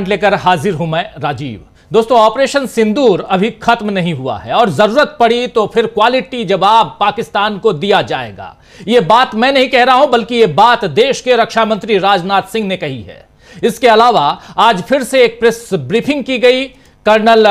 लेकर हाजिर हूं मैं राजीव। दोस्तों, ऑपरेशन सिंदूर अभी खत्म नहीं हुआ है और जरूरत पड़ी तो फिर क्वालिटी जवाब पाकिस्तान को दिया जाएगा। यह बात मैं नहीं कह रहा हूं, बल्कि यह बात देश के रक्षा मंत्री राजनाथ सिंह ने कही है। इसके अलावा आज फिर से एक प्रेस ब्रीफिंग की गई। कर्नल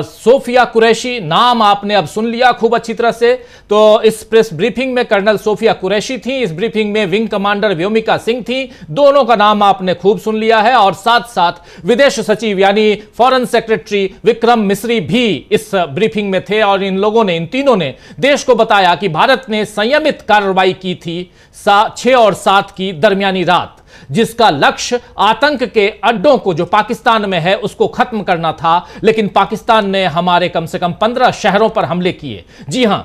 सोफिया कुरैशी, नाम आपने अब सुन लिया खूब अच्छी तरह से। तो इस प्रेस ब्रीफिंग में कर्नल सोफिया कुरैशी थी, इस ब्रीफिंग में विंग कमांडर व्योमिका सिंह थी। दोनों का नाम आपने खूब सुन लिया है। और साथ साथ विदेश सचिव यानी फॉरेन सेक्रेटरी विक्रम मिस्री भी इस ब्रीफिंग में थे। और इन लोगों ने, इन तीनों ने देश को बताया कि भारत ने संयमित कार्रवाई की थी 6 और 7 की दरमियानी रात, जिसका लक्ष्य आतंक के अड्डों को जो पाकिस्तान में है उसको खत्म करना था। लेकिन पाकिस्तान ने हमारे कम से कम 15 शहरों पर हमले किए। जी हां,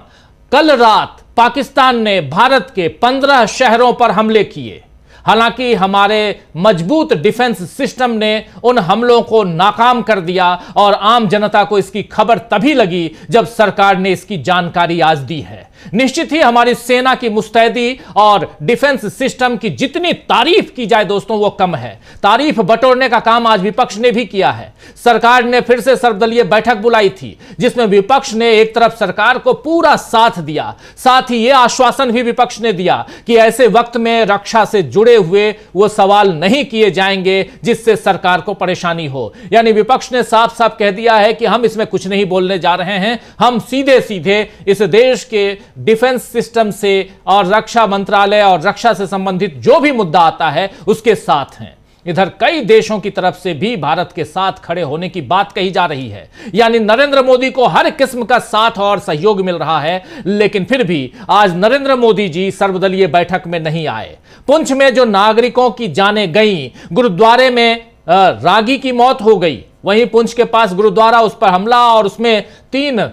कल रात पाकिस्तान ने भारत के 15 शहरों पर हमले किए। हालांकि हमारे मजबूत डिफेंस सिस्टम ने उन हमलों को नाकाम कर दिया और आम जनता को इसकी खबर तभी लगी जब सरकार ने इसकी जानकारी आज दी है। निश्चित ही हमारी सेना की मुस्तैदी और डिफेंस सिस्टम की जितनी तारीफ की जाए दोस्तों वो कम है। तारीफ बटोरने का काम आज विपक्ष ने भी किया है। सरकार ने फिर से सर्वदलीय बैठक बुलाई थी, जिसमें विपक्ष ने एक तरफ सरकार को पूरा साथ दिया, साथ ही यह आश्वासन भी विपक्ष ने दिया कि ऐसे वक्त में रक्षा से जुड़े हुए वो सवाल नहीं किए जाएंगे जिससे सरकार को परेशानी हो। यानी विपक्ष ने साफ साफ कह दिया है कि हम इसमें कुछ नहीं बोलने जा रहे हैं, हम सीधे सीधे इस देश के डिफेंस सिस्टम से और रक्षा मंत्रालय और रक्षा से संबंधित जो भी मुद्दा आता है उसके साथ हैं। इधर कई देशों की तरफ से भी भारत के साथ खड़े होने की बात कही जा रही है। यानी नरेंद्र मोदी को हर किस्म का साथ और सहयोग मिल रहा है। लेकिन फिर भी आज नरेंद्र मोदी जी सर्वदलीय बैठक में नहीं आए। पुंछ में जो नागरिकों की जानें गईं, गुरुद्वारे में रागी की मौत हो गई, वहीं पुंछ के पास गुरुद्वारा, उस पर हमला और उसमें 3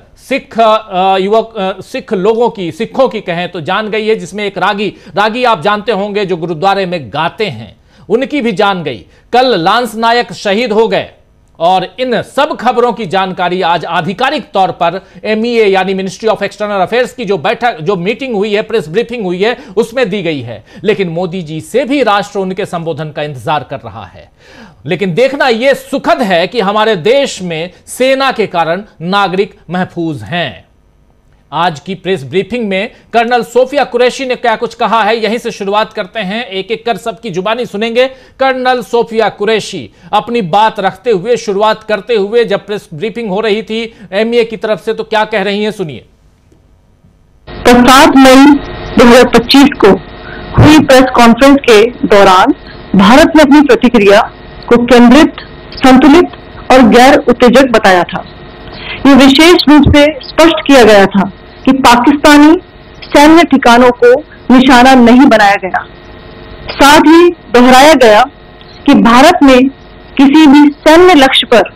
सिख लोगों की, सिखों की कहें तो जान गई है, जिसमें एक रागी आप जानते होंगे जो गुरुद्वारे में गाते हैं, उनकी भी जान गई। कल लांस नायक शहीद हो गए। और इन सब खबरों की जानकारी आज आधिकारिक तौर पर MEA यानी मिनिस्ट्री ऑफ एक्सटर्नल अफेयर्स की जो मीटिंग हुई है, प्रेस ब्रीफिंग हुई है, उसमें दी गई है। लेकिन मोदी जी से भी राष्ट्र उनके संबोधन का इंतजार कर रहा है। लेकिन देखना यह सुखद है कि हमारे देश में सेना के कारण नागरिक महफूज हैं। आज की प्रेस ब्रीफिंग में कर्नल सोफिया कुरैशी ने क्या कुछ कहा है, यहीं से शुरुआत करते हैं। एक एक कर सबकी जुबानी सुनेंगे। कर्नल सोफिया कुरैशी अपनी बात रखते हुए, शुरुआत करते हुए, जब प्रेस ब्रीफिंग हो रही थी MEA की तरफ से, तो क्या कह रही हैं, सुनिए। 7 मई 2025 को हुई प्रेस कॉन्फ्रेंस के दौरान भारत ने अपनी प्रतिक्रिया को केंद्रित, संतुलित और गैर उत्तेजक बताया था। ये विशेष रूप से स्पष्ट किया गया था कि पाकिस्तानी सैन्य ठिकानों को निशाना नहीं बनाया गया। साथ ही दोहराया गया कि भारत में किसी भी सैन्य लक्ष्य पर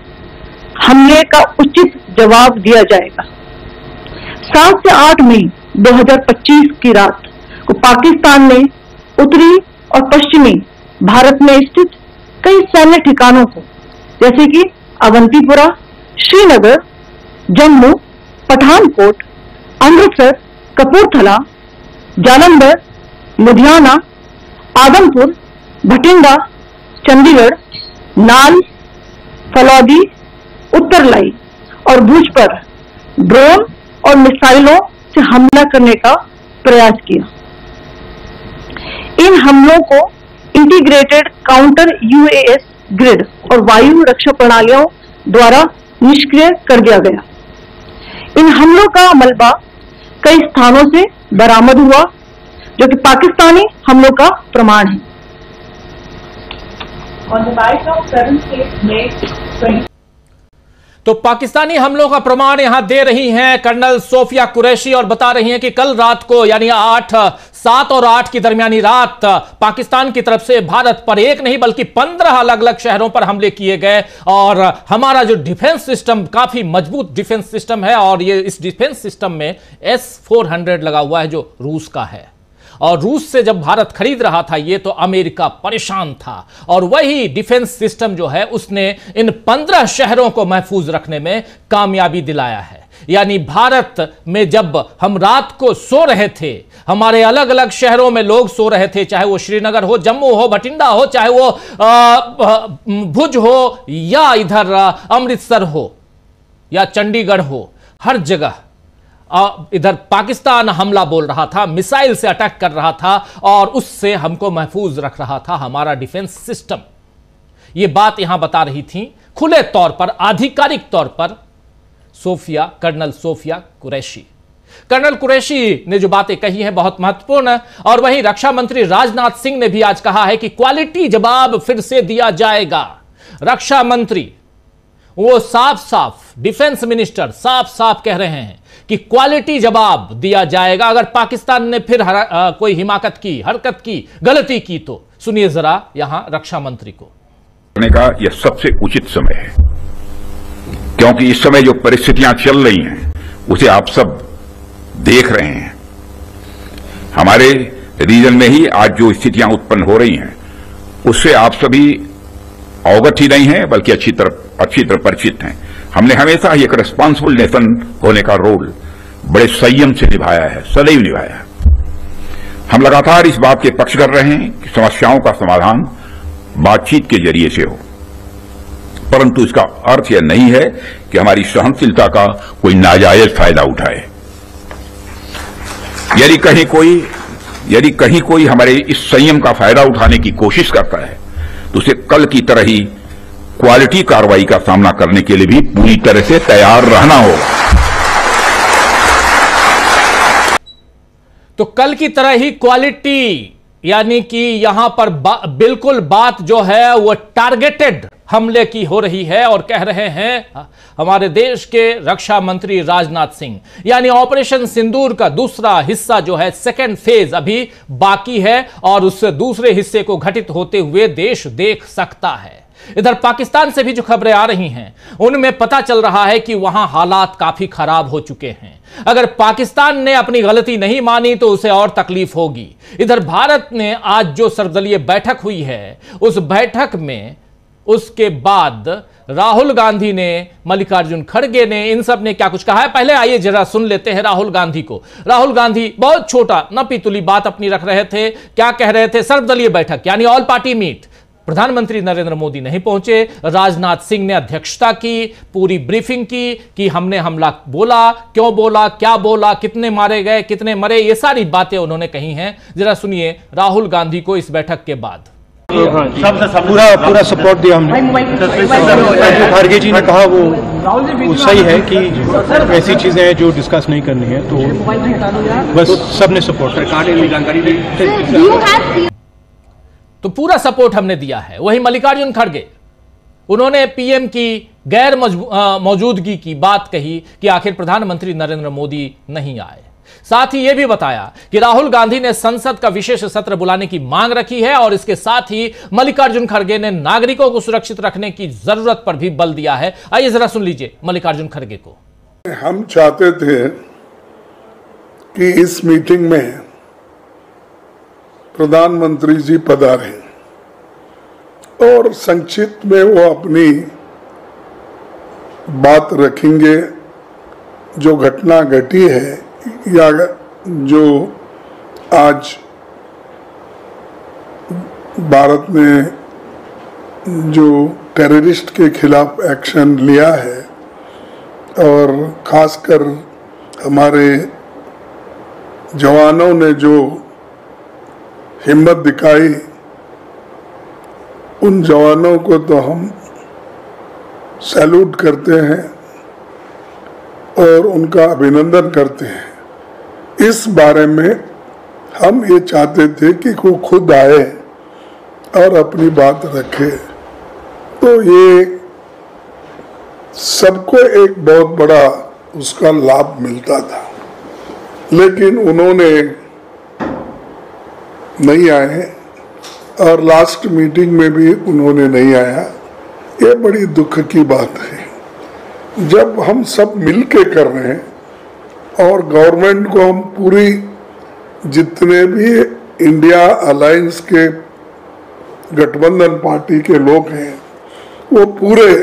हमले का उचित जवाब दिया जाएगा। 7 से 8 मई 2025 की रात को पाकिस्तान ने उत्तरी और पश्चिमी भारत में स्थित कई सैन्य ठिकानों को, जैसे कि अवंतीपुरा, श्रीनगर, जम्मू, पठानकोट, अमृतसर, कपूरथला, जालंधर, लुधियाना, आदमपुर, भटिंडा, चंडीगढ़, नाल, फलौदी, उत्तरलाई और भुज पर ड्रोन और मिसाइलों से हमला करने का प्रयास किया। इन हमलों को इंटीग्रेटेड काउंटर UAS ग्रिड और वायु रक्षा प्रणालियों द्वारा निष्क्रिय कर दिया गया। इन हमलों का मलबा कई स्थानों से बरामद हुआ, जो कि पाकिस्तानी हमलों का प्रमाण है। तो पाकिस्तानी हमलों का प्रमाण यहां दे रही हैं कर्नल सोफिया कुरैशी और बता रही हैं कि कल रात को, यानी 7 और 8 की दरमियानी रात, पाकिस्तान की तरफ से भारत पर एक नहीं बल्कि 15 अलग अलग शहरों पर हमले किए गए। और हमारा जो डिफेंस सिस्टम काफी मजबूत डिफेंस सिस्टम है, और ये इस डिफेंस सिस्टम में S-400 लगा हुआ है जो रूस का है। और रूस से जब भारत खरीद रहा था ये, तो अमेरिका परेशान था। और वही डिफेंस सिस्टम जो है उसने इन 15 शहरों को महफूज रखने में कामयाबी दिलाया है। यानी भारत में जब हम रात को सो रहे थे, हमारे अलग अलग शहरों में लोग सो रहे थे, चाहे वो श्रीनगर हो, जम्मू हो, बठिंडा हो, चाहे वो भुज हो या इधर अमृतसर हो या चंडीगढ़ हो, हर जगह इधर पाकिस्तान हमला बोल रहा था, मिसाइल से अटैक कर रहा था और उससे हमको महफूज रख रहा था हमारा डिफेंस सिस्टम। यह बात यहां बता रही थी खुले तौर पर, आधिकारिक तौर पर colonel Sophia Qureshi. Colonel Qureshi ने जो बातें कही हैं बहुत महत्वपूर्ण है। और वहीं रक्षा मंत्री राजनाथ सिंह ने भी आज कहा है कि क्वालिटी जवाब फिर से दिया जाएगा। रक्षा मंत्री वो साफ साफ, डिफेंस मिनिस्टर साफ साफ कह रहे हैं कि क्वालिटी जवाब दिया जाएगा अगर पाकिस्तान ने फिर कोई हिमाकत की, हरकत की, गलती की तो। सुनिए जरा यहां रक्षा मंत्री को। करने का यह सबसे उचित समय है, क्योंकि इस समय जो परिस्थितियां चल रही हैं उसे आप सब देख रहे हैं। हमारे रीजन में ही आज जो स्थितियां उत्पन्न हो रही हैं उससे आप सभी अवगत ही नहीं हैं, बल्कि अच्छी तरह परिचित हैं। हमने हमेशा ही एक रिस्पांसिबल नेशन होने का रोल बड़े संयम से निभाया है, सदैव निभाया है। हम लगातार इस बात के पक्ष कर रहे हैं कि समस्याओं का समाधान बातचीत के जरिए से हो, परंतु इसका अर्थ यह नहीं है कि हमारी सहनशीलता का कोई नाजायज फायदा उठाए। यदि कहीं कोई हमारे इस संयम का फायदा उठाने की कोशिश करता है तो उसे कल की तरह ही क्वालिटी कार्रवाई का सामना करने के लिए भी पूरी तरह से तैयार रहना होगा। तो कल की तरह ही क्वालिटी, यानी कि यहां पर बिल्कुल बात जो है वो टारगेटेड हमले की हो रही है। और कह रहे हैं हमारे देश के रक्षा मंत्री राजनाथ सिंह, यानी ऑपरेशन सिंदूर का दूसरा हिस्सा जो है, सेकेंड फेज अभी बाकी है और उस दूसरे हिस्से को घटित होते हुए देश देख सकता है। इधर पाकिस्तान से भी जो खबरें आ रही हैं उनमें पता चल रहा है कि वहां हालात काफी खराब हो चुके हैं। अगर पाकिस्तान ने अपनी गलती नहीं मानी तो उसे और तकलीफ होगी। इधर भारत ने आज जो सर्वदलीय बैठक हुई है, उस बैठक में उसके बाद राहुल गांधी ने, मल्लिकार्जुन खड़गे ने, इन सब ने क्या कुछ कहा है, पहले आइए जरा सुन लेते हैं राहुल गांधी को। राहुल गांधी बहुत छोटा नपीतुली बात अपनी रख रहे थे। क्या कह रहे थे? सर्वदलीय बैठक यानी ऑल पार्टी मीट, प्रधानमंत्री नरेंद्र मोदी नहीं पहुंचे, राजनाथ सिंह ने अध्यक्षता की, पूरी ब्रीफिंग की कि हमने हमला बोला, क्यों बोला, क्या बोला, कितने मारे गए, कितने मरे, ये सारी बातें उन्होंने कही हैं। जरा सुनिए राहुल गांधी को इस बैठक के बाद। पूरा सपोर्ट दिया हमने। जो खड़गे जी ने कहा वो सही है कि ऐसी चीजें हैं जो डिस्कस नहीं करनी है, तो बस सबने सपोर्ट। सरकार ने जानकारी दी तो पूरा सपोर्ट हमने दिया है। वहीं मल्लिकार्जुन खड़गे, उन्होंने पीएम की गैर मौजूदगी की बात कही कि आखिर प्रधानमंत्री नरेंद्र मोदी नहीं आए। साथ ही यह भी बताया कि राहुल गांधी ने संसद का विशेष सत्र बुलाने की मांग रखी है और इसके साथ ही मल्लिकार्जुन खड़गे ने नागरिकों को सुरक्षित रखने की जरूरत पर भी बल दिया है। आइए जरा सुन लीजिए मल्लिकार्जुन खड़गे को। हम चाहते थे कि इस मीटिंग में प्रधानमंत्री जी पधारें और संक्षिप्त में वो अपनी बात रखेंगे, जो घटना घटी है या जो आज भारत ने जो टेररिस्ट के खिलाफ एक्शन लिया है और खासकर हमारे जवानों ने जो हिम्मत दिखाई, उन जवानों को तो हम सैल्यूट करते हैं और उनका अभिनंदन करते हैं। इस बारे में हम ये चाहते थे कि वो खुद आए और अपनी बात रखे, तो ये सबको एक बहुत बड़ा उसका लाभ मिलता था। लेकिन उन्होंने नहीं आए और लास्ट मीटिंग में भी उन्होंने नहीं आया। ये बड़ी दुख की बात है। जब हम सब मिलके कर रहे हैं और गवर्नमेंट को हम पूरी, जितने भी इंडिया अलायंस के गठबंधन पार्टी के लोग हैं वो पूरे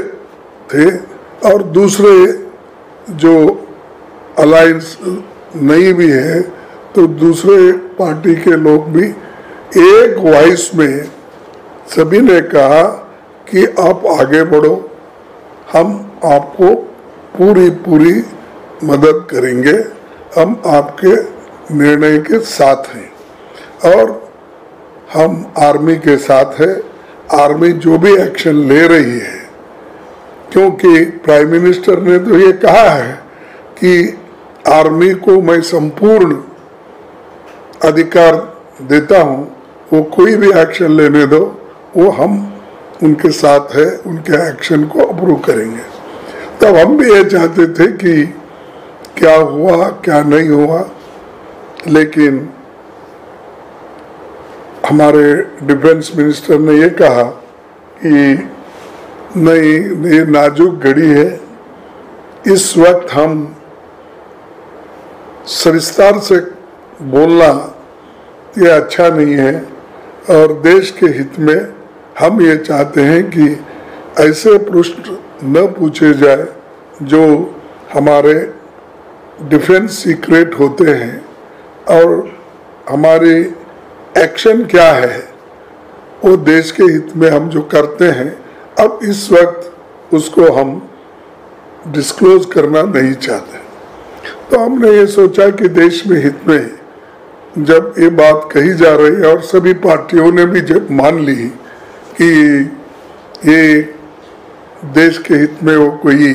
थे और दूसरे जो अलायंस नहीं भी है तो दूसरे पार्टी के लोग भी एक वॉइस में सभी ने कहा कि आप आगे बढ़ो, हम आपको पूरी मदद करेंगे, हम आपके निर्णय के साथ हैं और हम आर्मी के साथ है। आर्मी जो भी एक्शन ले रही है, क्योंकि प्राइम मिनिस्टर ने तो ये कहा है कि आर्मी को मैं संपूर्ण अधिकार देता हूं, वो कोई भी एक्शन लेने दो, वो हम उनके साथ है, उनके एक्शन को अप्रूव करेंगे। तब हम भी ये चाहते थे कि क्या हुआ क्या नहीं हुआ, लेकिन हमारे डिफेंस मिनिस्टर ने ये कहा कि नहीं, ये नाजुक घड़ी है, इस वक्त हम सविस्तार से बोलना ये अच्छा नहीं है और देश के हित में हम ये चाहते हैं कि ऐसे प्रश्न न पूछे जाए जो हमारे डिफेंस सीक्रेट होते हैं और हमारी एक्शन क्या है वो देश के हित में हम जो करते हैं, अब इस वक्त उसको हम डिस्क्लोज करना नहीं चाहते। तो हमने ये सोचा कि देश में हित में जब ये बात कही जा रही है और सभी पार्टियों ने भी जब मान ली कि ये देश के हित में वो कोई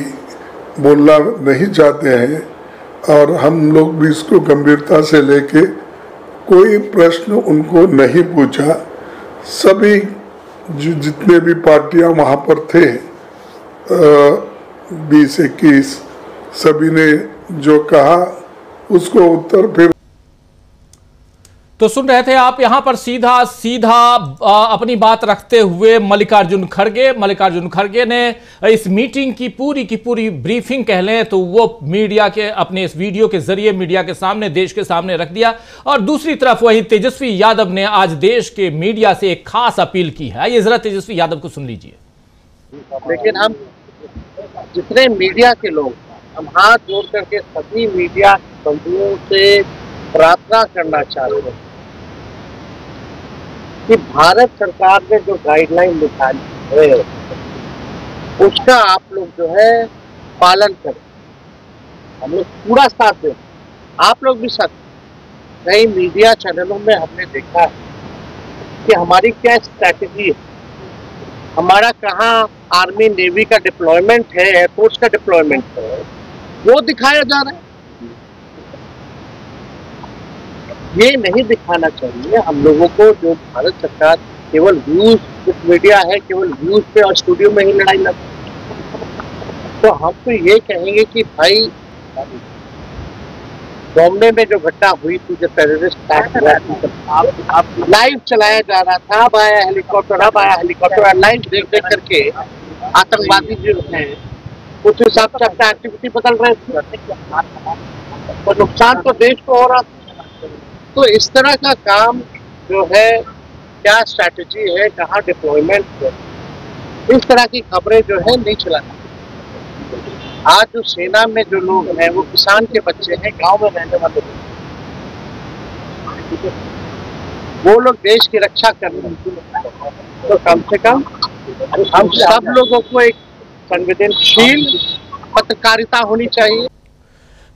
बोलना नहीं चाहते हैं और हम लोग भी इसको गंभीरता से लेके कोई प्रश्न उनको नहीं पूछा, सभी जितने भी पार्टियां वहां पर थे 20-21 सभी ने जो कहा उसको उत्तर फिर। तो सुन रहे थे आप यहां पर सीधा अपनी बात रखते हुए मल्लिकार्जुन खड़गे ने इस मीटिंग की पूरी ब्रीफिंग कह लें तो वो मीडिया के अपने इस वीडियो के जरिए मीडिया के सामने, देश के सामने रख दिया। और दूसरी तरफ वही तेजस्वी यादव ने आज देश के मीडिया से एक खास अपील की है। ये जरा तेजस्वी यादव को सुन लीजिए। लेकिन हम जितने मीडिया के लोग, हम हाथ जोड़ करके सभी मीडिया बंधुओं से प्रार्थना करना चाहते हैं कि भारत सरकार ने जो गाइडलाइन निकाली है उसका आप लोग जो है पालन करें। हम लोग पूरा साथ दें, आप लोग भी साथ। कई मीडिया चैनलों में हमने देखा है कि हमारी क्या स्ट्रैटेजी है, हमारा कहाँ आर्मी नेवी का डिप्लॉयमेंट है, एयरफोर्स का डिप्लॉयमेंट है, वो दिखाया जा रहा है। ये नहीं दिखाना चाहिए हम लोगों को। जो भारत सरकार केवल व्यूज मीडिया है, केवल व्यूज पे और स्टूडियो में ही लड़ाई लड़ती, तो हम तो ये कहेंगे कि भाई बॉम्बे में जो घटना हुई थी, जो टेररिस्ट अटैक हुआ, लाइव चलाया जा रहा था, अब आया हेलीकॉप्टर, लाइव देख करके आतंकवादी जो है उस हिसाब से अपना एक्टिविटी बदल रहे थे, तो नुकसान तो देश को हो रहा था। तो इस तरह का काम जो है, क्या स्ट्रैटेजी है, कहाँ डिप्लॉयमेंट है, इस तरह की खबरें जो है नहीं चलाना। आज जो सेना में जो लोग हैं वो किसान के बच्चे हैं, गांव में रहने वाले लोग, वो लोग देश की रक्षा कर रहे हैं। तो कम से कम हम सब लोगों को एक संवेदनशील पत्रकारिता होनी चाहिए।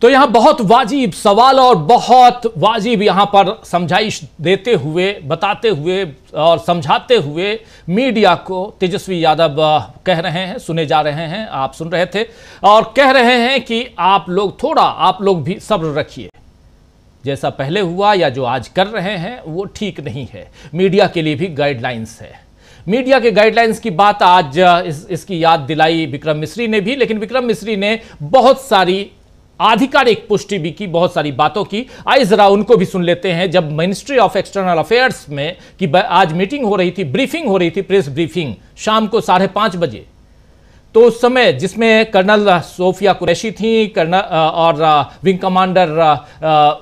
तो यहां बहुत वाजिब सवाल और बहुत वाजिब यहां पर समझाइश देते हुए, बताते हुए और समझाते हुए मीडिया को तेजस्वी यादव कह रहे हैं, सुने जा रहे हैं, आप सुन रहे थे, और कह रहे हैं कि आप लोग भी सब्र रखिए। जैसा पहले हुआ या जो आज कर रहे हैं वो ठीक नहीं है। मीडिया के लिए भी गाइडलाइंस है। मीडिया के गाइडलाइंस की बात आज इसकी याद दिलाई विक्रम मिस्री ने भी, लेकिन विक्रम मिस्री ने बहुत सारी आधिकारिक पुष्टि भी की, बहुत सारी बातों की। आइए जरा उनको भी सुन लेते हैं। जब मिनिस्ट्री ऑफ एक्सटर्नल अफेयर्स में कि आज मीटिंग हो रही थी, ब्रीफिंग हो रही थी, प्रेस ब्रीफिंग शाम को 5:30 बजे, तो उस समय जिसमें कर्नल सोफिया कुरैशी थी, कर्नल और विंग कमांडर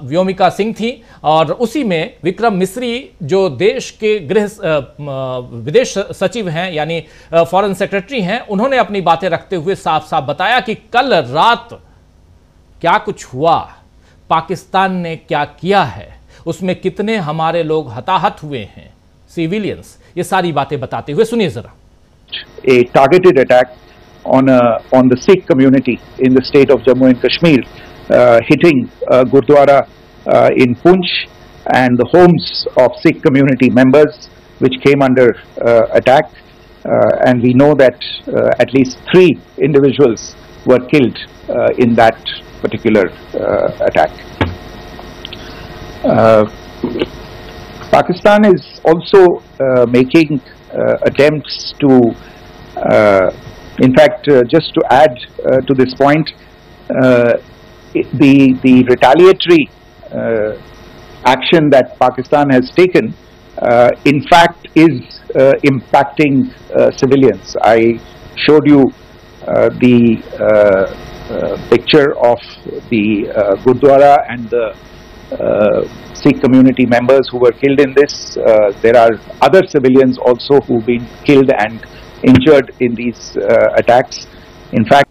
व्योमिका सिंह थी, और उसी में विक्रम मिस्री जो देश के विदेश सचिव हैं यानी फॉरेन सेक्रेटरी हैं, उन्होंने अपनी बातें रखते हुए साफ साफ बताया कि कल रात क्या कुछ हुआ, पाकिस्तान ने क्या किया है, उसमें कितने हमारे लोग हताहत हुए हैं, सिविलियंस, ये सारी बातें बताते हुए सुनिए जरा। A targeted attack on the Sikh community in the state of Jammu and Kashmir, hitting Gurdwara in Poonch and the homes of Sikh community members which came under attack, and we know that at least 3 individuals were killed in that particular attack. Pakistan is also making attempts to, in fact, just to add to this point, the retaliatory action that Pakistan has taken, in fact, is impacting civilians. I showed you the picture of the Gurdwara and the Sikh community members who were killed in this. There are other civilians also who've been killed and injured in these attacks. In fact,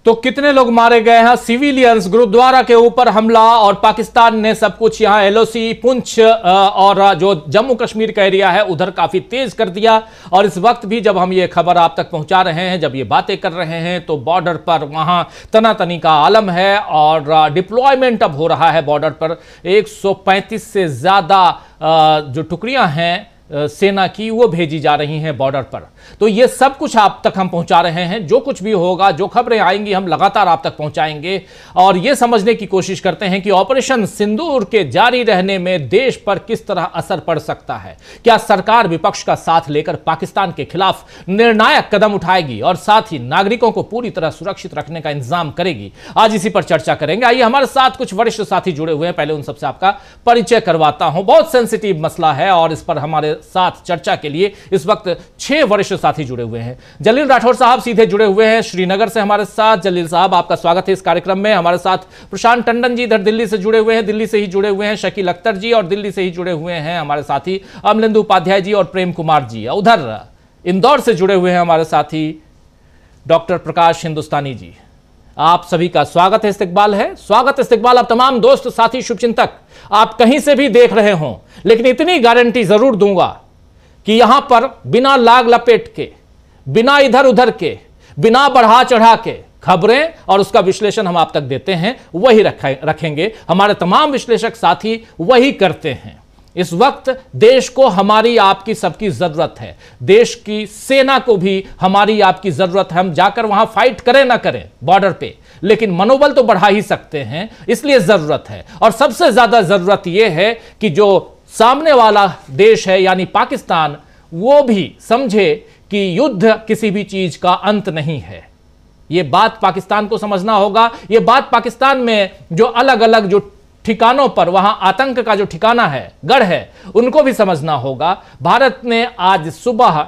तो कितने लोग मारे गए हैं, civilians, gurdwara के ऊपर हमला, और पाकिस्तान ने सब कुछ यहां एलओसी, पुंछ और जो जम्मू कश्मीर का एरिया है उधर काफी तेज कर दिया। और इस वक्त भी जब हम ये खबर आप तक पहुंचा रहे हैं, जब ये बातें कर रहे हैं, तो बॉर्डर पर वहां तनातनी का आलम है और डिप्लॉयमेंट अब हो रहा है बॉर्डर पर। 135 से ज्यादा जो टुकड़ियां हैं सेना की वो भेजी जा रही हैं बॉर्डर पर। तो ये सब कुछ आप तक हम पहुंचा रहे हैं, जो कुछ भी होगा, जो खबरें आएंगी हम लगातार आप तक पहुंचाएंगे और ये समझने की कोशिश करते हैं कि ऑपरेशन सिंदूर के जारी रहने में देश पर किस तरह असर पड़ सकता है। क्या सरकार विपक्ष का साथ लेकर पाकिस्तान के खिलाफ निर्णायक कदम उठाएगी और साथ ही नागरिकों को पूरी तरह सुरक्षित रखने का इंतजाम करेगी? आज इसी पर चर्चा करेंगे। आइए, हमारे साथ कुछ वरिष्ठ साथी जुड़े हुए हैं, पहले उन सबसे आपका परिचय करवाता हूं। बहुत सेंसिटिव मसला है और इस पर हमारे साथ चर्चा के लिए इस वक्त 6 वरिष्ठ साथी जुड़े हुए हैं। जलील राठौर साहब सीधे जुड़े हुए हैं श्रीनगर से हमारे साथ। जलील साहब, आपका स्वागत है इस कार्यक्रम में। हमारे साथ प्रशांत टंडन जी इधर दिल्ली से जुड़े हुए हैं, दिल्ली से ही जुड़े हुए हैं। शकील अख्तर जी और दिल्ली से ही जुड़े हुए हैं हमारे साथी अमलेंदु उपाध्याय जी और प्रेम कुमार जी। उधर इंदौर से जुड़े हुए हैं हमारे साथी डॉक्टर प्रकाश हिंदुस्तानी जी। आप सभी का स्वागत है, इस्तकबाल है, स्वागत इस्तकबाल। आप तमाम दोस्त साथी शुभचिंतक, आप कहीं से भी देख रहे हों, लेकिन इतनी गारंटी जरूर दूंगा कि यहां पर बिना लाग लपेट के, बिना इधर उधर के, बिना बढ़ा चढ़ा के खबरें और उसका विश्लेषण हम आप तक देते हैं, वही रखेंगे। हमारे तमाम विश्लेषक साथी वही करते हैं। इस वक्त देश को हमारी आपकी सबकी जरूरत है, देश की सेना को भी हमारी आपकी जरूरत है। हम जाकर वहां फाइट करें ना करें बॉर्डर पे, लेकिन मनोबल तो बढ़ा ही सकते हैं, इसलिए जरूरत है। और सबसे ज्यादा जरूरत यह है कि जो सामने वाला देश है यानी पाकिस्तान, वो भी समझे कि युद्ध किसी भी चीज का अंत नहीं है। यह बात पाकिस्तान को समझना होगा। यह बात पाकिस्तान में जो अलग अलग जो ठिकानों पर वहां आतंक का जो ठिकाना है, गढ़ है, उनको भी समझना होगा। भारत ने आज सुबह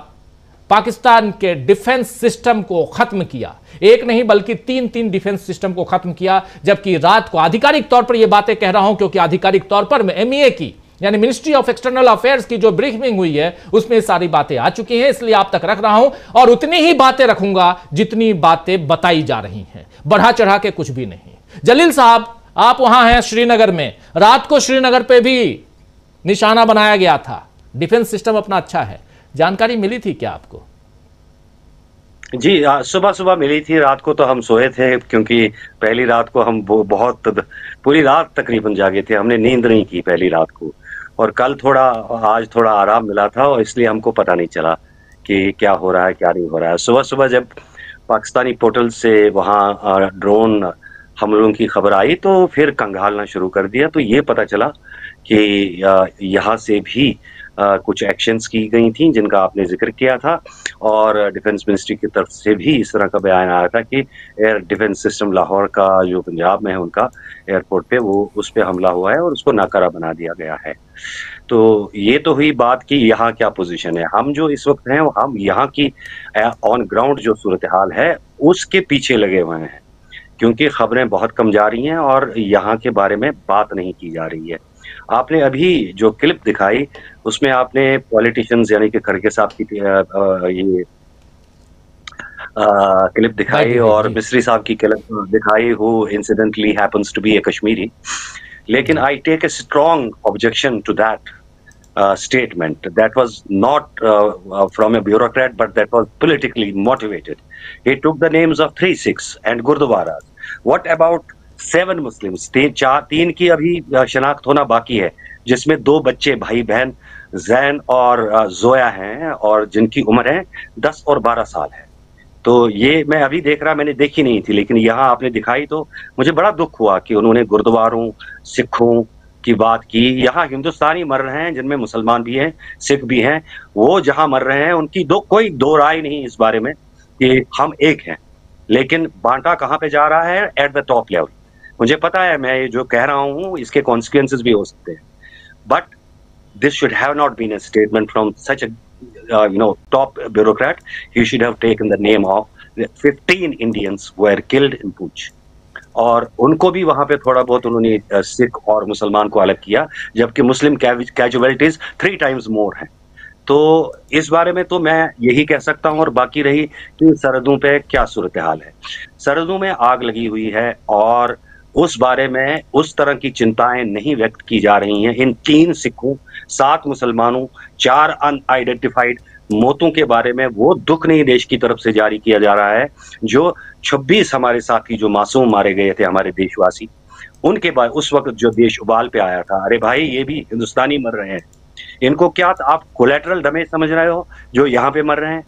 पाकिस्तान के डिफेंस सिस्टम को खत्म किया, एक नहीं बल्कि 3 डिफेंस सिस्टम को खत्म किया, जबकि रात को आधिकारिक तौर पर यह बातें कह रहा हूं क्योंकि आधिकारिक तौर पर MEA की यानी मिनिस्ट्री ऑफ एक्सटर्नल अफेयर्स की जो ब्रीफिंग हुई है उसमें सारी बातें आ चुकी हैं, इसलिए आप तक रख रहा हूं और उतनी ही बातें रखूंगा जितनी बातें बताई जा रही हैं, बढ़ा चढ़ा के कुछ भी नहीं। जलील साहब, आप वहां हैं श्रीनगर में, रात को श्रीनगर पे भी निशाना बनाया गया था, डिफेंस सिस्टम अपना अच्छा है, जानकारी मिली थी क्या आपको? जी, सुबह सुबह मिली थी। रात को तो हम सोए थे क्योंकि पहली रात को हम बहुत पूरी रात तकरीबन जागे थे, हमने नींद नहीं की पहली रात को। और कल आज थोड़ा आराम मिला था और इसलिए हमको पता नहीं चला कि क्या हो रहा है क्या नहीं हो रहा है। सुबह सुबह जब पाकिस्तानी पोर्टल से वहाँ ड्रोन हमलों की खबर आई तो फिर कंगालना शुरू कर दिया, तो ये पता चला कि यहाँ से भी कुछ एक्शंस की गई थी जिनका आपने जिक्र किया था और डिफेंस मिनिस्ट्री की तरफ से भी इस तरह का बयान आया था कि एयर डिफेंस सिस्टम लाहौर का जो पंजाब में है उनका एयरपोर्ट पे वो उस पे हमला हुआ है और उसको नाकारा बना दिया गया है। तो ये तो हुई बात कि यहाँ क्या पोजीशन है। हम जो इस वक्त हैं हम यहाँ की ऑन ग्राउंड जो सूरत हाल है उसके पीछे लगे हुए हैं क्योंकि खबरें बहुत कम जा रही हैं और यहाँ के बारे में बात नहीं की जा रही है। आपने अभी जो क्लिप दिखाई उसमें आपने पॉलिटिशियंस यानी कि खड़गे साहब की ये क्लिप दिखाई और मिस्री साहब की क्लिप दिखाई, who incidentally happens to be a Kashmiri. लेकिन I take a strong objection to that statement. That was not from a bureaucrat, but that was politically motivated. He took the names of 3 Sikhs and Gurdwaras. What about 7 Muslims? तीन की अभी शनाख्त होना बाकी है, जिसमें 2 बच्चे भाई बहन जैन और जोया हैं और जिनकी उम्र है 10 और 12 साल है। तो ये मैं अभी देख रहा, मैंने देखी नहीं थी, लेकिन यहाँ आपने दिखाई तो मुझे बड़ा दुख हुआ कि उन्होंने गुरुद्वारों, सिखों की बात की। यहाँ हिंदुस्तानी मर रहे हैं, जिनमें मुसलमान भी हैं, सिख भी हैं, वो जहां मर रहे हैं उनकी कोई दो राय नहीं इस बारे में कि हम एक हैं। लेकिन बांटा कहां पे जा रहा है? At the top level. मुझे पता है मैं ये जो कह रहा हूं इसके कॉन्सिक्वेंसेस भी हो सकते हैं, but this should have not been a statement from such a top bureaucrat. He should have taken the name of 15 Indians who were killed in Poonch. और उनको भी वहां पे थोड़ा बहुत उन्होंने सिख और मुसलमान को अलग किया, जबकि मुस्लिम कैजुअलिटीज 3 times मोर हैं। तो इस बारे में तो मैं यही कह सकता हूं। और बाकी रही कि सरहदों पे क्या सूरत हाल है, सरहदों में आग लगी हुई है और उस बारे में उस तरह की चिंताएं नहीं व्यक्त की जा रही हैं। इन 3 सिखों, 7 मुसलमानों, 4 अनआइडेंटिफाइड मौतों के बारे में वो दुख नहीं देश की तरफ से जारी किया जा रहा है। जो 26 हमारे साथी जो मासूम मारे गए थे, हमारे देशवासी, उनके बाद उस वक्त जो देश उबाल पे आया था, अरे भाई ये भी हिंदुस्तानी मर रहे हैं, इनको क्या आप कोलैटरल डैमेज समझ रहे हो जो यहाँ पे मर रहे हैं?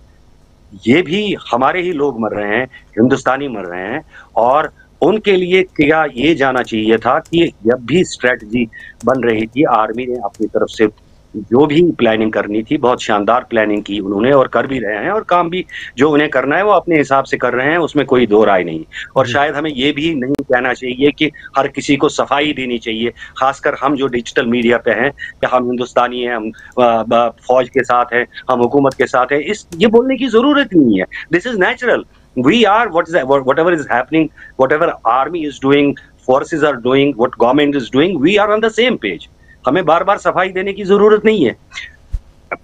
ये भी हमारे ही लोग मर रहे हैं, हिंदुस्तानी मर रहे हैं। और उनके लिए क्या ये जाना चाहिए था कि जब भी स्ट्रेटजी बन रही थी, आर्मी ने अपनी तरफ से जो भी प्लानिंग करनी थी, बहुत शानदार प्लानिंग की उन्होंने और कर भी रहे हैं, और काम भी जो उन्हें करना है वो अपने हिसाब से कर रहे हैं, उसमें कोई दो राय नहीं। और शायद हमें ये भी नहीं कहना चाहिए कि हर किसी को सफाई देनी चाहिए, खासकर हम जो डिजिटल मीडिया पे हैं कि हम हिंदुस्तानी हैं, हम फौज के साथ हैं, हम हुकूमत के साथ हैं, ये बोलने की जरूरत नहीं है। This is natural. We are whatever is happening, whatever army is doing, forces are doing, what government is doing, we are on the same page. हमें बार बार सफाई देने की जरूरत नहीं है।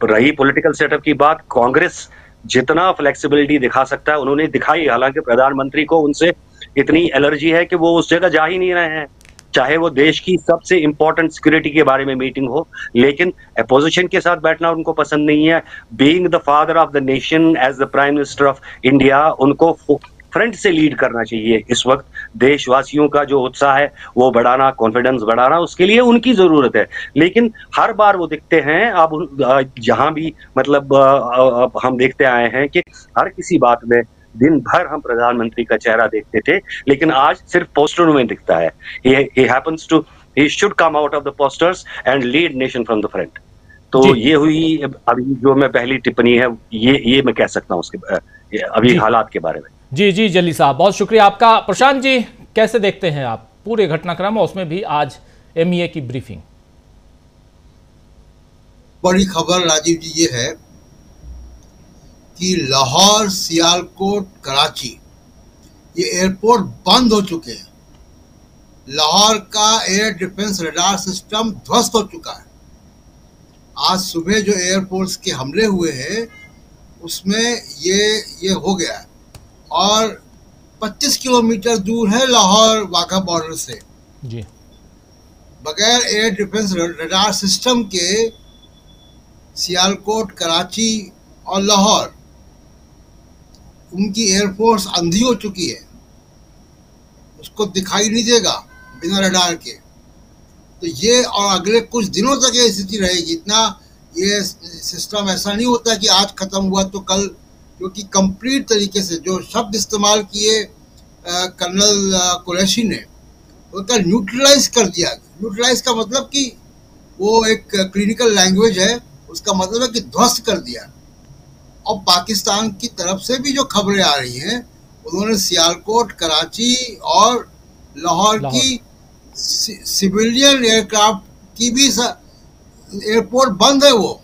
रही पॉलिटिकल सेटअप की बात, कांग्रेस जितना फ्लेक्सिबिलिटी दिखा सकता है उन्होंने दिखाई। हालांकि प्रधानमंत्री को उनसे इतनी एलर्जी है कि वो उस जगह जा ही नहीं रहे हैं, चाहे वो देश की सबसे इंपॉर्टेंट सिक्योरिटी के बारे में मीटिंग हो, लेकिन अपोजिशन के साथ बैठना उनको पसंद नहीं है। Being the father of the nation, as the prime minister of India, उनको फ्रंट से लीड करना चाहिए। इस वक्त देशवासियों का जो उत्साह है वो बढ़ाना, कॉन्फिडेंस बढ़ाना, उसके लिए उनकी जरूरत है। लेकिन हर बार वो दिखते हैं, अब जहां भी मतलब हम देखते आए हैं कि हर किसी बात में दिन भर हम प्रधानमंत्री का चेहरा देखते थे, लेकिन आज सिर्फ पोस्टरों में दिखता है। He should come out of the posters and lead nation from the front. तो ये हुई अभी जो मैं पहली टिप्पणी है, ये मैं कह सकता हूँ उसके अभी हालात के बारे में। जी जली साहब, बहुत शुक्रिया आपका। प्रशांत जी, कैसे देखते हैं आप पूरे घटनाक्रम, और उसमें भी आज MEA की ब्रीफिंग? बड़ी खबर राजीव जी ये है कि लाहौर, सियालकोट, कराची ये एयरपोर्ट बंद हो चुके हैं। लाहौर का एयर डिफेंस रडार सिस्टम ध्वस्त हो चुका है। आज सुबह जो एयरफोर्स के हमले हुए हैं उसमें ये हो गया है। और 25 किलोमीटर दूर है लाहौर वाघा बॉर्डर से। जी। बगैर एयर डिफेंस रडार सिस्टम के सियालकोट, कराची और लाहौर, उनकी एयरफोर्स अंधी हो चुकी है, उसको दिखाई नहीं देगा बिना रडार के। तो ये और अगले कुछ दिनों तक ये स्थिति रहेगी। इतना ये सिस्टम ऐसा नहीं होता कि आज खत्म हुआ तो कल, क्योंकि कंप्लीट तरीके से जो शब्द इस्तेमाल किए कर्नल कुरैशी ने, वो कल न्यूट्रलाइज कर दिया। न्यूट्रलाइज का मतलब कि वो एक क्लिनिकल लैंग्वेज है, उसका मतलब है कि ध्वस्त कर दिया। और पाकिस्तान की तरफ से भी जो खबरें आ रही हैं, उन्होंने सियालकोट, कराची और लाहौर की सिविलियन एयरक्राफ्ट की भी एयरपोर्ट बंद है। वो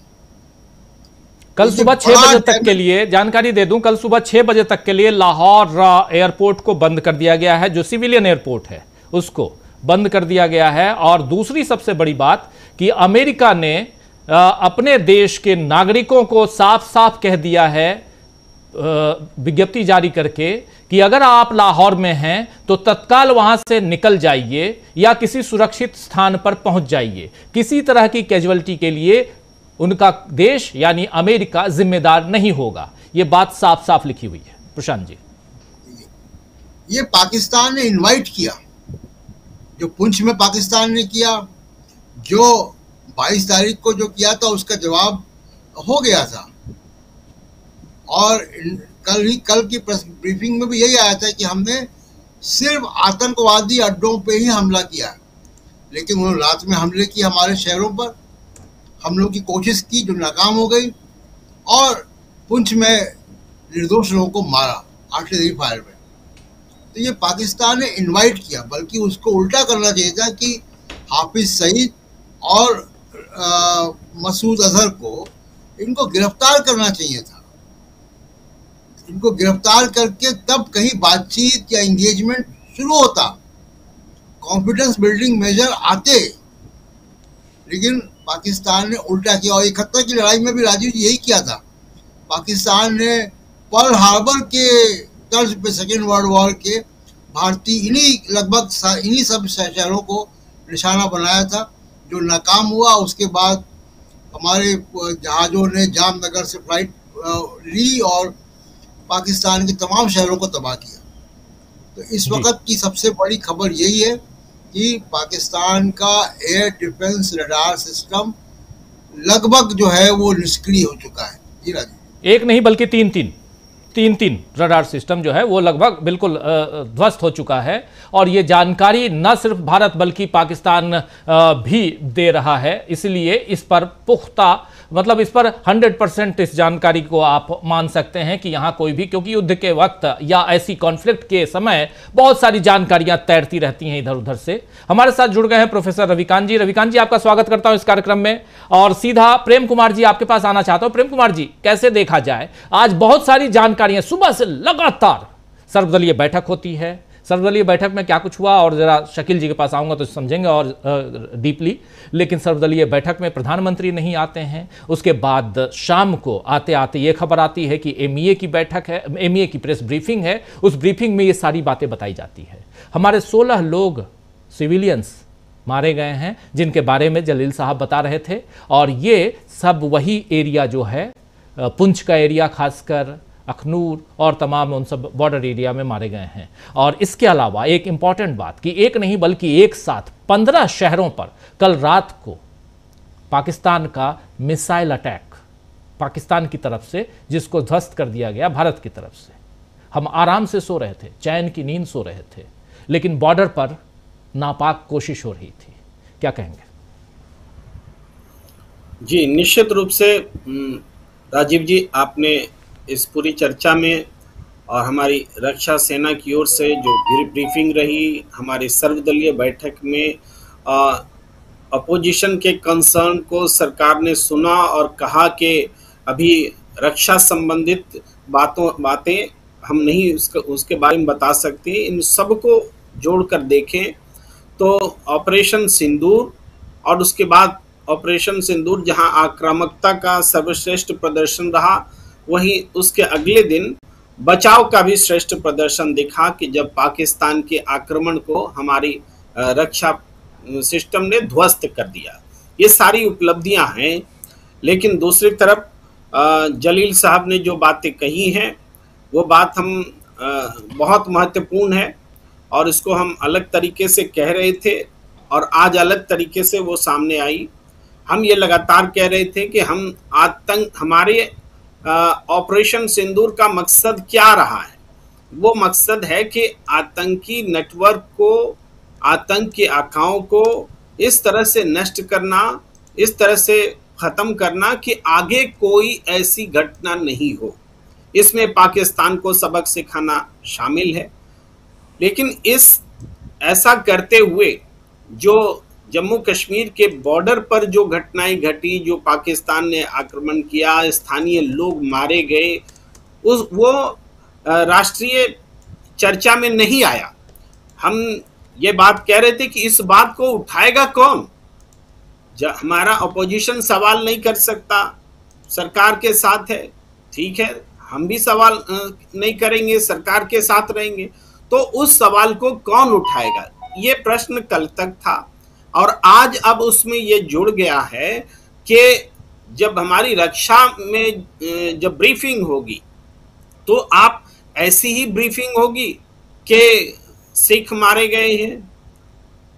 कल सुबह 6 बजे तक के लिए, जानकारी दे दूं, कल सुबह 6 बजे तक के लिए लाहौर एयरपोर्ट को बंद कर दिया गया है। जो सिविलियन एयरपोर्ट है उसको बंद कर दिया गया है। और दूसरी सबसे बड़ी बात कि अमेरिका ने अपने देश के नागरिकों को साफ साफ कह दिया है विज्ञप्ति जारी करके कि अगर आप लाहौर में हैं तो तत्काल वहां से निकल जाइए या किसी सुरक्षित स्थान पर पहुंच जाइए। किसी तरह की कैजुअलिटी के लिए उनका देश यानी अमेरिका जिम्मेदार नहीं होगा। यह बात साफ साफ लिखी हुई है। प्रशांत जी, ये पाकिस्तान ने इनवाइट किया, जो पुंछ में पाकिस्तान ने किया, जो 22 तारीख को जो किया था उसका जवाब हो गया था। और कल की प्रेस ब्रीफिंग में भी यही आया था कि हमने सिर्फ आतंकवादी अड्डों पे ही हमला किया, लेकिन उन्होंने रात में हमले किए हमारे शहरों पर, हमलों की कोशिश की जो नाकाम हो गई, और पुंछ में निर्दोष लोगों को मारा आर्टिलरी फायर में। तो ये पाकिस्तान ने इनवाइट किया, बल्कि उसको उल्टा करना चाहिए था कि हाफिज सईद और मसूद अजहर को इनको गिरफ्तार करना चाहिए था। इनको गिरफ्तार करके तब कहीं बातचीत या एंगेजमेंट शुरू होता, कॉन्फिडेंस बिल्डिंग मेजर आते, लेकिन पाकिस्तान ने उल्टा किया। और 71 की लड़ाई में भी राजीव जी यही किया था। पाकिस्तान ने पर्ल हार्बर के तर्ज पे सेकेंड वर्ल्ड वॉर के भारतीय इन्हीं सब शहरों को निशाना बनाया था, जो नाकाम हुआ। उसके बाद हमारे जहाज़ों ने जामनगर से फ्लाइट ली और पाकिस्तान के तमाम शहरों को तबाह किया। तो इस वक्त की सबसे बड़ी खबर यही है कि पाकिस्तान का एयर डिफेंस रडार सिस्टम लगभग जो है वो निष्क्रिय हो चुका है। जी राजीव, एक नहीं बल्कि तीन रडार सिस्टम जो है वो लगभग बिल्कुल ध्वस्त हो चुका है। और ये जानकारी न सिर्फ भारत बल्कि पाकिस्तान भी दे रहा है। इसलिए इस पर पुख्ता मतलब इस पर 100% इस जानकारी को आप मान सकते हैं कि यहां कोई भी, क्योंकि युद्ध के वक्त या ऐसी कॉन्फ्लिक्ट के समय बहुत सारी जानकारियां तैरती रहती हैं इधर उधर से। हमारे साथ जुड़ गए हैं प्रोफेसर रविकांत जी। रविकांत जी, आपका स्वागत करता हूं इस कार्यक्रम में। और सीधा प्रेम कुमार जी आपके पास आना चाहता हूं। प्रेम कुमार जी, कैसे देखा जाए, आज बहुत सारी जानकारियां, सुबह से लगातार सर्वदलीय बैठक होती है। सर्वदलीय बैठक में क्या कुछ हुआ, और जरा शकील जी के पास आऊंगा तो समझेंगे और डीपली। लेकिन सर्वदलीय बैठक में प्रधानमंत्री नहीं आते हैं। उसके बाद शाम को आते आते ये खबर आती है कि एमईए की बैठक है, एमईए की प्रेस ब्रीफिंग है। उस ब्रीफिंग में ये सारी बातें बताई जाती है। हमारे 16 लोग सिविलियंस मारे गए हैं, जिनके बारे में जलील साहब बता रहे थे। और ये सब वही एरिया जो है, पुंछ का एरिया, खासकर अखनूर और तमाम उन सब बॉर्डर एरिया में मारे गए हैं। और इसके अलावा एक इंपॉर्टेंट बात कि एक नहीं बल्कि एक साथ 15 शहरों पर कल रात को पाकिस्तान का मिसाइल अटैक पाकिस्तान की तरफ से, जिसको ध्वस्त कर दिया गया भारत की तरफ से। हम आराम से सो रहे थे, चैन की नींद सो रहे थे, लेकिन बॉर्डर पर नापाक कोशिश हो रही थी। क्या कहेंगे? जी, निश्चित रूप से राजीव जी, आपने इस पूरी चर्चा में और हमारी रक्षा सेना की ओर से जो ब्रीफिंग रही, हमारी सर्वदलीय बैठक में अपोजिशन के कंसर्न को सरकार ने सुना और कहा कि अभी रक्षा संबंधित बातें हम नहीं उसके बारे में बता सकते। इन सब को जोड़कर देखें तो ऑपरेशन सिंदूर और उसके बाद ऑपरेशन सिंदूर जहां आक्रामकता का सर्वश्रेष्ठ प्रदर्शन रहा, वहीं उसके अगले दिन बचाव का भी श्रेष्ठ प्रदर्शन दिखा कि जब पाकिस्तान के आक्रमण को हमारी रक्षा सिस्टम ने ध्वस्त कर दिया। ये सारी उपलब्धियां हैं। लेकिन दूसरी तरफ जलील साहब ने जो बातें कही हैं वो बात हम बहुत महत्वपूर्ण है, और इसको हम अलग तरीके से कह रहे थे और आज अलग तरीके से वो सामने आई। हम ये लगातार कह रहे थे कि हमारे ऑपरेशन सिंदूर का मकसद क्या रहा है। वो मकसद है कि आतंकी नेटवर्क को, आतंक के आकाओं को इस तरह से नष्ट करना, इस तरह से ख़त्म करना कि आगे कोई ऐसी घटना नहीं हो। इसमें पाकिस्तान को सबक सिखाना शामिल है। लेकिन ऐसा करते हुए जो जम्मू कश्मीर के बॉर्डर पर जो घटनाएं घटी, जो पाकिस्तान ने आक्रमण किया, स्थानीय लोग मारे गए, वो राष्ट्रीय चर्चा में नहीं आया। हम ये बात कह रहे थे कि इस बात को उठाएगा कौन? हमारा अपोजिशन सवाल नहीं कर सकता, सरकार के साथ है, ठीक है, हम भी सवाल नहीं करेंगे, सरकार के साथ रहेंगे, तो उस सवाल को कौन उठाएगा? ये प्रश्न कल तक था और आज अब उसमें ये जुड़ गया है कि जब हमारी रक्षा में जब ब्रीफिंग होगी तो आप ऐसी ही ब्रीफिंग होगी कि सिख मारे गए हैं,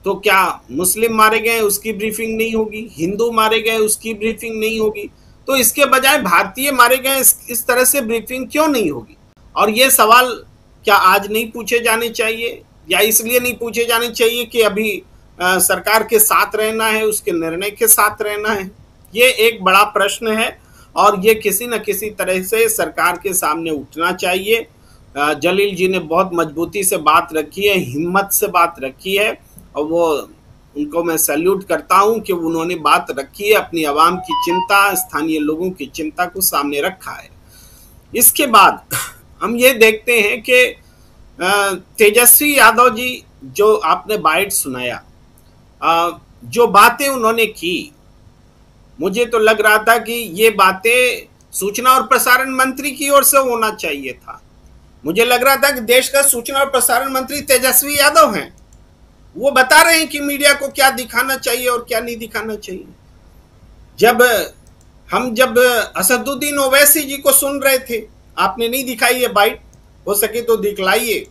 तो क्या मुस्लिम मारे गए उसकी ब्रीफिंग नहीं होगी, हिंदू मारे गए उसकी ब्रीफिंग नहीं होगी, तो इसके बजाय भारतीय मारे गए इस तरह से ब्रीफिंग क्यों नहीं होगी? और ये सवाल क्या आज नहीं पूछे जाने चाहिए, या इसलिए नहीं पूछे जाने चाहिए कि अभी सरकार के साथ रहना है, उसके निर्णय के साथ रहना है? ये एक बड़ा प्रश्न है और ये किसी न किसी तरह से सरकार के सामने उठना चाहिए। जलील जी ने बहुत मजबूती से बात रखी है, हिम्मत से बात रखी है और वो उनको मैं सैल्यूट करता हूं कि उन्होंने बात रखी है, अपनी आवाम की चिंता, स्थानीय लोगों की चिंता को सामने रखा है। इसके बाद हम ये देखते हैं कि तेजस्वी यादव जी, जो आपने बाइट सुनाया, जो बातें उन्होंने की, मुझे तो लग रहा था कि ये बातें सूचना और प्रसारण मंत्री की ओर से होना चाहिए था। मुझे लग रहा था कि देश का सूचना और प्रसारण मंत्री तेजस्वी यादव हैं, वो बता रहे हैं कि मीडिया को क्या दिखाना चाहिए और क्या नहीं दिखाना चाहिए। जब असदुद्दीन ओवैसी जी को सुन रहे थे, आपने नहीं दिखाई है बाइट, हो सके तो दिखलाइए।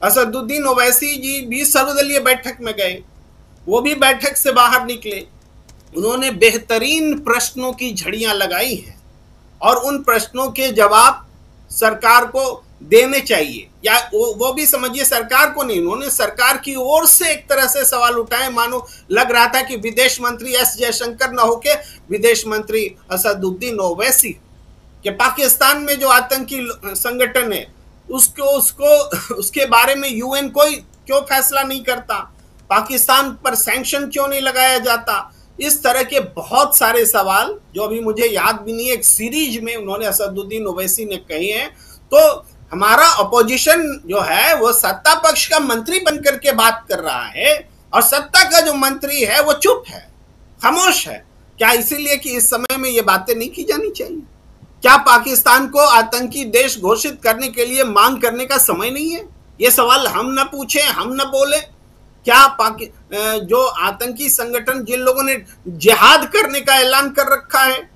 असदुद्दीन ओवैसी जी भी सर्वदलीय बैठक में गए, वो भी बैठक से बाहर निकले, उन्होंने बेहतरीन प्रश्नों की झड़ियां लगाई हैं और उन प्रश्नों के जवाब सरकार को देने चाहिए, या वो भी समझिए सरकार को नहीं, उन्होंने सरकार की ओर से एक तरह से सवाल उठाए, मानो लग रहा था कि विदेश मंत्री एस जयशंकर न होके विदेश मंत्री असदुद्दीन ओवैसी कि पाकिस्तान में जो आतंकी संगठन है उसके बारे में यूएन कोई क्यों फैसला नहीं करता, पाकिस्तान पर सैंक्शन क्यों नहीं लगाया जाता। इस तरह के बहुत सारे सवाल जो अभी मुझे याद भी नहीं है, एक सीरीज में उन्होंने असदुद्दीन ओवैसी ने कहे हैं। तो हमारा अपोजिशन जो है वो सत्ता पक्ष का मंत्री बनकर के बात कर रहा है और सत्ता का जो मंत्री है वो चुप है, खामोश है। क्या इसीलिए कि इस समय में ये बातें नहीं की जानी चाहिए? क्या पाकिस्तान को आतंकी देश घोषित करने के लिए मांग करने का समय नहीं है? ये सवाल हम न पूछे, हम न बोले? क्या जो आतंकी संगठन जिन लोगों ने जिहाद करने का ऐलान कर रखा है,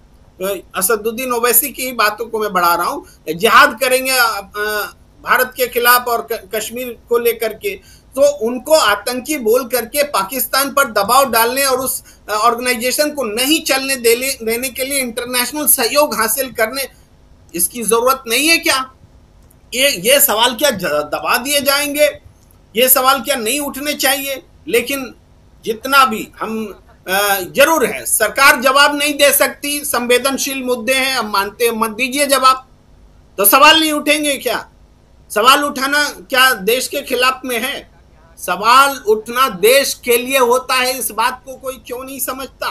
असदुद्दीन ओवैसी की ही बातों को मैं बढ़ा रहा हूं, जिहाद करेंगे भारत के खिलाफ और कश्मीर को लेकर के, तो उनको आतंकी बोल करके पाकिस्तान पर दबाव डालने और उस ऑर्गेनाइजेशन को नहीं चलने देने के लिए इंटरनेशनल सहयोग हासिल करने, इसकी जरूरत नहीं है क्या? ये सवाल क्या दबा दिए जाएंगे? ये सवाल क्या नहीं उठने चाहिए? लेकिन जितना भी हम जरूर है, सरकार जवाब नहीं दे सकती, संवेदनशील मुद्दे हैं, हम मानते हैं, मत दीजिए जवाब, तो सवाल नहीं उठेंगे क्या? सवाल उठाना क्या देश के खिलाफ में है? सवाल उठना देश के लिए होता है, इस बात को कोई क्यों नहीं समझता?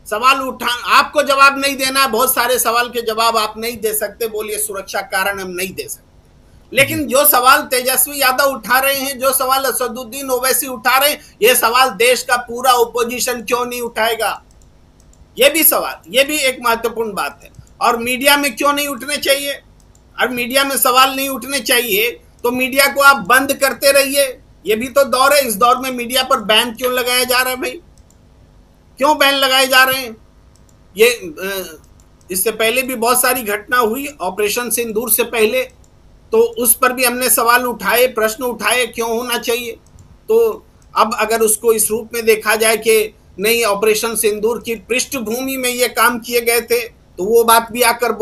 सवाल उठा, आपको जवाब नहीं देना, बहुत सारे सवाल के जवाब आप नहीं दे सकते, बोलिए सुरक्षा कारण हम नहीं दे सकते, लेकिन जो सवाल तेजस्वी यादव उठा रहे हैं, जो सवाल असदुद्दीन ओवैसी उठा रहे हैं, ये सवाल देश का पूरा ओपोजिशन क्यों नहीं उठाएगा? ये भी सवाल, ये भी एक महत्वपूर्ण बात है। और मीडिया में क्यों नहीं उठने चाहिए? और मीडिया में सवाल नहीं उठने चाहिए तो मीडिया को आप बंद करते रहिए, ये भी तो दौर है। इस दौर में मीडिया पर बैन क्यों लगाया जा रहा है भाई? क्यों बैन लगाए जा रहे हैं? ये इससे पहले भी बहुत सारी घटना हुई, ऑपरेशन सिंदूर से पहले, तो उस पर भी हमने सवाल उठाए, प्रश्न उठाए, क्यों होना चाहिए। तो अब अगर उसको इस रूप में देखा जाए कि नहीं, ऑपरेशन सिंदूर की पृष्ठभूमि में ये काम किए गए थे, तो वो बात भी आकर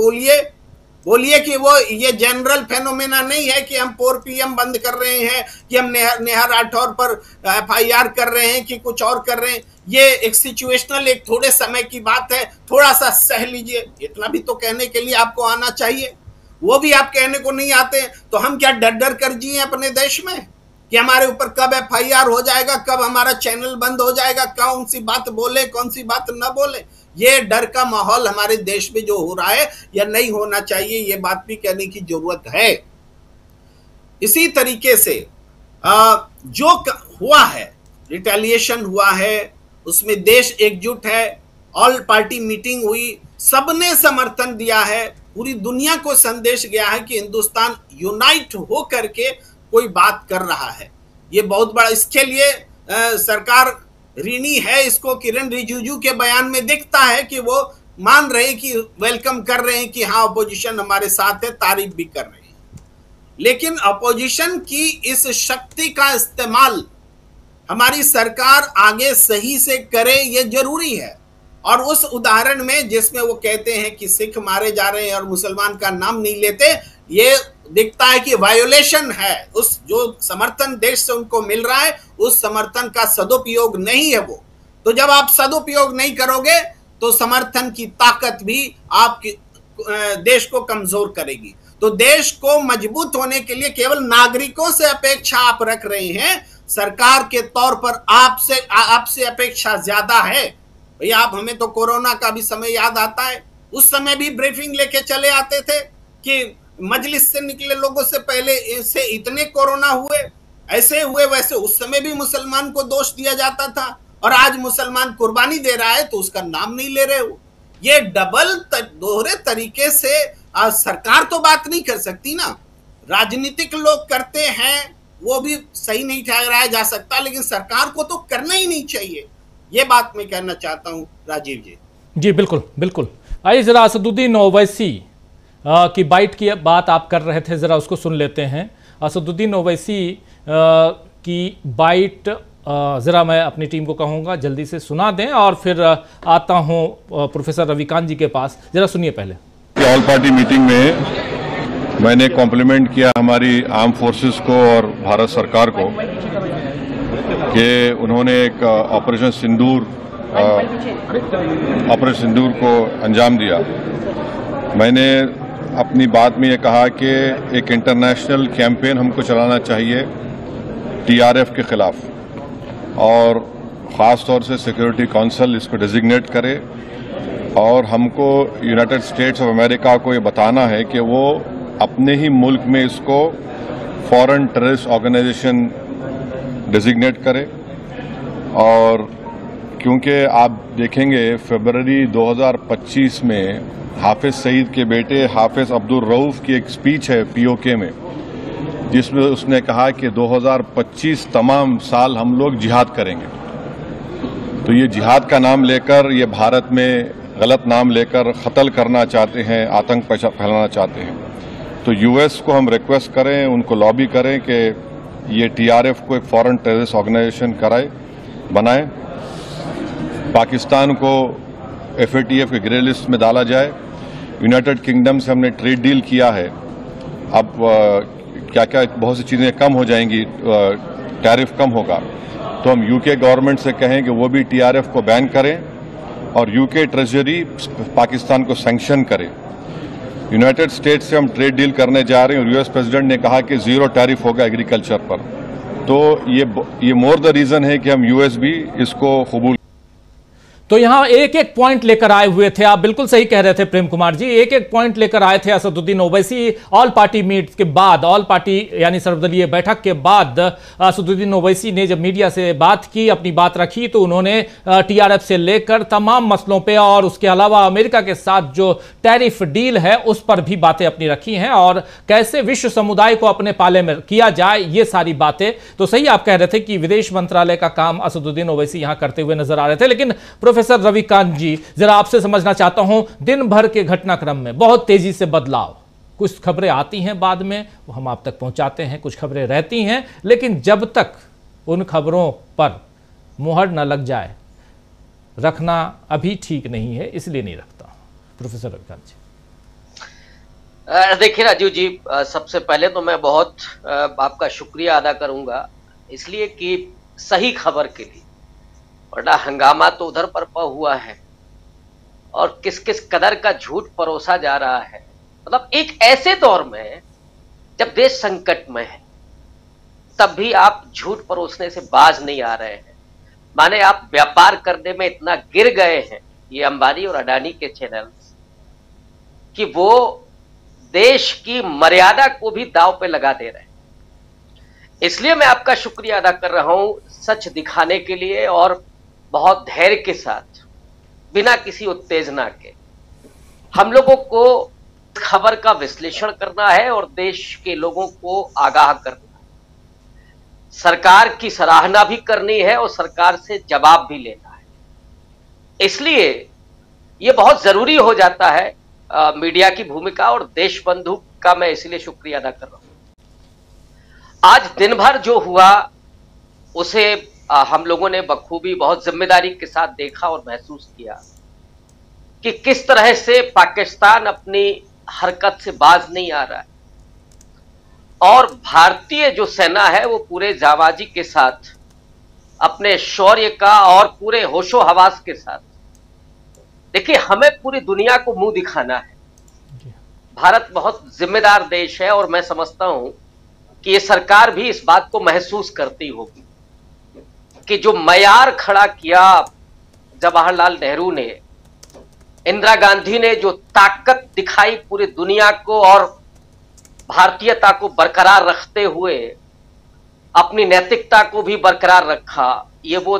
बोलिए कि वो ये जनरल फेनोमेना नहीं है कि हम 4 PM बंद कर रहे हैं, कि हम नेहा राठौर पर FIR कर रहे हैं, कि कुछ और कर रहे हैं। ये एक सिचुएशनल, एक थोड़े समय की बात है, थोड़ा सा सह लीजिए, इतना भी तो कहने के लिए आपको आना चाहिए। वो भी आप कहने को नहीं आते, तो हम क्या डर कर जिए अपने देश में कि हमारे ऊपर कब FIR हो जाएगा, कब हमारा चैनल बंद हो जाएगा, कौन सी बात बोले, कौन सी बात न बोले। ये डर का माहौल हमारे देश में जो हो रहा है, या नहीं होना चाहिए, ये बात भी कहने की जरूरत है। इसी तरीके से जो हुआ है, रिटेलिएशन हुआ है, उसमें देश एकजुट है, ऑल पार्टी मीटिंग हुई, सबने समर्थन दिया है पूरी दुनिया को संदेश गया है कि हिंदुस्तान यूनाइट हो करके कोई बात कर रहा है। ये बहुत बड़ा, इसके लिए सरकार ऋणी है। इसको किरण रिजिजू के बयान में दिखता है कि वो मान रहे कि वेलकम कर रहे हैं कि हाँ अपोजिशन हमारे साथ है, तारीफ भी कर रहे हैं। लेकिन अपोजिशन की इस शक्ति का इस्तेमाल हमारी सरकार आगे सही से करे, ये जरूरी है। और उस उदाहरण में जिसमें वो कहते हैं कि सिख मारे जा रहे हैं और मुसलमान का नाम नहीं लेते, ये दिखता है कि वायोलेशन है। उस जो समर्थन देश से उनको मिल रहा है उस समर्थन का सदुपयोग नहीं है वो। तो जब आप सदुपयोग नहीं करोगे तो समर्थन की ताकत भी आपके देश को कमजोर करेगी। तो देश को मजबूत होने के लिए केवल नागरिकों से अपेक्षा आप रख रहे हैं, सरकार के तौर पर आपसे अपेक्षा ज्यादा है। भैया आप, हमें तो कोरोना का भी समय याद आता है, उस समय भी ब्रीफिंग लेके चले आते थे कि मजलिस से निकले लोगों से पहले से इतने कोरोना हुए, ऐसे हुए वैसे। उस समय भी मुसलमान को दोष दिया जाता था और आज मुसलमान कुर्बानी दे रहा है तो उसका नाम नहीं ले रहे हो। ये दोहरे तरीके से सरकार तो बात नहीं कर सकती ना, राजनीतिक लोग करते हैं, वो भी सही नहीं ठहराया जा सकता, लेकिन सरकार को तो करना ही नहीं चाहिए। ये बात मैं कहना चाहता हूं राजीव जी। जी बिल्कुल बिल्कुल। आइए जरा असदुद्दीन ओवैसी की बाइट की बात आप कर रहे थे, जरा उसको सुन लेते हैं। असदुद्दीन ओवैसी की बाइट जरा मैं अपनी टीम को कहूँगा जल्दी से सुना दें और फिर आता हूँ प्रोफेसर रविकांत जी के पास। जरा सुनिए पहले। ऑल पार्टी मीटिंग में मैंने कॉम्प्लीमेंट किया हमारी आर्म फोर्सेस को और भारत सरकार को कि उन्होंने एक ऑपरेशन सिंदूर को अंजाम दिया। मैंने अपनी बात में ये कहा कि एक इंटरनेशनल कैंपेन हमको चलाना चाहिए टीआरएफ के खिलाफ, और ख़ास तौर से सिक्योरिटी काउंसिल इसको डेजिग्नेट करे और हमको यूनाइटेड स्टेट्स ऑफ अमेरिका को ये बताना है कि वो अपने ही मुल्क में इसको फॉरेन टेररिस्ट ऑर्गेनाइजेशन डेजिग्नेट करे। और क्योंकि आप देखेंगे फरवरी 2025 में हाफिज सईद के बेटे हाफिज अब्दुल रऊफ की एक स्पीच है पीओके में, जिसमें उसने कहा कि 2025 तमाम साल हम लोग जिहाद करेंगे। तो ये जिहाद का नाम लेकर, ये भारत में गलत नाम लेकर कत्ल करना चाहते हैं, आतंक फैलाना चाहते हैं। तो यूएस को हम रिक्वेस्ट करें, उनको लॉबी करें कि ये टीआरएफ को एक फॉरेन टेररिस्ट ऑर्गेनाइजेशन बनाए, पाकिस्तान को एफएटीएफ के ग्रे लिस्ट में डाला जाए। यूनाइटेड किंगडम से हमने ट्रेड डील किया है, अब क्या क्या बहुत सी चीज़ें कम हो जाएंगी, टैरिफ कम होगा। तो हम यूके गवर्नमेंट से कहें कि वो भी टीआरएफ को बैन करें और यूके ट्रेजरी पाकिस्तान को सैंक्शन करे। यूनाइटेड स्टेट्स से हम ट्रेड डील करने जा रहे हैं और यूएस प्रेसिडेंट ने कहा कि 0 टैरिफ होगा एग्रीकल्चर पर। तो ये मोर द रीजन है कि हम यूएस भी इसको कबूल। तो यहां एक एक पॉइंट लेकर आए हुए थे, आप बिल्कुल सही कह रहे थे प्रेम कुमार जी, एक एक पॉइंट लेकर आए थे Asaduddin Owaisi. All party meet के बाद, ऑल पार्टी यानी सर्वदलीय बैठक के बाद असदुद्दीन ओवैसी ने जब मीडिया से बात की, अपनी बात रखी, तो उन्होंने टीआरएफ से लेकर तमाम मसलों पे और उसके अलावा अमेरिका के साथ जो टैरिफ डील है उस पर भी बातें अपनी रखी हैं और कैसे विश्व समुदाय को अपने पाले में किया जाए, ये सारी बातें। तो सही आप कह रहे थे कि विदेश मंत्रालय का काम असदुद्दीन ओवैसी यहां करते हुए नजर आ रहे थे। लेकिन प्रोफेसर रविकांत जी, जरा आपसे समझना चाहता हूं, दिन भर के घटनाक्रम में बहुत तेजी से बदलाव, कुछ खबरें आती हैं बाद में, वो हम आप तक पहुंचाते हैं, कुछ खबरें रहती हैं, लेकिन जब तक उन खबरों पर मुहर न लग जाए रखना अभी ठीक नहीं है, इसलिए नहीं रखता। प्रोफेसर रविकांत जी। देखिए राजीव जी, सबसे पहले तो मैं बहुत आपका शुक्रिया अदा करूंगा, इसलिए कि सही खबर के लिए, वरना हंगामा तो उधर बरपा हुआ है और किस किस कदर का झूठ परोसा जा रहा है। मतलब एक ऐसे दौर में जब देश संकट में है, तब भी आप झूठ परोसने से बाज नहीं आ रहे हैं। माने आप व्यापार करने में इतना गिर गए हैं, ये अंबानी और अडानी के चैनल्स, कि वो देश की मर्यादा को भी दांव पे लगा दे रहे हैं। इसलिए मैं आपका शुक्रिया अदा कर रहा हूं सच दिखाने के लिए, और बहुत धैर्य के साथ, बिना किसी उत्तेजना के हम लोगों को खबर का विश्लेषण करना है और देश के लोगों को आगाह करना है। सरकार की सराहना भी करनी है और सरकार से जवाब भी लेना है। इसलिए यह बहुत जरूरी हो जाता है मीडिया की भूमिका, और देश बंधु का मैं इसलिए शुक्रिया अदा कर रहा हूं। आज दिन भर जो हुआ उसे हम लोगों ने बखूबी बहुत जिम्मेदारी के साथ देखा और महसूस किया कि किस तरह से पाकिस्तान अपनी हरकत से बाज नहीं आ रहा है, और भारतीय जो सेना है वो पूरे जाबाजी के साथ अपने शौर्य का और पूरे होशो हवास के साथ, देखिए हमें पूरी दुनिया को मुंह दिखाना है। भारत बहुत जिम्मेदार देश है और मैं समझता हूं कि ये सरकार भी इस बात को महसूस करती होगी कि जो मयार खड़ा किया जवाहरलाल नेहरू ने, इंदिरा गांधी ने जो ताकत दिखाई पूरी दुनिया को और भारतीयता को बरकरार रखते हुए अपनी नैतिकता को भी बरकरार रखा, ये वो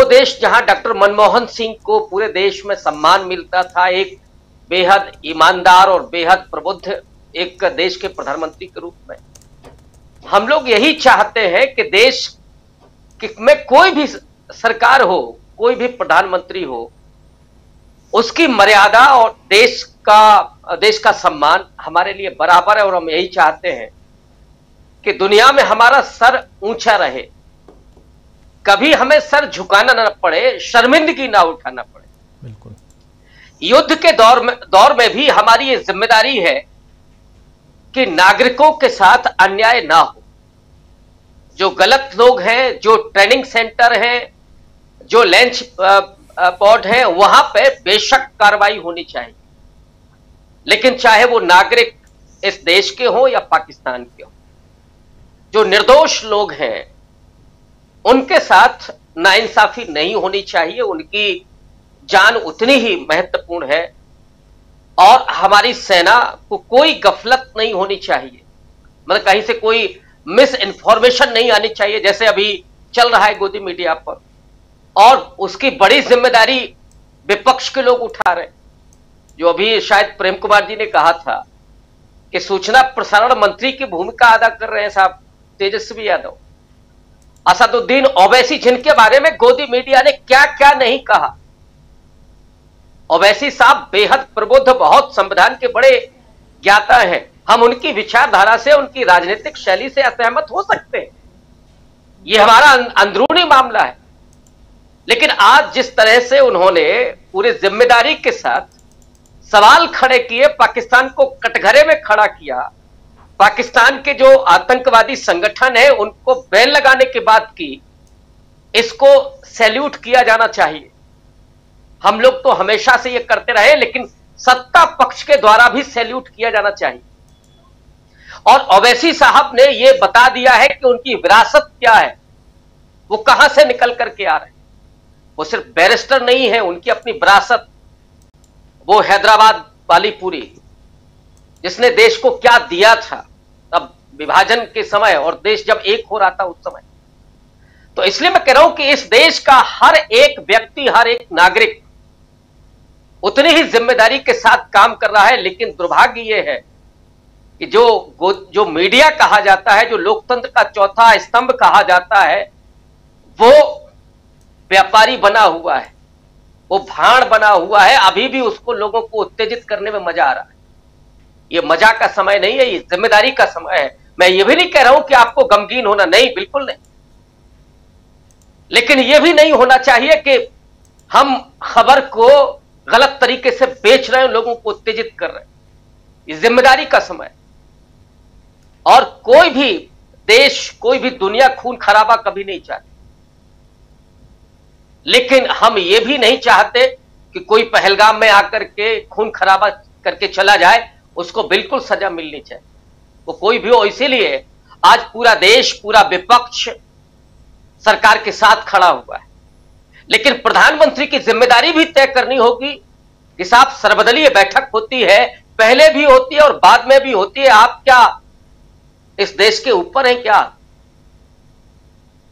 देश जहां डॉक्टर मनमोहन सिंह को पूरे देश में सम्मान मिलता था, एक बेहद ईमानदार और बेहद प्रबुद्ध एक देश के प्रधानमंत्री के रूप में। हम लोग यही चाहते हैं कि देश में कोई भी सरकार हो, कोई भी प्रधानमंत्री हो, उसकी मर्यादा और देश का सम्मान हमारे लिए बराबर है, और हम यही चाहते हैं कि दुनिया में हमारा सर ऊंचा रहे, कभी हमें सर झुकाना न पड़े, शर्मिंदगी ना उठाना पड़े। बिल्कुल। युद्ध के दौर में भी हमारी ये जिम्मेदारी है कि नागरिकों के साथ अन्याय ना हो। जो गलत लोग हैं, जो ट्रेनिंग सेंटर हैं, जो लंच पॉड हैं, वहां पे बेशक कार्रवाई होनी चाहिए, लेकिन चाहे वो नागरिक इस देश के हों या पाकिस्तान के हों, जो निर्दोष लोग हैं उनके साथ नाइंसाफी नहीं होनी चाहिए। उनकी जान उतनी ही महत्वपूर्ण है, और हमारी सेना को कोई गफलत नहीं होनी चाहिए, मतलब कहीं से कोई मिस इन्फॉर्मेशन नहीं आनी चाहिए, जैसे अभी चल रहा है गोदी मीडिया पर, और उसकी बड़ी जिम्मेदारी विपक्ष के लोग उठा रहे हैं। जो अभी शायद प्रेम कुमार जी ने कहा था कि सूचना प्रसारण मंत्री की भूमिका अदा कर रहे हैं साहब तेजस्वी यादव, असदुद्दीन ओवैसी, जिनके बारे में गोदी मीडिया ने क्या क्या नहीं कहा। ओवैसी साहब बेहद प्रबुद्ध, बहुत संविधान के बड़े ज्ञाता हैं, हम उनकी विचारधारा से, उनकी राजनीतिक शैली से असहमत हो सकते हैं, यह हमारा अंदरूनी मामला है, लेकिन आज जिस तरह से उन्होंने पूरी जिम्मेदारी के साथ सवाल खड़े किए, पाकिस्तान को कटघरे में खड़ा किया, पाकिस्तान के जो आतंकवादी संगठन है उनको बैन लगाने की बात की, इसको सैल्यूट किया जाना चाहिए। हम लोग तो हमेशा से ये करते रहे, लेकिन सत्ता पक्ष के द्वारा भी सैल्यूट किया जाना चाहिए। और ओवैसी साहब ने ये बता दिया है कि उनकी विरासत क्या है, वो कहां से निकल करके आ रहे हैं। वो सिर्फ बैरिस्टर नहीं है, उनकी अपनी विरासत, वो हैदराबाद वाली पूरी, जिसने देश को क्या दिया था तब विभाजन के समय और देश जब एक हो रहा था उस समय। तो इसलिए मैं कह रहा हूं कि इस देश का हर एक व्यक्ति, हर एक नागरिक उतनी ही जिम्मेदारी के साथ काम कर रहा है, लेकिन दुर्भाग्य यह है कि जो मीडिया कहा जाता है, जो लोकतंत्र का चौथा स्तंभ कहा जाता है, वो व्यापारी बना हुआ है, वो भाड़ बना हुआ है। अभी भी उसको लोगों को उत्तेजित करने में मजा आ रहा है। ये मजा का समय नहीं है, ये जिम्मेदारी का समय है। मैं ये भी नहीं कह रहा हूं कि आपको गमगीन होना, नहीं, बिल्कुल नहीं, लेकिन ये भी नहीं होना चाहिए कि हम खबर को गलत तरीके से बेच रहे हैं, लोगों को उत्तेजित कर रहे हैं। ये जिम्मेदारी का समय, और कोई भी देश, कोई भी दुनिया खून खराबा कभी नहीं चाहती, लेकिन हम ये भी नहीं चाहते कि कोई पहलगाम में आकर के खून खराबा करके चला जाए, उसको बिल्कुल सजा मिलनी चाहिए, वो कोई भी हो। इसीलिए आज पूरा देश, पूरा विपक्ष सरकार के साथ खड़ा हुआ है, लेकिन प्रधानमंत्री की जिम्मेदारी भी तय करनी होगी कि साहब सर्वदलीय बैठक होती है, पहले भी होती है और बाद में भी होती है, आप क्या इस देश के ऊपर हैं क्या?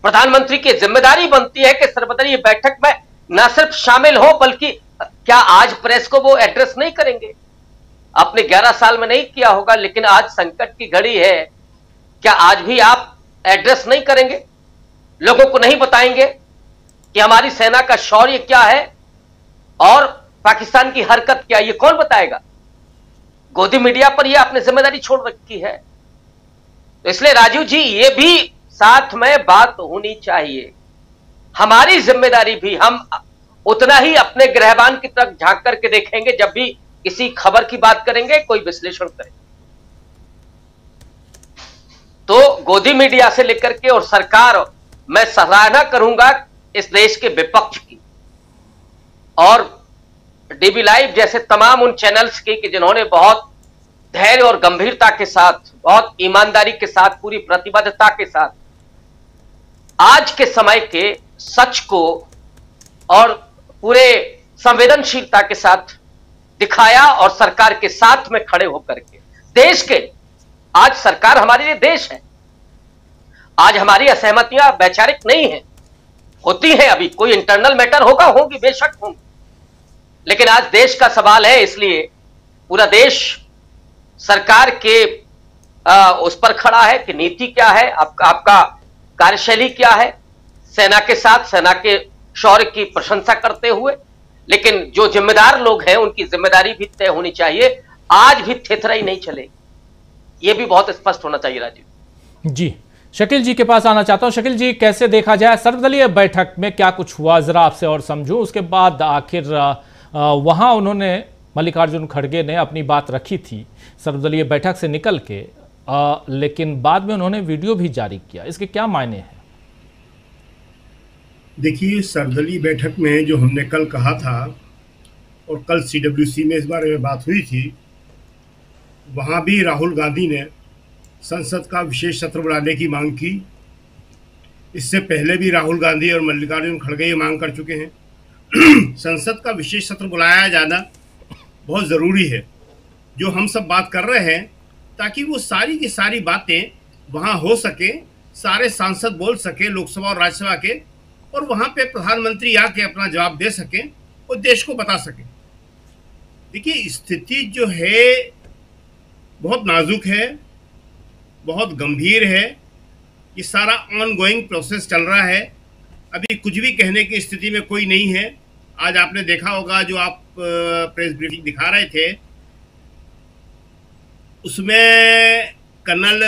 प्रधानमंत्री की जिम्मेदारी बनती है कि सर्वदलीय बैठक में न सिर्फ शामिल हो, बल्कि क्या आज प्रेस को वो एड्रेस नहीं करेंगे? आपने 11 साल में नहीं किया होगा, लेकिन आज संकट की घड़ी है, क्या आज भी आप एड्रेस नहीं करेंगे? लोगों को नहीं बताएंगे कि हमारी सेना का शौर्य क्या है और पाकिस्तान की हरकत क्या है? ये कौन बताएगा? गोदी मीडिया पर ये आपने जिम्मेदारी छोड़ रखी है। तो इसलिए राजीव जी, ये भी साथ में बात होनी चाहिए। हमारी जिम्मेदारी भी, हम उतना ही अपने गृहबान की तरफ झांक करके देखेंगे जब भी किसी खबर की बात करेंगे, कोई विश्लेषण करें। तो गोदी मीडिया से लेकर के और सरकार, मैं सराहना करूंगा इस देश के विपक्ष की और डीबी लाइव जैसे तमाम उन चैनल्स की कि जिन्होंने बहुत धैर्य और गंभीरता के साथ, बहुत ईमानदारी के साथ, पूरी प्रतिबद्धता के साथ आज के समय के सच को और पूरे संवेदनशीलता के साथ दिखाया और सरकार के साथ में खड़े होकर के देश के, आज सरकार हमारे लिए देश है। आज हमारी असहमतियां वैचारिक नहीं है, होती हैं, अभी कोई इंटरनल मैटर होगी, बेशक होंगी, लेकिन आज देश का सवाल है, इसलिए पूरा देश सरकार के उस पर खड़ा है कि नीति क्या है, आपका कार्यशैली क्या है, सेना के साथ, सेना के शौर्य की प्रशंसा करते हुए। लेकिन जो जिम्मेदार लोग हैं उनकी जिम्मेदारी भी तय होनी चाहिए। आज भी थेथराई नहीं चलेगी, यह भी बहुत स्पष्ट होना चाहिए। राजीव जी, शकील जी के पास आना चाहता हूं। शकील जी, कैसे देखा जाए सर्वदलीय बैठक में क्या कुछ हुआ, जरा आपसे और समझूं। उसके बाद आखिर वहां उन्होंने, मल्लिकार्जुन खड़गे ने अपनी बात रखी थी सर्वदलीय बैठक से निकल के, लेकिन बाद में उन्होंने वीडियो भी जारी किया, इसके क्या मायने हैं? देखिए, सर्वदलीय बैठक में जो हमने कल कहा था और कल CWC में इस बारे में बात हुई थी, वहाँ भी राहुल गांधी ने संसद का विशेष सत्र बुलाने की मांग की। इससे पहले भी राहुल गांधी और मल्लिकार्जुन खड़गे ये मांग कर चुके हैं। संसद का विशेष सत्र बुलाया जाना बहुत ज़रूरी है, जो हम सब बात कर रहे हैं, ताकि वो सारी की सारी बातें वहाँ हो सके, सारे सांसद बोल सके, लोकसभा और राज्यसभा के, और वहाँ पे प्रधानमंत्री आके अपना जवाब दे सके और देश को बता सके। देखिए, स्थिति जो है बहुत नाजुक है, बहुत गंभीर है। ये सारा ऑनगोइंग प्रोसेस चल रहा है, अभी कुछ भी कहने की स्थिति में कोई नहीं है। आज आपने देखा होगा जो आप प्रेस ब्रीफिंग दिखा रहे थे, उसमें कर्नल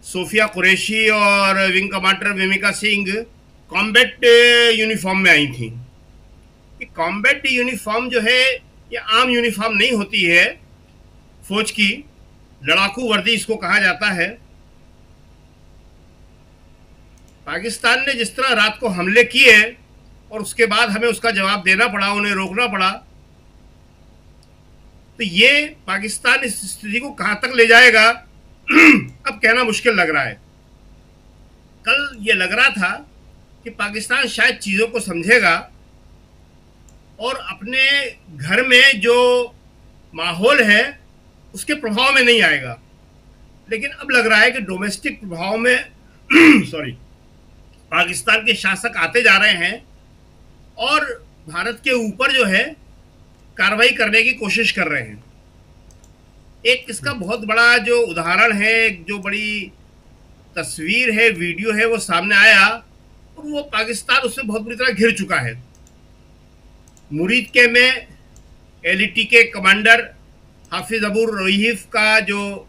सोफिया कुरैशी और wing commander Mimika Singh combat uniform में आई थी। कि कॉम्बैट यूनिफॉर्म जो है ये आम यूनिफॉर्म नहीं होती है, फौज की लड़ाकू वर्दी इसको कहा जाता है। पाकिस्तान ने जिस तरह रात को हमले किए और उसके बाद हमें उसका जवाब देना पड़ा, उन्हें रोकना पड़ा, तो ये पाकिस्तान इस स्थिति को कहां तक ले जाएगा अब कहना मुश्किल लग रहा है। कल ये लग रहा था कि पाकिस्तान शायद चीज़ों को समझेगा और अपने घर में जो माहौल है उसके प्रभाव में नहीं आएगा, लेकिन अब लग रहा है कि डोमेस्टिक प्रभाव में पाकिस्तान के शासक आते जा रहे हैं और भारत के ऊपर जो है कार्रवाई करने की कोशिश कर रहे हैं। एक इसका बहुत बड़ा जो उदाहरण है, जो बड़ी तस्वीर है, वीडियो है, वो सामने आया और वो पाकिस्तान उससे बहुत बुरी तरह घिर चुका है। मुरीदके में LET के कमांडर हाफिज अबू रहीफ का जो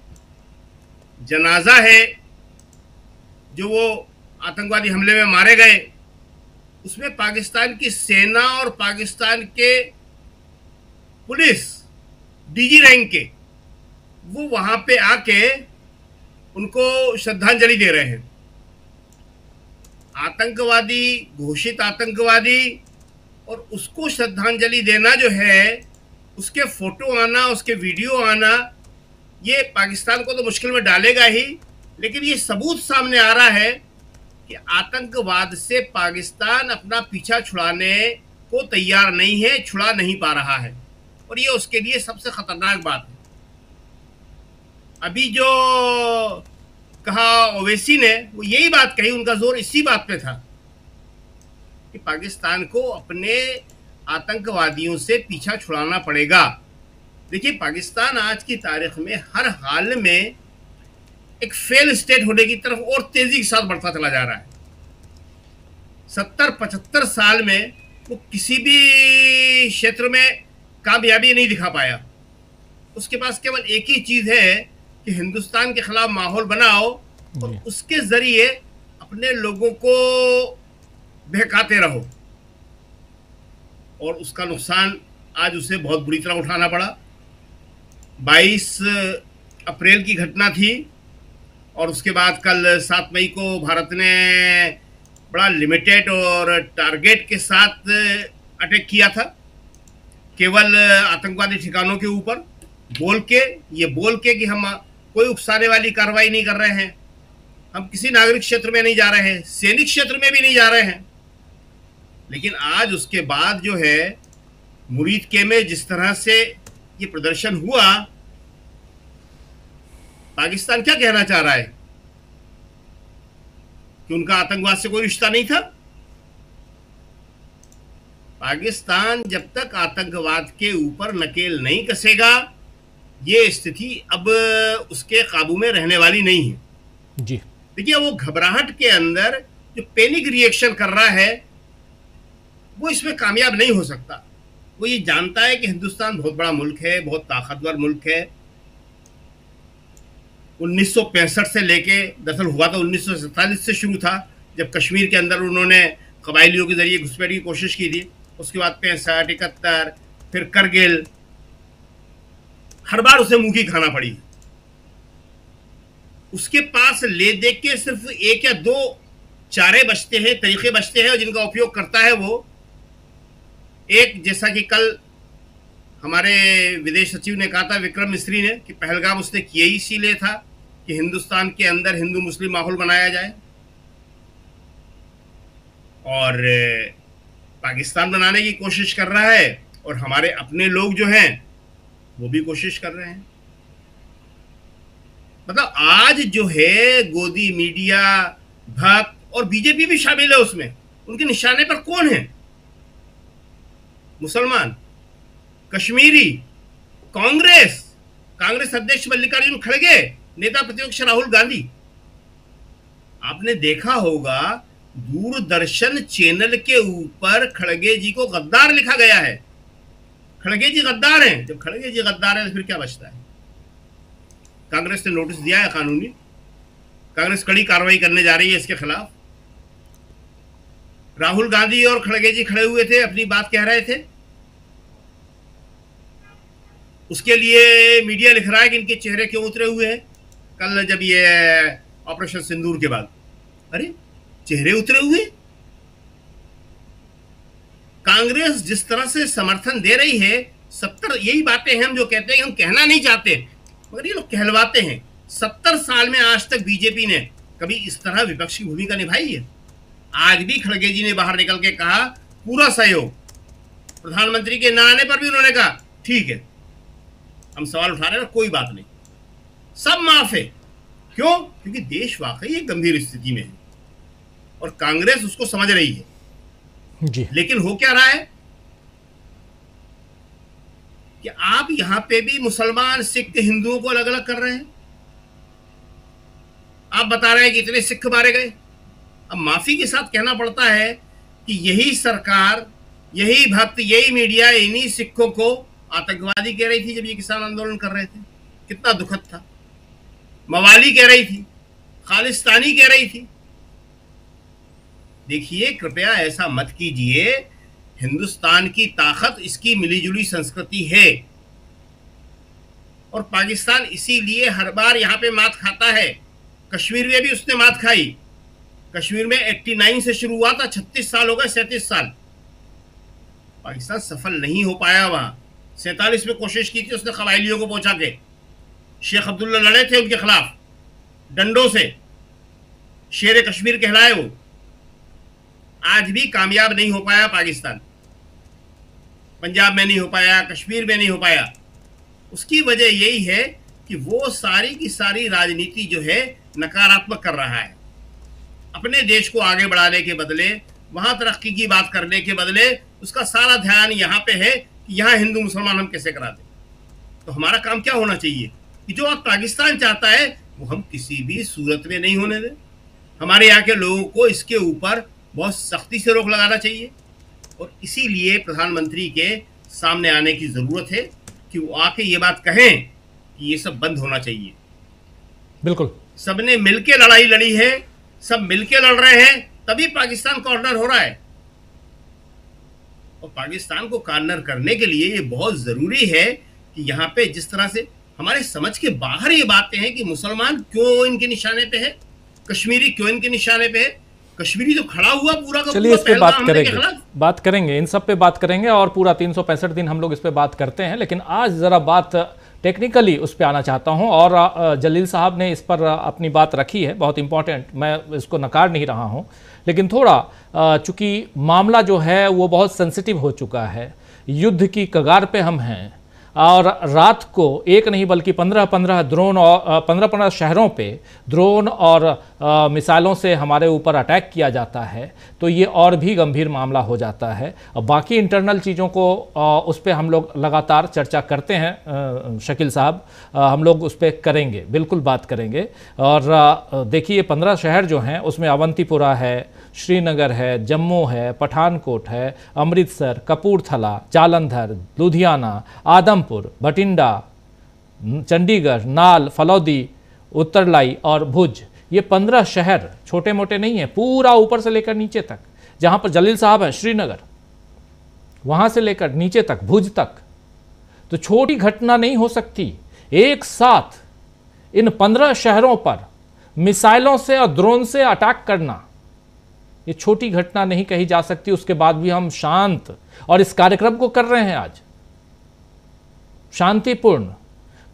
जनाजा है, जो वो आतंकवादी हमले में मारे गए, उसमें पाकिस्तान की सेना और पाकिस्तान के पुलिस DG रैंक के वो वहां पे आके उनको श्रद्धांजलि दे रहे हैं। आतंकवादी, घोषित आतंकवादी, और उसको श्रद्धांजलि देना जो है, उसके फोटो आना, उसके वीडियो आना, ये पाकिस्तान को तो मुश्किल में डालेगा ही, लेकिन ये सबूत सामने आ रहा है कि आतंकवाद से पाकिस्तान अपना पीछा छुड़ाने को तैयार नहीं है, छुड़ा नहीं पा रहा है, और ये उसके लिए सबसे खतरनाक बात है। अभी जो कहा ओवैसी ने, वो यही बात कही, उनका जोर इसी बात पे था कि पाकिस्तान को अपने आतंकवादियों से पीछा छुड़ाना पड़ेगा। देखिए, पाकिस्तान आज की तारीख में हर हाल में एक फेल स्टेट होने की तरफ और तेजी के साथ बढ़ता चला जा रहा है। 70-75 साल में वो किसी भी क्षेत्र में कामयाबी नहीं दिखा पाया। उसके पास केवल एक ही चीज है कि हिंदुस्तान के खिलाफ माहौल बनाओ और उसके जरिए अपने लोगों को बहकाते रहो, और उसका नुकसान आज उसे बहुत बुरी तरह उठाना पड़ा। 22 अप्रैल की घटना थी और उसके बाद कल 7 मई को भारत ने बड़ा लिमिटेड और टारगेट के साथ अटैक किया था, केवल आतंकवादी ठिकानों के ऊपर बोल के कि हम कोई उकसाने वाली कार्रवाई नहीं कर रहे हैं, हम किसी नागरिक क्षेत्र में नहीं जा रहे हैं, सैनिक क्षेत्र में भी नहीं जा रहे हैं। लेकिन आज उसके बाद जो है मुरीद के में जिस तरह से ये प्रदर्शन हुआ, पाकिस्तान क्या कहना चाह रहा है कि उनका आतंकवाद से कोई रिश्ता नहीं था? पाकिस्तान जब तक आतंकवाद के ऊपर नकेल नहीं कसेगा, ये स्थिति अब उसके काबू में रहने वाली नहीं है। जी देखिए, वो घबराहट के अंदर जो पैनिक रिएक्शन कर रहा है वो इसमें कामयाब नहीं हो सकता। वो ये जानता है कि हिंदुस्तान बहुत बड़ा मुल्क है, बहुत ताकतवर मुल्क है। 1965 से लेके, दरअसल हुआ तो 1947 से शुरू था, जब कश्मीर के अंदर उन्होंने कबायलियों के जरिए घुसपैठ की कोशिश की थी। उसके बाद 65, 71, फिर करगिल, हर बार उसे मुंह की खाना पड़ी। उसके पास ले देख के सिर्फ एक या दो चारे बचते हैं, तरीके बचते हैं जिनका उपयोग करता है वो। एक, जैसा कि कल हमारे विदेश सचिव ने कहा था, विक्रम मिस्री ने, कि पहलगाम उसने किया ही इसीलिए था कि हिंदुस्तान के अंदर हिंदू मुस्लिम माहौल बनाया जाए और पाकिस्तान बनाने की कोशिश कर रहा है, और हमारे अपने लोग जो हैं वो भी कोशिश कर रहे हैं। मतलब आज जो है गोदी मीडिया, भक्त और बीजेपी भी शामिल है उसमें। उनके निशाने पर कौन है? मुसलमान, कश्मीरी, कांग्रेस अध्यक्ष मल्लिकार्जुन खड़गे, नेता प्रतिपक्ष राहुल गांधी। आपने देखा होगा दूरदर्शन चैनल के ऊपर खड़गे जी को गद्दार लिखा गया है। खड़गे जी गद्दार हैं। जब खड़गे जी गद्दार हैं तो फिर क्या बचता है? कांग्रेस ने नोटिस दिया है कानूनी, कांग्रेस कड़ी कार्रवाई करने जा रही है इसके खिलाफ। राहुल गांधी और खड़गे जी खड़े हुए थे, अपनी बात कह रहे थे। उसके लिए मीडिया लिख रहा है कि इनके चेहरे क्यों उतरे हुए हैं। कल जब ये ऑपरेशन सिंदूर के बाद, अरे चेहरे उतरे हुए। कांग्रेस जिस तरह से समर्थन दे रही है, 70, यही बातें हैं हम जो कहते हैं कि हम कहना नहीं चाहते, मगर ये लोग कहलवाते हैं। 70 साल में आज तक बीजेपी ने कभी इस तरह विपक्ष की भूमिका निभाई है? आज भी खड़गे जी ने बाहर निकल के कहा पूरा सहयोग। प्रधानमंत्री के ना आने पर भी उन्होंने कहा ठीक है, हम सवाल उठा रहे हैं, कोई बात नहीं, सब माफ है। क्यों? क्योंकि देश वाकई एक गंभीर स्थिति में है और कांग्रेस उसको समझ रही है जी। लेकिन हो क्या रहा है कि आप यहां पे भी मुसलमान, सिख, हिंदुओं को अलग अलग कर रहे हैं। आप बता रहे हैं कि इतने सिख मारे गए। अब माफी के साथ कहना पड़ता है कि यही सरकार, यही भक्त, यही मीडिया इन्हीं सिखों को आतंकवादी कह रही थी जब ये किसान आंदोलन कर रहे थे। कितना दुखद था। मवाली कह रही थी, खालिस्तानी कह रही थी। देखिए, कृपया ऐसा मत कीजिए। हिंदुस्तान की ताकत इसकी मिलीजुली संस्कृति है और पाकिस्तान इसीलिए हर बार यहां पे मात खाता है। कश्मीर में भी उसने मात खाई। कश्मीर में 89 से शुरू हुआ था, 36 साल हो गए, 37 साल। पाकिस्तान सफल नहीं हो पाया वहां। 47 में कोशिश की थी उसने कबायलियों को पहुंचा के। शेख अब्दुल्ला लड़े थे उनके खिलाफ डंडों से, शेर कश्मीर कहलाए वो। आज भी कामयाब नहीं हो पाया पाकिस्तान। पंजाब में नहीं हो पाया, कश्मीर में नहीं हो पाया। उसकी वजह यही है कि वो सारी की सारी राजनीति जो है नकारात्मक कर रहा है। अपने देश को आगे बढ़ाने के बदले, वहां तरक्की की बात करने के बदले उसका सारा ध्यान यहां पे है कि यहां हिंदू मुसलमान हम कैसे करा दें। तो हमारा काम क्या होना चाहिए कि जो आज पाकिस्तान चाहता है वो हम किसी भी सूरत में नहीं होने दें। हमारे यहाँ के लोगों को इसके ऊपर बहुत सख्ती से रोक लगाना चाहिए और इसीलिए प्रधानमंत्री के सामने आने की जरूरत है कि वो आके ये बात कहें कि ये सब बंद होना चाहिए। बिल्कुल, सबने मिलके लड़ाई लड़ी है, सब मिलके लड़ रहे हैं, तभी पाकिस्तान कॉर्नर हो रहा है। और पाकिस्तान को कॉर्नर करने के लिए ये बहुत जरूरी है कि यहाँ पे जिस तरह से हमारे समझ के बाहर ये बातें हैं कि मुसलमान क्यों इनके निशाने पे है, कश्मीरी क्यों इनके निशाने पे है। कश्मीरी तो खड़ा हुआ पूरा का चलिए इस पे बात करेंगे, इन सब पे बात करेंगे और पूरा 365 दिन हम लोग इस पे बात करते हैं। लेकिन आज जरा बात टेक्निकली उस पे आना चाहता हूं और जलील साहब ने इस पर अपनी बात रखी है, बहुत इंपॉर्टेंट, मैं इसको नकार नहीं रहा हूं, लेकिन थोड़ा चूंकि मामला जो है वो बहुत सेंसिटिव हो चुका है, युद्ध की कगार पे हम हैं और रात को एक नहीं बल्कि 15-15 ड्रोन और 15-15 शहरों पे ड्रोन और मिसाइलों से हमारे ऊपर अटैक किया जाता है, तो ये और भी गंभीर मामला हो जाता है। और बाकी इंटरनल चीज़ों को उस पर हम लोग लगातार चर्चा करते हैं शकील साहब, हम लोग उस पर करेंगे, बिल्कुल बात करेंगे। और देखिए 15 शहर जो हैं उसमें अवंतीपुरा है, श्रीनगर है, जम्मू है, पठानकोट है, अमृतसर, कपूरथला, जालंधर, लुधियाना, आदमपुर, भटिंडा, चंडीगढ़, नाल, फलौदी, उत्तरलाई और भुज, ये 15 शहर छोटे मोटे नहीं हैं, पूरा ऊपर से लेकर नीचे तक, जहां पर जलील साहब है श्रीनगर, वहां से लेकर नीचे तक भुज तक, तो छोटी घटना नहीं हो सकती। एक साथ इन 15 शहरों पर मिसाइलों से और ड्रोन से अटैक करना, ये छोटी घटना नहीं कही जा सकती। उसके बाद भी हम शांत और इस कार्यक्रम को कर रहे हैं आज शांतिपूर्ण,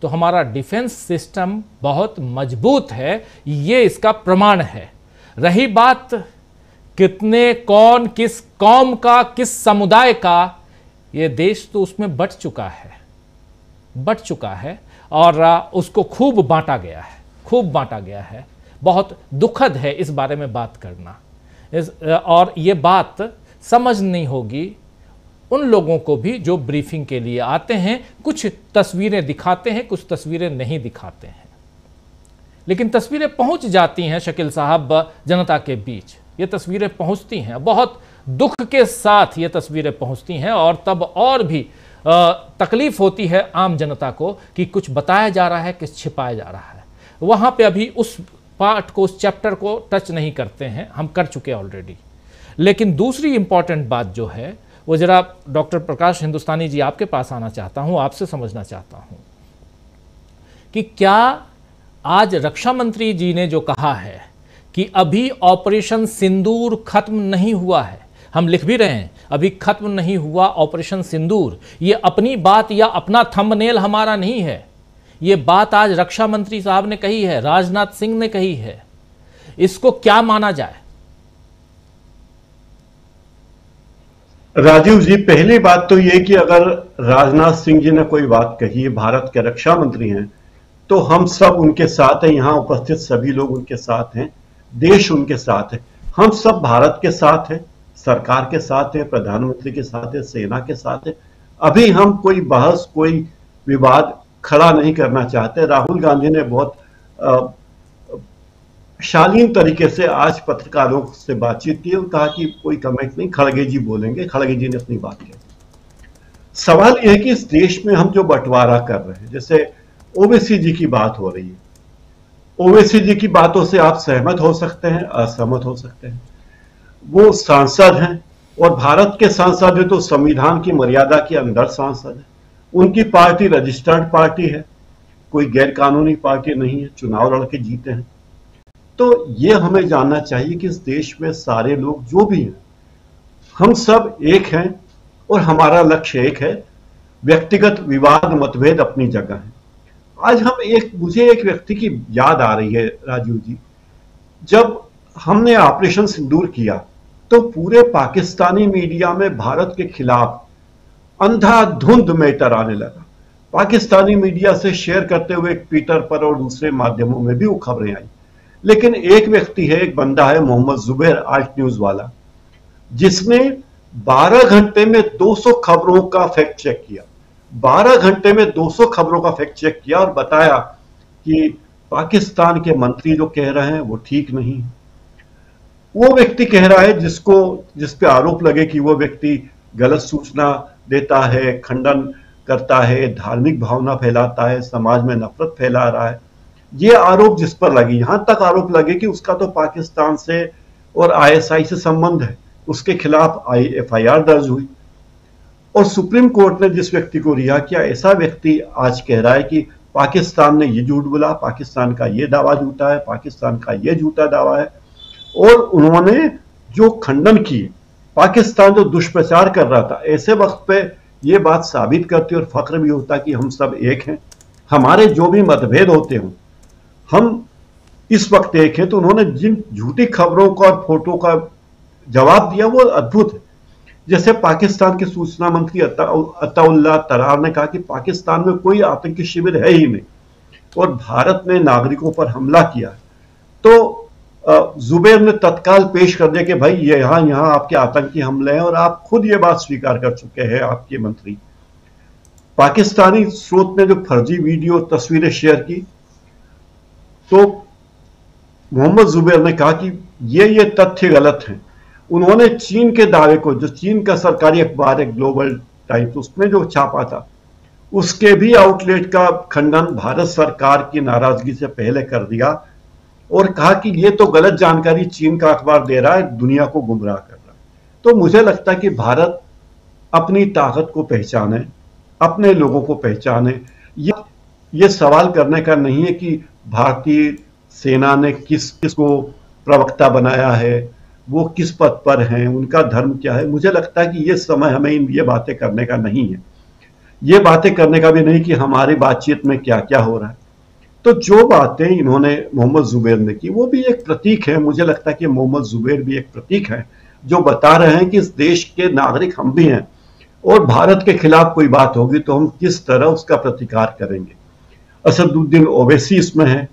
तो हमारा डिफेंस सिस्टम बहुत मजबूत है, ये इसका प्रमाण है। रही बात कितने, कौन, किस कौम का, किस समुदाय का, ये देश तो उसमें बट चुका है और उसको खूब बांटा गया है। बहुत दुखद है इस बारे में बात करना, और ये बात समझ नहीं होगी उन लोगों को भी जो ब्रीफिंग के लिए आते हैं, कुछ तस्वीरें दिखाते हैं, कुछ तस्वीरें नहीं दिखाते हैं, लेकिन तस्वीरें पहुंच जाती हैं शकील साहब जनता के बीच। ये तस्वीरें पहुंचती हैं, बहुत दुख के साथ ये तस्वीरें पहुंचती हैं, और तब और भी तकलीफ होती है आम जनता को कि कुछ बताया जा रहा है, कुछ छिपाया जा रहा है। वहां पे अभी उस पार्ट को, उस चैप्टर को टच नहीं करते हैं, हम कर चुके ऑलरेडी। लेकिन दूसरी इंपॉर्टेंट बात जो है वो जरा डॉक्टर प्रकाश हिंदुस्तानी जी आपके पास आना चाहता हूं, आपसे समझना चाहता हूं कि क्या आज रक्षा मंत्री जी ने जो कहा है कि अभी ऑपरेशन सिंदूर खत्म नहीं हुआ है, हम लिख भी रहे हैं अभी खत्म नहीं हुआ ऑपरेशन सिंदूर, ये अपनी बात या अपना थंबनेल हमारा नहीं है, ये बात आज रक्षा मंत्री साहब ने कही है, राजनाथ सिंह ने कही है। इसको क्या माना जाए? राजीव जी, पहली बात तो ये कि अगर राजनाथ सिंह जी ने कोई बात कही है, भारत के रक्षा मंत्री हैं, तो हम सब उनके साथ हैं, यहाँ उपस्थित सभी लोग उनके साथ हैं, देश उनके साथ है, हम सब भारत के साथ हैं, सरकार के साथ हैं, प्रधानमंत्री के साथ है, सेना के साथ है। अभी हम कोई बहस, कोई विवाद खड़ा नहीं करना चाहते। राहुल गांधी ने बहुत शालीन तरीके से आज पत्रकारों से बातचीत की और कहा कि कोई कमेंट नहीं, खड़गे जी बोलेंगे। खड़गे जी ने अपनी बात की। सवाल यह है कि इस देश में हम जो बंटवारा कर रहे हैं, जैसे ओवैसी जी की बात हो रही है, ओवैसी जी की बातों से आप सहमत हो सकते हैं, असहमत हो सकते हैं। वो सांसद हैं और भारत के सांसद हैं तो संविधान की मर्यादा के अंदर सांसद है। उनकी पार्टी रजिस्टर्ड पार्टी है, कोई गैर कानूनी पार्टी नहीं है, चुनाव लड़के जीते हैं। तो ये हमें जानना चाहिए कि इस देश में सारे लोग जो भी हैं, हम सब एक हैं और हमारा लक्ष्य एक है। व्यक्तिगत विवाद, मतभेद अपनी जगह है। आज मुझे एक व्यक्ति की याद आ रही है राजीव जी, जब हमने ऑपरेशन सिंदूर किया तो पूरे पाकिस्तानी मीडिया में भारत के खिलाफ अंधाधुंध मैटर आने लगा। पाकिस्तानी मीडिया से शेयर करते हुए ट्विटर पर और दूसरे माध्यमों में भी वो खबरें आई। लेकिन एक व्यक्ति है, एक बंदा है मोहम्मद जुबैर, आल्ट न्यूज वाला, जिसने 12 घंटे में 200 खबरों का फैक्ट चेक किया 12 घंटे में 200 खबरों का फैक्ट चेक किया और बताया कि पाकिस्तान के मंत्री जो कह रहे हैं वो ठीक नहीं। वो व्यक्ति कह रहा है जिस पे आरोप लगे कि वो व्यक्ति गलत सूचना देता है, खंडन करता है, धार्मिक भावना फैलाता है, समाज में नफरत फैला रहा है, ये आरोप जिस पर लगे, यहां तक आरोप लगे कि उसका तो पाकिस्तान से और आईएसआई से संबंध है, उसके खिलाफ एफआईआर दर्ज हुई और सुप्रीम कोर्ट ने जिस व्यक्ति को रिहा किया, ऐसा व्यक्ति आज कह रहा है कि पाकिस्तान ने ये झूठ बोला, पाकिस्तान का ये दावा झूठा है, पाकिस्तान का ये झूठा दावा है। और उन्होंने जो खंडन किए, पाकिस्तान जो दुष्प्रचार कर रहा था, ऐसे वक्त पे ये बात साबित करती और फख्र भी होता कि हम सब एक हैं, हमारे जो भी मतभेद होते हों हम इस वक्त एक हैं। तो उन्होंने जिन झूठी खबरों का और फोटो का जवाब दिया वो अद्भुत है। जैसे पाकिस्तान के सूचना मंत्री अताउल्लाह तरार ने कहा कि पाकिस्तान में कोई आतंकी शिविर है ही नहीं और भारत ने नागरिकों पर हमला किया है। तो जुबैर ने तत्काल पेश कर दिया कि भाई ये यहाँ आपके आतंकी हमले हैं और आप खुद ये बात स्वीकार कर चुके हैं आपके मंत्री। पाकिस्तानी स्रोत ने जो फर्जी वीडियो तस्वीरें शेयर की तो मोहम्मद जुबैर ने कहा कि ये तथ्य गलत हैं। उन्होंने चीन के दावे को, जो चीन का सरकारी अखबार है ग्लोबल टाइम्स, उसमें जो छापा था उसके भी आउटलेट का खंडन भारत सरकार की नाराजगी से पहले कर दिया और कहा कि ये तो गलत जानकारी चीन का अखबार दे रहा है, दुनिया को गुमराह कर रहा है। तो मुझे लगता है कि भारत अपनी ताकत को पहचाने, अपने लोगों को पहचाने। ये सवाल करने का नहीं है कि भारतीय सेना ने किसको प्रवक्ता बनाया है, वो किस पद पर हैं, उनका धर्म क्या है। मुझे लगता है कि ये समय हमें ये बातें करने का नहीं है, ये बातें करने का भी नहीं कि हमारी बातचीत में क्या क्या हो रहा है। तो जो बातें इन्होंने मोहम्मद जुबैर ने की वो भी एक प्रतीक है। मुझे लगता है कि मोहम्मद जुबैर भी एक प्रतीक है जो बता रहे हैं कि इस देश के नागरिक हम भी हैं और भारत के खिलाफ कोई बात होगी तो हम किस तरह उसका प्रतिकार करेंगे। असदुद्दीन ओवैसी इसमें है।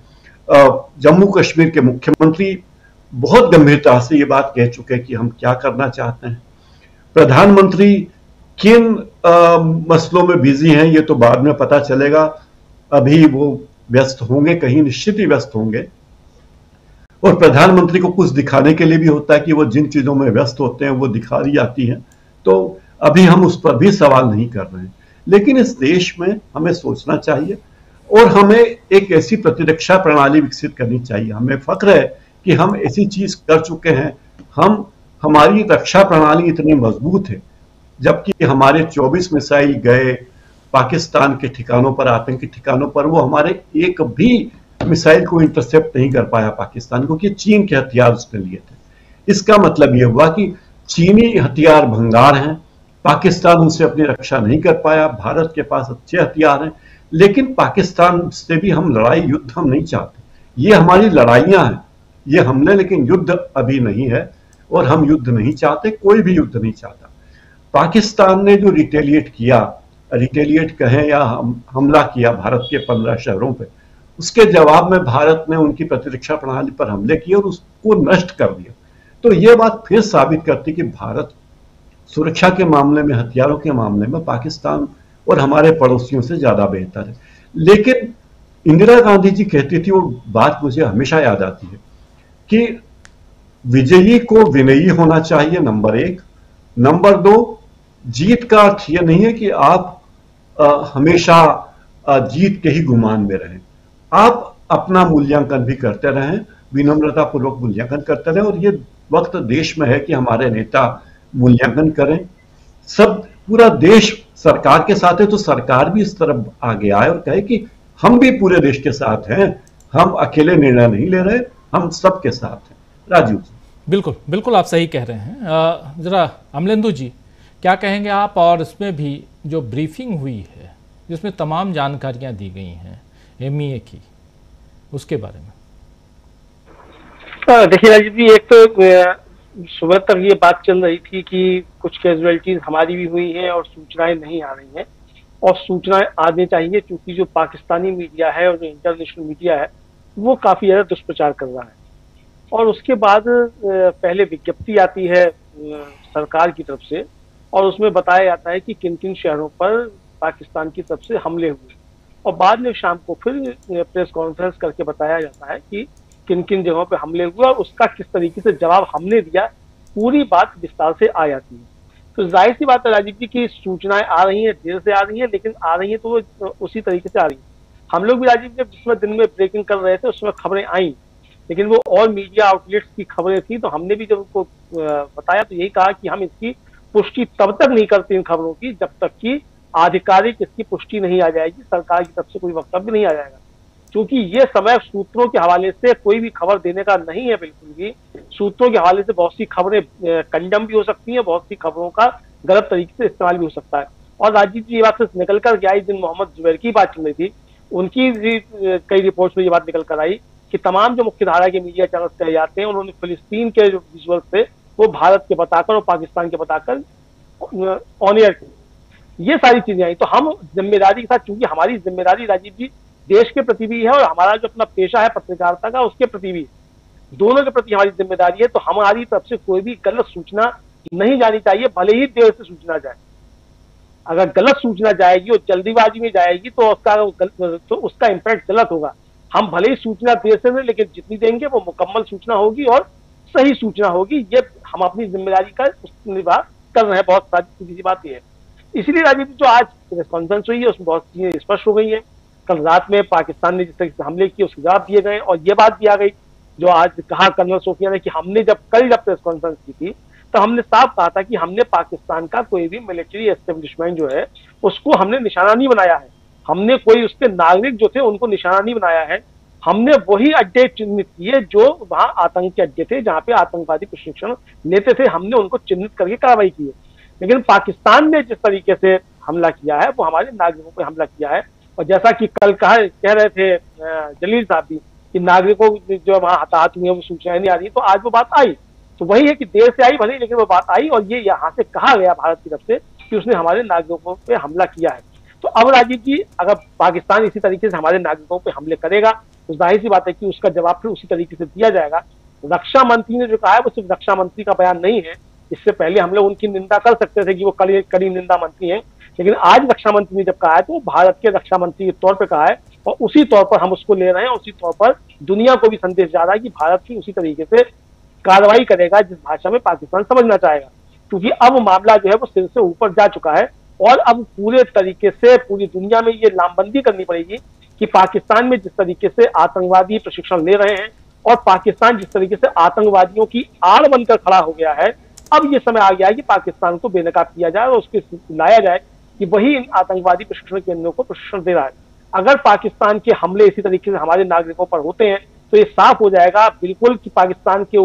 जम्मू कश्मीर के मुख्यमंत्री बहुत गंभीरता से ये बात कह चुके हैं कि हम क्या करना चाहते हैं। प्रधानमंत्री किन मसलों में बिजी हैं ये तो बाद में पता चलेगा, अभी वो व्यस्त होंगे, कहीं निश्चित ही व्यस्त होंगे। और प्रधानमंत्री को कुछ दिखाने के लिए भी होता है कि वो जिन चीजों में व्यस्त होते हैं वो दिखा दी जाती हैं, तो अभी हम उस पर भी सवाल नहीं कर रहे हैं। लेकिन इस देश में हमें सोचना चाहिए और हमें एक ऐसी प्रतिरक्षा प्रणाली विकसित करनी चाहिए। हमें फख्र है कि हम ऐसी चीज कर चुके हैं, हमारी रक्षा प्रणाली इतनी मजबूत है, जबकि हमारे 24 मिसाइल गए पाकिस्तान के ठिकानों पर, आतंकी ठिकानों पर, वो हमारे एक भी मिसाइल को इंटरसेप्ट नहीं कर पाया पाकिस्तान को, कि चीन के हथियार उसने लिए थे। इसका मतलब यह हुआ कि चीनी हथियार भंगार हैं, पाकिस्तान उनसे अपनी रक्षा नहीं कर पाया। भारत के पास अच्छे हथियार हैं, लेकिन पाकिस्तान से भी हम लड़ाई, युद्ध हम नहीं चाहते। ये हमारी लड़ाइयां हैं, ये हमने, लेकिन युद्ध अभी नहीं है और हम युद्ध नहीं चाहते, कोई भी युद्ध नहीं चाहता। पाकिस्तान ने जो रिटेलिएट कहें या हमला किया भारत के 15 शहरों पे, उसके जवाब में भारत ने उनकी प्रतिरक्षा प्रणाली पर हमले किए और उसको नष्ट कर दिया। तो ये बात फिर साबित करती कि भारत सुरक्षा के मामले में, हथियारों के मामले में पाकिस्तान और हमारे पड़ोसियों से ज्यादा बेहतर है। लेकिन इंदिरा गांधी जी कहती थी, वो बात मुझे हमेशा याद आती है, कि विजयी को विनयी होना चाहिए, नंबर 1। नंबर 2, जीत का अर्थ यह नहीं है कि आप हमेशा जीत के ही गुमान में रहें। आप अपना मूल्यांकन भी करते रहें, विनम्रता पूर्वक मूल्यांकन करते रहें। और ये वक्त देश में है कि हमारे नेता मूल्यांकन करें। सब पूरा देश सरकार के साथ है, तो सरकार भी इस तरफ आगे आए और कहे कि हम भी पूरे देश के साथ हैं, हम अकेले निर्णय नहीं ले रहे, हम सबके साथ हैं। राजीव जी, बिल्कुल बिल्कुल आप सही कह रहे हैं। जरा अमलेंदु जी क्या कहेंगे आप, और इसमें भी जो ब्रीफिंग हुई है जिसमें तमाम जानकारियां दी गई हैं एमईए की, उसके बारे में? देखिए राजीव जी, एक तो सुबह तक ये बात चल रही थी कि कुछ कैजुअलिटीज हमारी भी हुई हैं और सूचनाएं नहीं आ रही हैं, और सूचनाएं आनी चाहिए, क्योंकि जो पाकिस्तानी मीडिया है और जो इंटरनेशनल मीडिया है वो काफी ज्यादा दुष्प्रचार कर रहा है। और उसके बाद पहले विज्ञप्ति आती है सरकार की तरफ से, और उसमें बताया जाता है कि किन किन शहरों पर पाकिस्तान की तरफ से हमले हुए, और बाद में शाम को फिर प्रेस कॉन्फ्रेंस करके बताया जाता है कि किन किन जगहों पे हमले हुए और उसका किस तरीके से जवाब हमने दिया, पूरी बात विस्तार से आ जाती है। तो जाहिर सी बात है राजीव जी की सूचनाएं आ रही हैं, देर से आ रही हैं, लेकिन आ रही हैं तो वो उसी तरीके से आ रही हैं। हम लोग भी राजीव जी जिसमें दिन में ब्रेकिंग कर रहे थे उसमें खबरें आई, लेकिन वो और मीडिया आउटलेट्स की खबरें थी, तो हमने भी जब उनको बताया तो यही कहा कि हम इसकी पुष्टि तब तक नहीं करते इन खबरों की जब तक कि आधिकारिक इसकी पुष्टि नहीं आ जाएगी, सरकार की तरफ से कोई वक्तव्य नहीं आ जाएगा, क्योंकि ये समय सूत्रों के हवाले से कोई भी खबर देने का नहीं है। बिल्कुल भी सूत्रों के हवाले से बहुत सी खबरें कंडम भी हो सकती हैं, बहुत सी खबरों का गलत तरीके से इस्तेमाल भी हो सकता है। और राजीव जी ये बात से निकल कर गया, जिन मोहम्मद जुबैर की बात चल रही थी उनकी भी कई रिपोर्ट्स में ये बात निकल कर आई कि तमाम जो मुख्य धारा के मीडिया चैनल्स कहे जाते हैं उन्होंने फिलिस्तीन के जो विजुअल्स थे वो भारत के बताकर और पाकिस्तान के बताकर ऑन एयर की, ये सारी चीजें आई। तो हम जिम्मेदारी के साथ, चूंकि हमारी जिम्मेदारी राजीव जी देश के प्रति भी है और हमारा जो अपना पेशा है पत्रकारिता का उसके प्रति भी, दोनों के प्रति हमारी जिम्मेदारी है, तो हमारी तरफ से कोई भी गलत सूचना नहीं जानी चाहिए, भले ही देर से सूचना जाए। अगर गलत सूचना जाएगी और जल्दीबाजी में जाएगी तो उसका इम्पैक्ट गलत होगा। हम भले ही सूचना देर से दें, लेकिन जितनी देंगे वो मुकम्मल सूचना होगी और सही सूचना होगी। ये हम अपनी जिम्मेदारी का निभा कर रहे हैं। बहुत सीधी सी बात ये है। इसलिए राजीव जो आज प्रेस कॉन्फ्रेंस हुई है उसमें बहुत चीजें स्पष्ट हो गई है। कल रात में पाकिस्तान ने जिस तरीके से हमले किए उसके जवाब दिए गए, और ये बात भी आ गई जो आज कहा कर्नल सोफिया ने कि हमने जब प्रेस कॉन्फ्रेंस की थी तो हमने साफ कहा था कि हमने पाकिस्तान का कोई भी मिलिट्री एस्टेब्लिशमेंट जो है उसको हमने निशाना नहीं बनाया है, हमने कोई उसके नागरिक जो थे उनको निशाना नहीं बनाया है। हमने वही अड्डे चिन्हित किए जो वहां आतंक के अड्डे थे, जहां पे आतंकवादी प्रशिक्षण लेते थे, हमने उनको चिन्हित करके कार्रवाई की है। लेकिन पाकिस्तान ने जिस तरीके से हमला किया है वो हमारे नागरिकों पर हमला किया है। और जैसा कि कल कह रहे थे जलील साहब भी कि नागरिकों जो वहां हताहत हुए वो सूचनाएं नहीं आ रही, तो आज वो बात आई। तो वही है कि देर से आई भले, लेकिन वो बात आई और ये यहाँ से कहा गया भारत की तरफ से कि उसने हमारे नागरिकों पे हमला किया है। तो अब राजीव जी अगर पाकिस्तान इसी तरीके से हमारे नागरिकों पे हमले करेगा तो जाहिर सी बात है कि उसका जवाब फिर उसी तरीके से दिया जाएगा। रक्षा मंत्री ने जो कहा है वो सिर्फ रक्षा मंत्री का बयान नहीं है, इससे पहले हम लोग उनकी निंदा कर सकते थे कि वो कड़ी निंदा मंत्री है, लेकिन आज रक्षा मंत्री ने जब कहा है तो भारत के रक्षा मंत्री के तौर पर कहा है और उसी तौर पर हम उसको ले रहे हैं। उसी तौर पर दुनिया को भी संदेश जा रहा है कि भारत की उसी तरीके से कार्रवाई करेगा जिस भाषा में पाकिस्तान समझना चाहेगा, क्योंकि अब मामला जो है वो सिर से ऊपर जा चुका है और अब पूरे तरीके से पूरी दुनिया में ये लामबंदी करनी पड़ेगी कि पाकिस्तान में जिस तरीके से आतंकवादी प्रशिक्षण ले रहे हैं और पाकिस्तान जिस तरीके से आतंकवादियों की आड़ बनकर खड़ा हो गया है, अब ये समय आ गया है कि पाकिस्तान को बेनकाब किया जाए और उसके लाया जाए कि वही इन आतंकवादी प्रशिक्षण केंद्रों को प्रशिक्षण दे रहा है। अगर पाकिस्तान के हमले इसी तरीके से हमारे नागरिकों पर होते हैं तो ये साफ हो जाएगा बिल्कुल कि पाकिस्तान के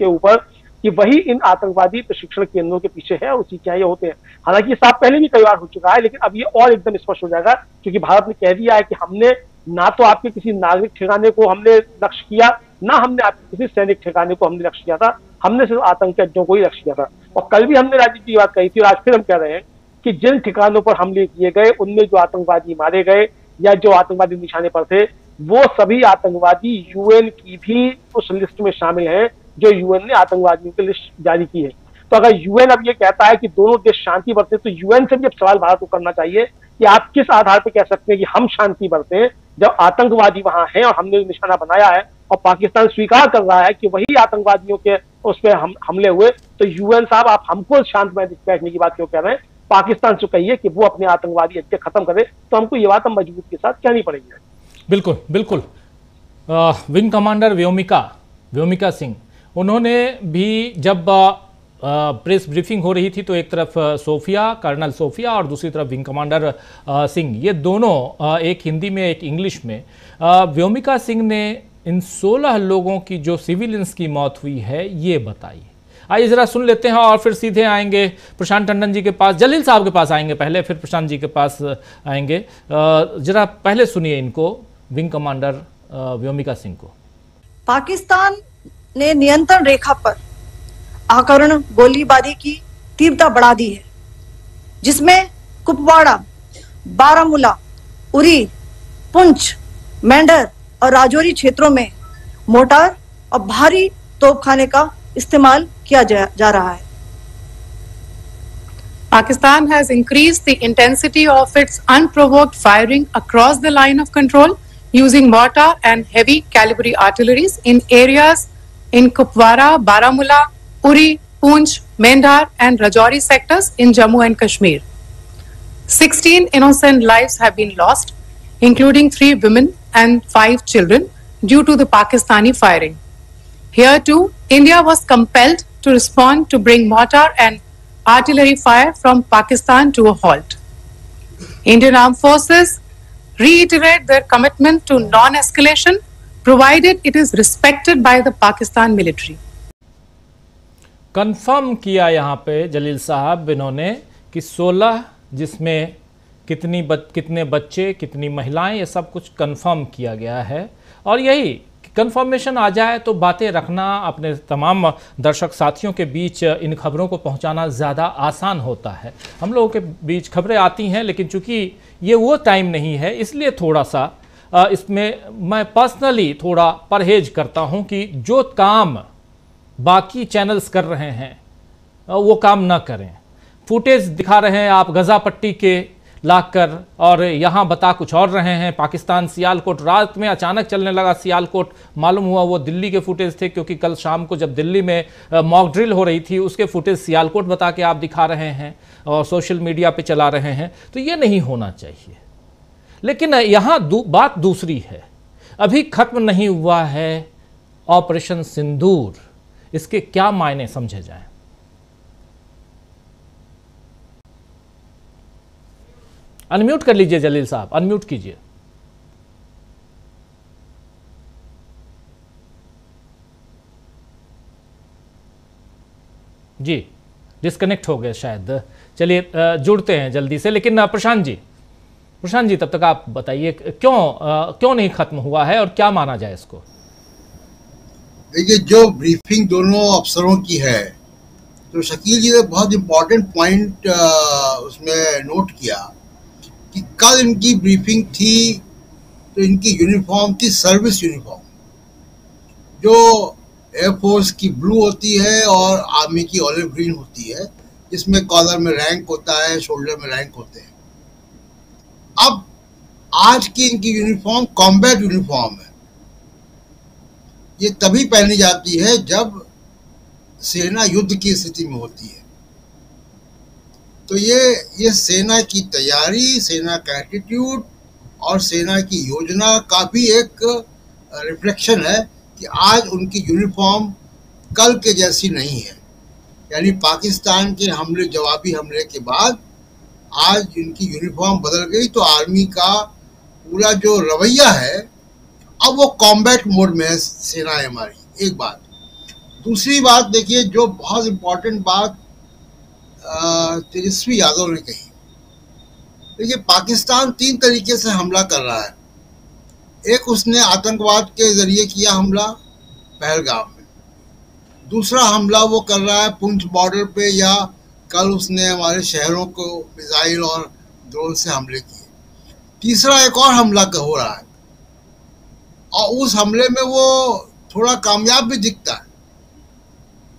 ऊपर कि वही इन आतंकवादी प्रशिक्षण केंद्रों के पीछे है और उसी के ये होते हैं। हालांकि ये साफ पहले भी कई बार हो चुका है, लेकिन अब ये और एकदम स्पष्ट हो जाएगा क्योंकि भारत ने कह दिया है कि हमने ना तो आपके किसी नागरिक ठिकाने को हमने लक्ष्य किया, ना हमने आपके किसी सैनिक ठिकाने को हमने लक्ष्य किया था, हमने सिर्फ आतंकी अड्डों को ही लक्ष्य किया था। और कल भी हमने राजीव की बात कही थी और आज फिर हम कह रहे हैं कि जिन ठिकानों पर हमले किए गए उनमें जो आतंकवादी मारे गए या जो आतंकवादी निशाने पर थे वो सभी आतंकवादी यूएन की भी उस लिस्ट में शामिल हैं जो यूएन ने आतंकवादियों की लिस्ट जारी की है। तो अगर यूएन अब ये कहता है कि दोनों देश शांति बरते तो यूएन से भी अब सवाल भारत को करना चाहिए कि आप किस आधार पर कह सकते हैं कि हम शांति बरते हैं जब आतंकवादी वहां हैं और हमने निशाना बनाया है और पाकिस्तान स्वीकार कर रहा है कि वही आतंकवादियों के उस पर हमले हुए। तो यूएन साहब आप हमको शांत बैठने की बात क्यों कह रहे हैं? पाकिस्तान से कहिए कि वो अपने आतंकवादी अड्डे खत्म करे, तो हमको ये बात हम मजबूती के साथ कहनी पड़ेगी। बिल्कुल बिल्कुल। विंग कमांडर व्योमिका सिंह, उन्होंने भी जब प्रेस ब्रीफिंग हो रही थी तो एक तरफ कर्नल सोफिया और दूसरी तरफ विंग कमांडर सिंह, ये दोनों एक हिंदी में एक इंग्लिश में, व्योमिका सिंह ने इन 16 लोगों की जो सिविलियंस की मौत हुई है ये बताई। आइए जरा सुन लेते हैं और फिर सीधे आएंगे प्रशांत टंडन जी के पास, जलील साहब के पास आएंगे पहले, फिर प्रशांत जी के पास आएंगे। जरा पहले सुनिए इनको, विंग कमांडर व्योमिका सिंह को। पाकिस्तान ने नियंत्रण रेखा पर आकरण गोलीबारी की तीव्रता बढ़ा दी है, जिसमें कुपवाड़ा, बारामूला, उरी, पुंछ, मेंढर और राजौरी क्षेत्रों में मोर्टार और भारी तोपखाने का इस्तेमाल किया जा रहा है। Pakistan has increased the intensity of its unprovoked firing across the line of control using mortar and heavy caliber artilleries in areas in Kupwara, Baramulla, Uri, Poonch, Mendhar and Rajouri sectors in Jammu and Kashmir. 16 innocent lives have been lost, including 3 women and 5 children due to the Pakistani firing. Here too, India was compelled to respond to bring mortar and artillery fire from Pakistan to a halt. Indian Armed Forces reiterate their commitment to non-escalation, provided it is respected by the Pakistan military. Confirm किया यहाँ पे जलील साहब इन्होंने कि 16 जिसमें कितने बच्चे कितनी महिलाएं ये सब कुछ कंफर्म किया गया है। और यही कंफर्मेशन आ जाए तो बातें रखना अपने तमाम दर्शक साथियों के बीच इन खबरों को पहुंचाना ज़्यादा आसान होता है। हम लोगों के बीच खबरें आती हैं, लेकिन चूंकि ये वो टाइम नहीं है इसलिए थोड़ा सा इसमें मैं पर्सनली थोड़ा परहेज करता हूं कि जो काम बाकी चैनल्स कर रहे हैं वो काम ना करें। फुटेज दिखा रहे हैं आप गजा पट्टी के लाकर और यहाँ बता कुछ और रहे हैं। पाकिस्तान सियालकोट रात में अचानक चलने लगा सियालकोट, मालूम हुआ वो दिल्ली के फुटेज थे, क्योंकि कल शाम को जब दिल्ली में मॉक ड्रिल हो रही थी उसके फुटेज सियालकोट बता के आप दिखा रहे हैं और सोशल मीडिया पे चला रहे हैं। तो ये नहीं होना चाहिए। लेकिन यहाँ बात दूसरी है, अभी खत्म नहीं हुआ है ऑपरेशन सिंदूर, इसके क्या मायने समझे जाएं? अनम्यूट कर लीजिए जलील साहब, अनम्यूट कीजिए। जी डिस्कनेक्ट हो गए शायद। चलिए जुड़ते हैं जल्दी से। लेकिन प्रशांत जी तब तक आप बताइए क्यों नहीं खत्म हुआ है और क्या माना जाए इसको? देखिए, जो ब्रीफिंग दोनों अफसरों की है तो शकील जी ने बहुत इंपॉर्टेंट पॉइंट उसमें नोट किया कि कल इनकी ब्रीफिंग थी तो इनकी यूनिफॉर्म थी सर्विस यूनिफॉर्म, जो एयरफोर्स की ब्लू होती है और आर्मी की ऑलिव ग्रीन होती है, जिसमें कॉलर में रैंक होता है, शोल्डर में रैंक होते हैं। अब आज की इनकी यूनिफॉर्म कॉम्बैट यूनिफॉर्म है। ये तभी पहनी जाती है जब सेना युद्ध की स्थिति में होती है। तो ये सेना की तैयारी, सेना का एटीट्यूड और सेना की योजना का भी एक रिफ्लेक्शन है कि आज उनकी यूनिफॉर्म कल के जैसी नहीं है। यानी पाकिस्तान के जवाबी हमले के बाद आज इनकी यूनिफॉर्म बदल गई, तो आर्मी का पूरा जो रवैया है अब वो कॉम्बैट मोड में है सेना है हमारी। एक बात। दूसरी बात देखिए, जो बहुत इम्पोर्टेंट बात तेजस्वी यादव ने कही। देखिए, पाकिस्तान 3 तरीके से हमला कर रहा है। एक, उसने आतंकवाद के जरिए किया हमला पहलगाम में। दूसरा हमला वो कर रहा है पुंछ बॉर्डर पे, या कल उसने हमारे शहरों को मिसाइल और ड्रोन से हमले किए। तीसरा एक और हमला हो रहा है और उस हमले में वो थोड़ा कामयाब भी दिखता है।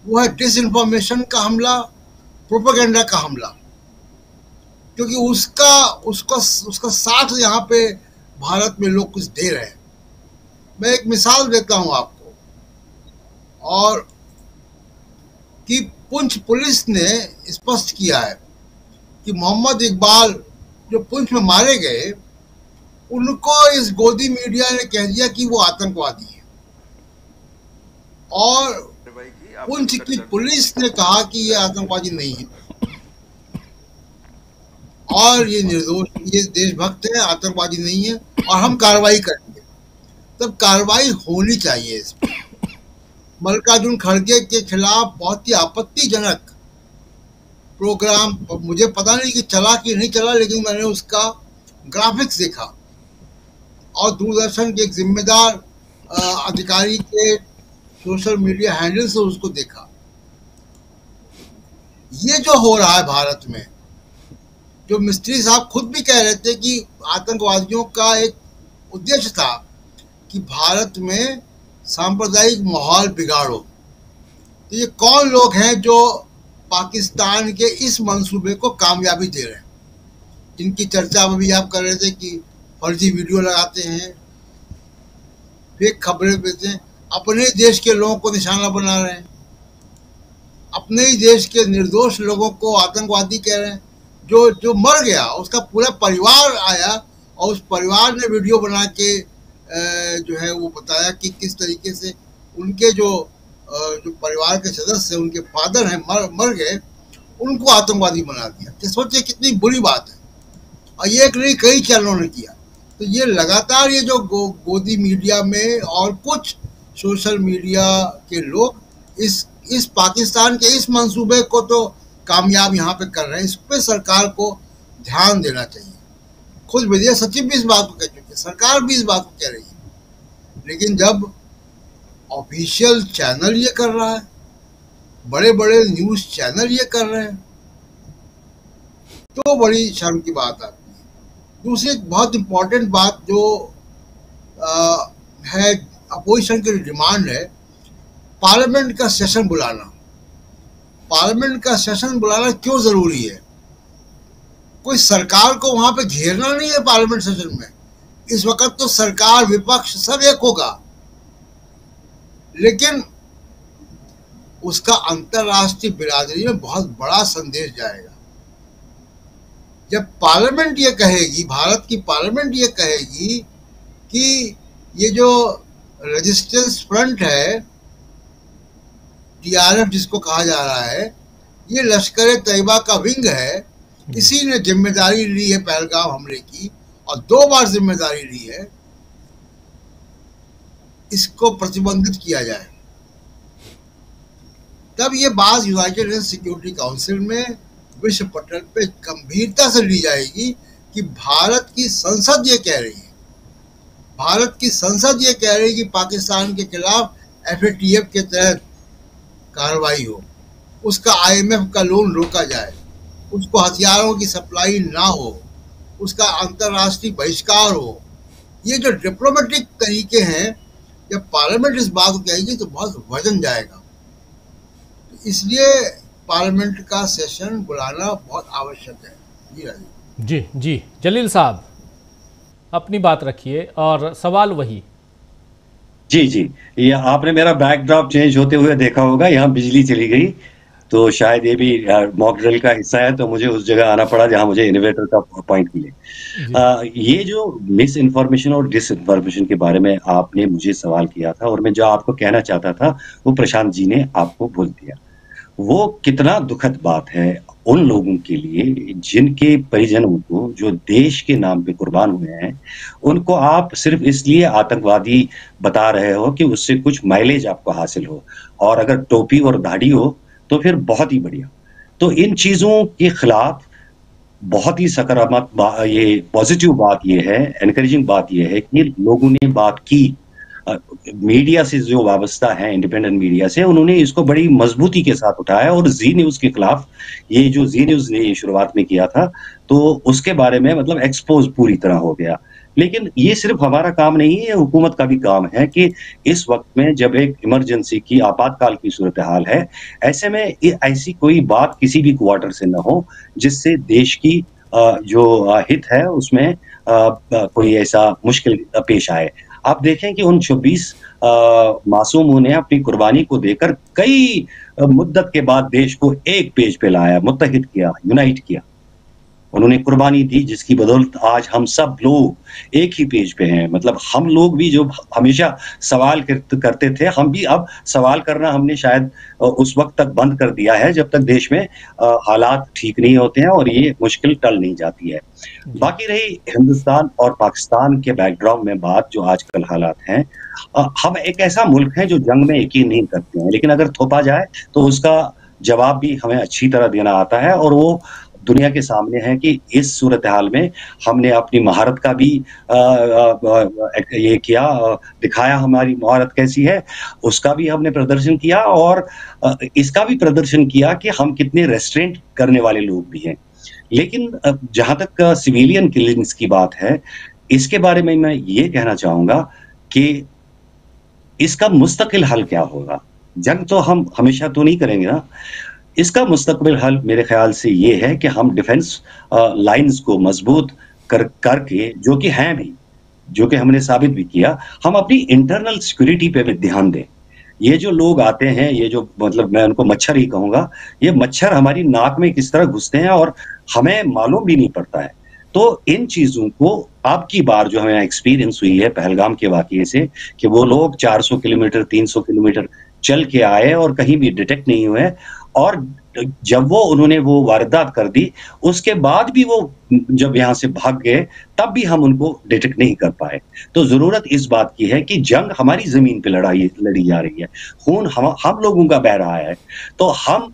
वो है डिसइंफॉर्मेशन का हमला, प्रोपेगेंडा का हमला, क्योंकि उसका साथ यहाँ पे भारत में लोग कुछ दे रहे हैं। मैं एक मिसाल देता हूँ आपको, और कि पुंछ पुलिस ने स्पष्ट किया है कि मोहम्मद इकबाल जो पुंछ में मारे गए, उनको इस गोदी मीडिया ने कह दिया कि वो आतंकवादी है, और पुंछ की पुलिस ने कहा कि ये आतंकवादी नहीं है और ये निर्दोष, ये देशभक्त है, आतंकवादी नहीं है और हम कार्रवाई करेंगे। तब कार्रवाई होनी चाहिए इस पर। मल्लिकार्जुन खड़गे के खिलाफ बहुत ही आपत्तिजनक प्रोग्राम, मुझे पता नहीं कि चला कि नहीं चला, लेकिन मैंने उसका ग्राफिक्स देखा और दूरदर्शन के एक जिम्मेदार अधिकारी के सोशल मीडिया हैंडल से उसको देखा। ये जो हो रहा है भारत में, जो मिस्त्री साहब खुद भी कह रहे थे कि आतंकवादियों का एक उद्देश्य था कि भारत में सांप्रदायिक माहौल बिगाड़ो। तो ये कौन लोग हैं जो पाकिस्तान के इस मंसूबे को कामयाबी दे रहे हैं। जिनकी चर्चा अभी आप कर रहे थे कि फर्जी वीडियो लगाते हैं, फेक खबरें देते हैं, अपने ही देश के लोगों को निशाना बना रहे हैं, अपने ही देश के निर्दोष लोगों को आतंकवादी कह रहे हैं। जो मर गया उसका पूरा परिवार आया और उस परिवार ने वीडियो बना के जो है वो बताया कि किस तरीके से उनके जो परिवार के सदस्य हैं, उनके फादर हैं, मर गए, उनको आतंकवादी बना दिया। तो सोचिए कितनी बुरी बात है। और ये एक नहीं, कई चैनलों ने किया। तो ये लगातार ये जो गोदी मीडिया में और कुछ सोशल मीडिया के लोग इस पाकिस्तान के इस मंसूबे को तो कामयाब यहाँ पे कर रहे हैं। इस पे सरकार को ध्यान देना चाहिए। खुद विदेश सचिव भी इस बात को कह चुके हैं, सरकार भी इस बात को कह रही है। लेकिन जब ऑफिशियल चैनल ये कर रहा है, बड़े बड़े न्यूज चैनल ये कर रहे हैं, तो बड़ी शर्म की बात आती है। दूसरी एक बहुत इम्पोर्टेंट बात जो है, अपोजिशन की डिमांड है पार्लियामेंट का सेशन बुलाना। पार्लियामेंट का सेशन बुलाना क्यों जरूरी है? कोई सरकार को वहां पे घेरना नहीं है पार्लियामेंट सेशन में। इस वक्त तो सरकार विपक्ष सब एक होगा, लेकिन उसका अंतर्राष्ट्रीय बिरादरी में बहुत बड़ा संदेश जाएगा। जब पार्लियामेंट ये कहेगी, भारत की पार्लियामेंट ये कहेगी कि ये जो रेजिस्टेंस फ्रंट है, TRF जिसको कहा जा रहा है, ये लश्कर तैयबा का विंग है, इसी ने जिम्मेदारी ली है पहलगाम हमले की और 2 बार जिम्मेदारी ली है, इसको प्रतिबंधित किया जाए। तब ये बात यूनाइटेड नेशन सिक्योरिटी काउंसिल में विश्व पटल पे गंभीरता से ली जाएगी कि भारत की संसद ये कह रही है, भारत की संसद ये कह रही है कि पाकिस्तान के खिलाफ FATF के तहत कार्रवाई हो, उसका IMF का लोन रोका जाए, उसको हथियारों की सप्लाई ना हो, उसका अंतर्राष्ट्रीय बहिष्कार हो। ये जो डिप्लोमेटिक तरीके हैं, जब पार्लियामेंट इस बात को कहेगी तो बहुत वजन जाएगा। इसलिए पार्लियामेंट का सेशन बुलाना बहुत आवश्यक है। जी राजीव जी जलील साहब अपनी बात रखिए और सवाल वही। जी ये आपने मेरा बैकड्रॉप चेंज होते हुए देखा होगा, यहाँ बिजली चली गई, तो शायद ये भी मॉक ड्रिल का हिस्सा है, तो मुझे उस जगह आना पड़ा जहां मुझे इन्वर्टर का पॉइंट मिले। ये जो मिस इन्फॉर्मेशन और डिस इन्फॉर्मेशन के बारे में आपने मुझे सवाल किया था और मैं जो आपको कहना चाहता था वो प्रशांत जी ने आपको बोल दिया। वो कितना दुखद बात है उन लोगों के लिए जिनके परिजनों को, जो देश के नाम पे कुर्बान हुए हैं, उनको आप सिर्फ इसलिए आतंकवादी बता रहे हो कि उससे कुछ माइलेज आपको हासिल हो, और अगर टोपी और दाढ़ी हो तो फिर बहुत ही बढ़िया। तो इन चीजों के खिलाफ बहुत ही सकारात्मक ये पॉजिटिव बात ये है, एनकरेजिंग बात ये है कि लोगों ने बात की, मीडिया से जो वाबस्ता है, इंडिपेंडेंट मीडिया से, उन्होंने इसको बड़ी मजबूती के साथ उठाया और जी न्यूज के खिलाफ, ये जो जी न्यूज ने शुरुआत में किया था, तो उसके बारे में मतलब एक्सपोज पूरी तरह हो गया। लेकिन ये सिर्फ हमारा काम नहीं है, हुकूमत का भी काम है कि इस वक्त में जब एक इमरजेंसी की, आपातकाल की सूरत हाल है, ऐसे में ऐसी कोई बात किसी भी क्वार्टर से न हो जिससे देश की जो हित है उसमें कोई ऐसा मुश्किल पेश आए। आप देखें कि उन 26 मासूमों ने अपनी कुर्बानी को देकर कई मुद्दत के बाद देश को एक पेज पे लाया, मुत्तहिद किया, यूनाइट किया। उन्होंने कुर्बानी दी जिसकी बदौलत आज हम सब लोग एक ही पेज पे हैं। मतलब हम लोग भी जो हमेशा सवाल करते थे, हम भी अब सवाल करना हमने शायद उस वक्त तक बंद कर दिया है जब तक देश में हालात ठीक नहीं होते हैं और ये मुश्किल टल नहीं जाती है। बाकी रही हिंदुस्तान और पाकिस्तान के बैकड्रॉप में बात, जो आजकल हालात हैं, हम एक ऐसा मुल्क है जो जंग में यकीन नहीं करते हैं, लेकिन अगर थोपा जाए तो उसका जवाब भी हमें अच्छी तरह देना आता है, और वो दुनिया के सामने है कि इस सूरत हाल में हमने अपनी महारत का भी ये किया, दिखाया हमारी महारत कैसी है, उसका भी हमने प्रदर्शन किया, और इसका भी प्रदर्शन किया कि हम कितने रेस्ट्रेंट करने वाले लोग भी हैं। लेकिन जहां तक सिविलियन किलिंग्स की बात है, इसके बारे में मैं ये कहना चाहूंगा कि इसका मुस्तकिल हल क्या होगा। जंग तो हम हमेशा तो नहीं करेंगे ना, इसका मुस्तकबिल हल मेरे ख्याल से ये है कि हम डिफेंस लाइंस को मजबूत करके, जो कि हैं भी, जो कि हमने साबित भी किया, हम अपनी इंटरनल सिक्योरिटी पे भी ध्यान दें। ये जो लोग आते हैं, ये जो मतलब मैं उनको मच्छर ही कहूंगा, ये मच्छर हमारी नाक में किस तरह घुसते हैं और हमें मालूम भी नहीं पड़ता है। तो इन चीजों को अब की बार जो हमें एक्सपीरियंस हुई है पहलगाम के वाकये से, कि वो लोग 400 किलोमीटर 300 किलोमीटर चल के आए और कहीं भी डिटेक्ट नहीं हुए, और जब उन्होंने वो वारदात कर दी, उसके बाद भी वो जब यहाँ से भाग गए, तब भी हम उनको डिटेक्ट नहीं कर पाए। तो जरूरत इस बात की है कि जंग हमारी जमीन पे लड़ी जा रही है, खून हम लोगों का बह रहा है, तो हम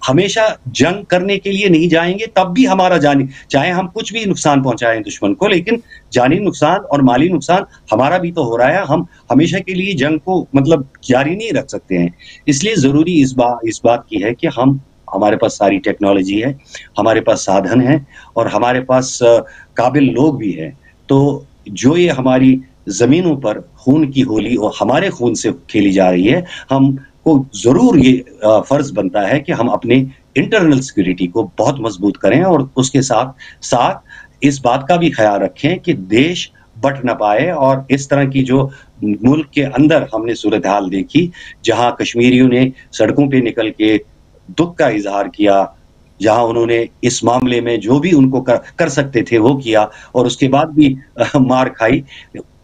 हमेशा जंग करने के लिए नहीं जाएंगे, तब भी हमारा जानी, चाहे हम कुछ भी नुकसान पहुंचाएं दुश्मन को, लेकिन जानी नुकसान और माली नुकसान हमारा भी तो हो रहा है। हम हमेशा के लिए जंग को मतलब जारी नहीं रख सकते हैं। इसलिए जरूरी इस बात की है कि हमारे पास सारी टेक्नोलॉजी है, हमारे पास साधन है और हमारे पास काबिल लोग भी हैं। तो जो ये हमारी जमीनों पर खून की होली और हमारे खून से खेली जा रही है, हमको जरूर ये फर्ज बनता है कि हम अपने इंटरनल सिक्योरिटी को बहुत मजबूत करें और उसके साथ साथ इस बात का भी ख्याल रखें कि देश बट न पाए। और इस तरह की जो मुल्क के अंदर हमने सूरत हाल देखी, जहां कश्मीरियों ने सड़कों पे निकल के दुख का इजहार किया, जहां उन्होंने इस मामले में जो भी उनको कर सकते थे वो किया और उसके बाद भी मार खाई,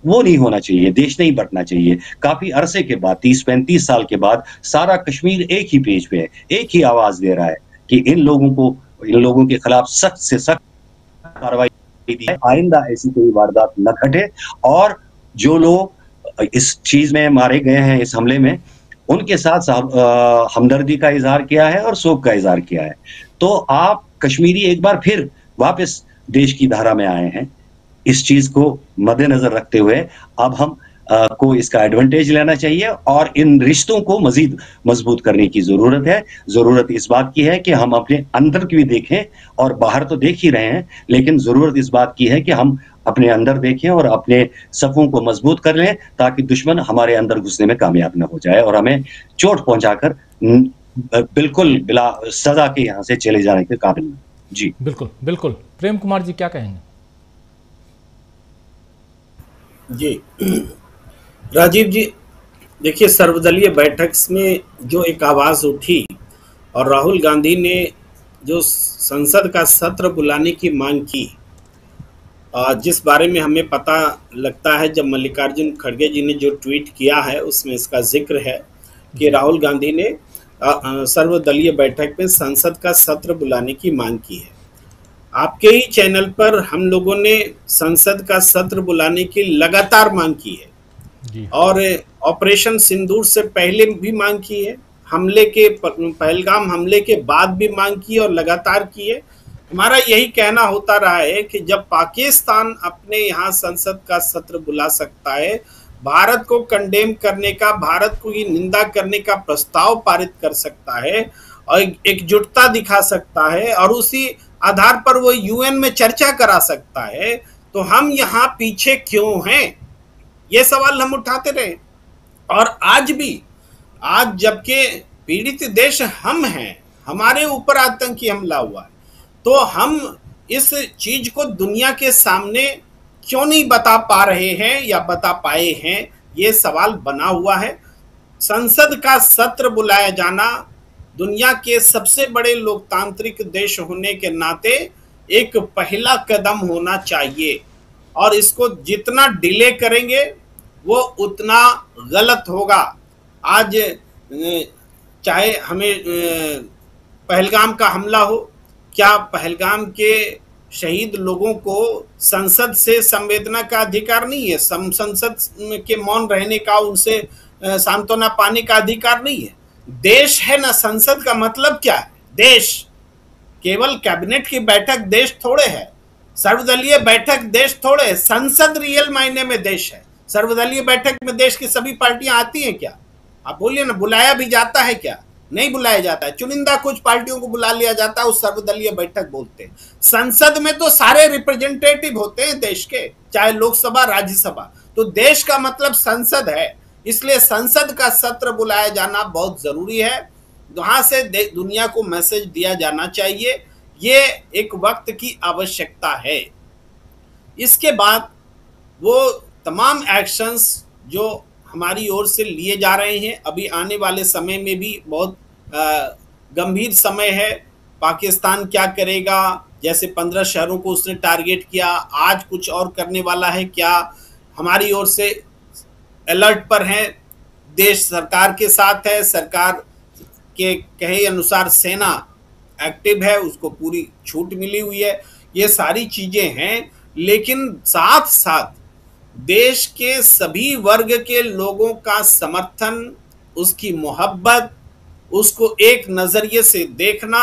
वो नहीं होना चाहिए। देश नहीं बंटना चाहिए। काफी अरसे के बाद, 30-35 साल के बाद, सारा कश्मीर एक ही पेज पे है, एक ही आवाज दे रहा है कि इन लोगों के खिलाफ सख्त से सख्त कार्रवाई की जाए, आइंदा ऐसी कोई वारदात न घटे। और जो लोग इस चीज में मारे गए हैं, इस हमले में, उनके साथ हमदर्दी का इजहार किया है और शोक का इजहार किया है। तो आप कश्मीरी एक बार फिर वापस देश की धारा में आए हैं। इस चीज को मद्देनजर रखते हुए अब हम को इसका एडवांटेज लेना चाहिए और इन रिश्तों को मजीद मजबूत करने की जरूरत है। जरूरत इस बात की है कि हम अपने अंदर की भी देखें, और बाहर तो देख ही रहे हैं, लेकिन जरूरत इस बात की है कि हम अपने अंदर देखें और अपने सफों को मजबूत कर लें, ताकि दुश्मन हमारे अंदर घुसने में कामयाब न हो जाए और हमें चोट पहुंचाकर बिल्कुल बिला सजा के यहाँ से चले जाने के काबिल नहीं। जी बिल्कुल बिल्कुल। प्रेम कुमार जी क्या कहेंगे? जी राजीव जी, देखिए, सर्वदलीय बैठक में जो एक आवाज उठी और राहुल गांधी ने जो संसद का सत्र बुलाने की मांग की, जिस बारे में हमें पता लगता है, जब मल्लिकार्जुन खड़गे जी ने जो ट्वीट किया है उसमें इसका जिक्र है कि राहुल गांधी ने सर्वदलीय बैठक में संसद का सत्र बुलाने की मांग की है। आपके ही चैनल पर हम लोगों ने संसद का सत्र बुलाने की लगातार मांग की है और ऑपरेशन सिंदूर से पहले भी मांग की है, हमले के पहलगाम हमले के बाद भी मांग की और लगातार की है। हमारा यही कहना होता रहा है कि जब पाकिस्तान अपने यहाँ संसद का सत्र बुला सकता है, भारत को कंडेम करने का, भारत को की निंदा करने का प्रस्ताव पारित कर सकता है और एकजुटता दिखा सकता है और उसी आधार पर वो यूएन में चर्चा करा सकता है, तो हम यहाँ पीछे क्यों हैं? ये सवाल हम उठाते रहे। और आज भी, आज जबकि पीड़ित देश हम हैं, हमारे ऊपर आतंकी हमला हुआ है, तो हम इस चीज को दुनिया के सामने क्यों नहीं बता पा रहे हैं या बता पाए हैं? ये सवाल बना हुआ है। संसद का सत्र बुलाया जाना दुनिया के सबसे बड़े लोकतांत्रिक देश होने के नाते एक पहला कदम होना चाहिए और इसको जितना डिले करेंगे वो उतना गलत होगा। आज चाहे हमें पहलगाम का हमला हो, क्या पहलगाम के शहीद लोगों को संसद से संवेदना का अधिकार नहीं है? संसद के मौन रहने का, उनसे सांत्वना पाने का अधिकार नहीं है? देश है ना संसद का मतलब क्या है? देश केवल कैबिनेट की बैठक देश थोड़े है, सर्वदलीय बैठक देश थोड़े है। संसद रियल मायने में देश है। सर्वदलीय बैठक में देश की सभी पार्टियां आती हैं क्या? आप बोलिए ना, बुलाया भी जाता है क्या? नहीं बुलाया जाता है। चुनिंदा कुछ पार्टियों को बुला लिया जाता है, उस सर्वदलीय बैठक बोलते हैं। संसद में तो सारे रिप्रेजेंटेटिव होते हैं देश के, चाहे लोकसभा राज्यसभा, तो देश का मतलब संसद है। इसलिए संसद का सत्र बुलाया जाना बहुत जरूरी है वहां से दुनिया को मैसेज दिया जाना चाहिए। ये एक वक्त की आवश्यकता है। इसके बाद वो तमाम एक्शंस जो हमारी ओर से लिए जा रहे हैं, अभी आने वाले समय में भी बहुत गंभीर समय है। पाकिस्तान क्या करेगा, जैसे 15 शहरों को उसने टारगेट किया, आज कुछ और करने वाला है क्या, हमारी ओर से अलर्ट पर हैं। देश सरकार के साथ है, सरकार के कहे अनुसार सेना एक्टिव है, उसको पूरी छूट मिली हुई है। ये सारी चीजें हैं, लेकिन साथ साथ देश के सभी वर्ग के लोगों का समर्थन, उसकी मोहब्बत, उसको एक नजरिए से देखना,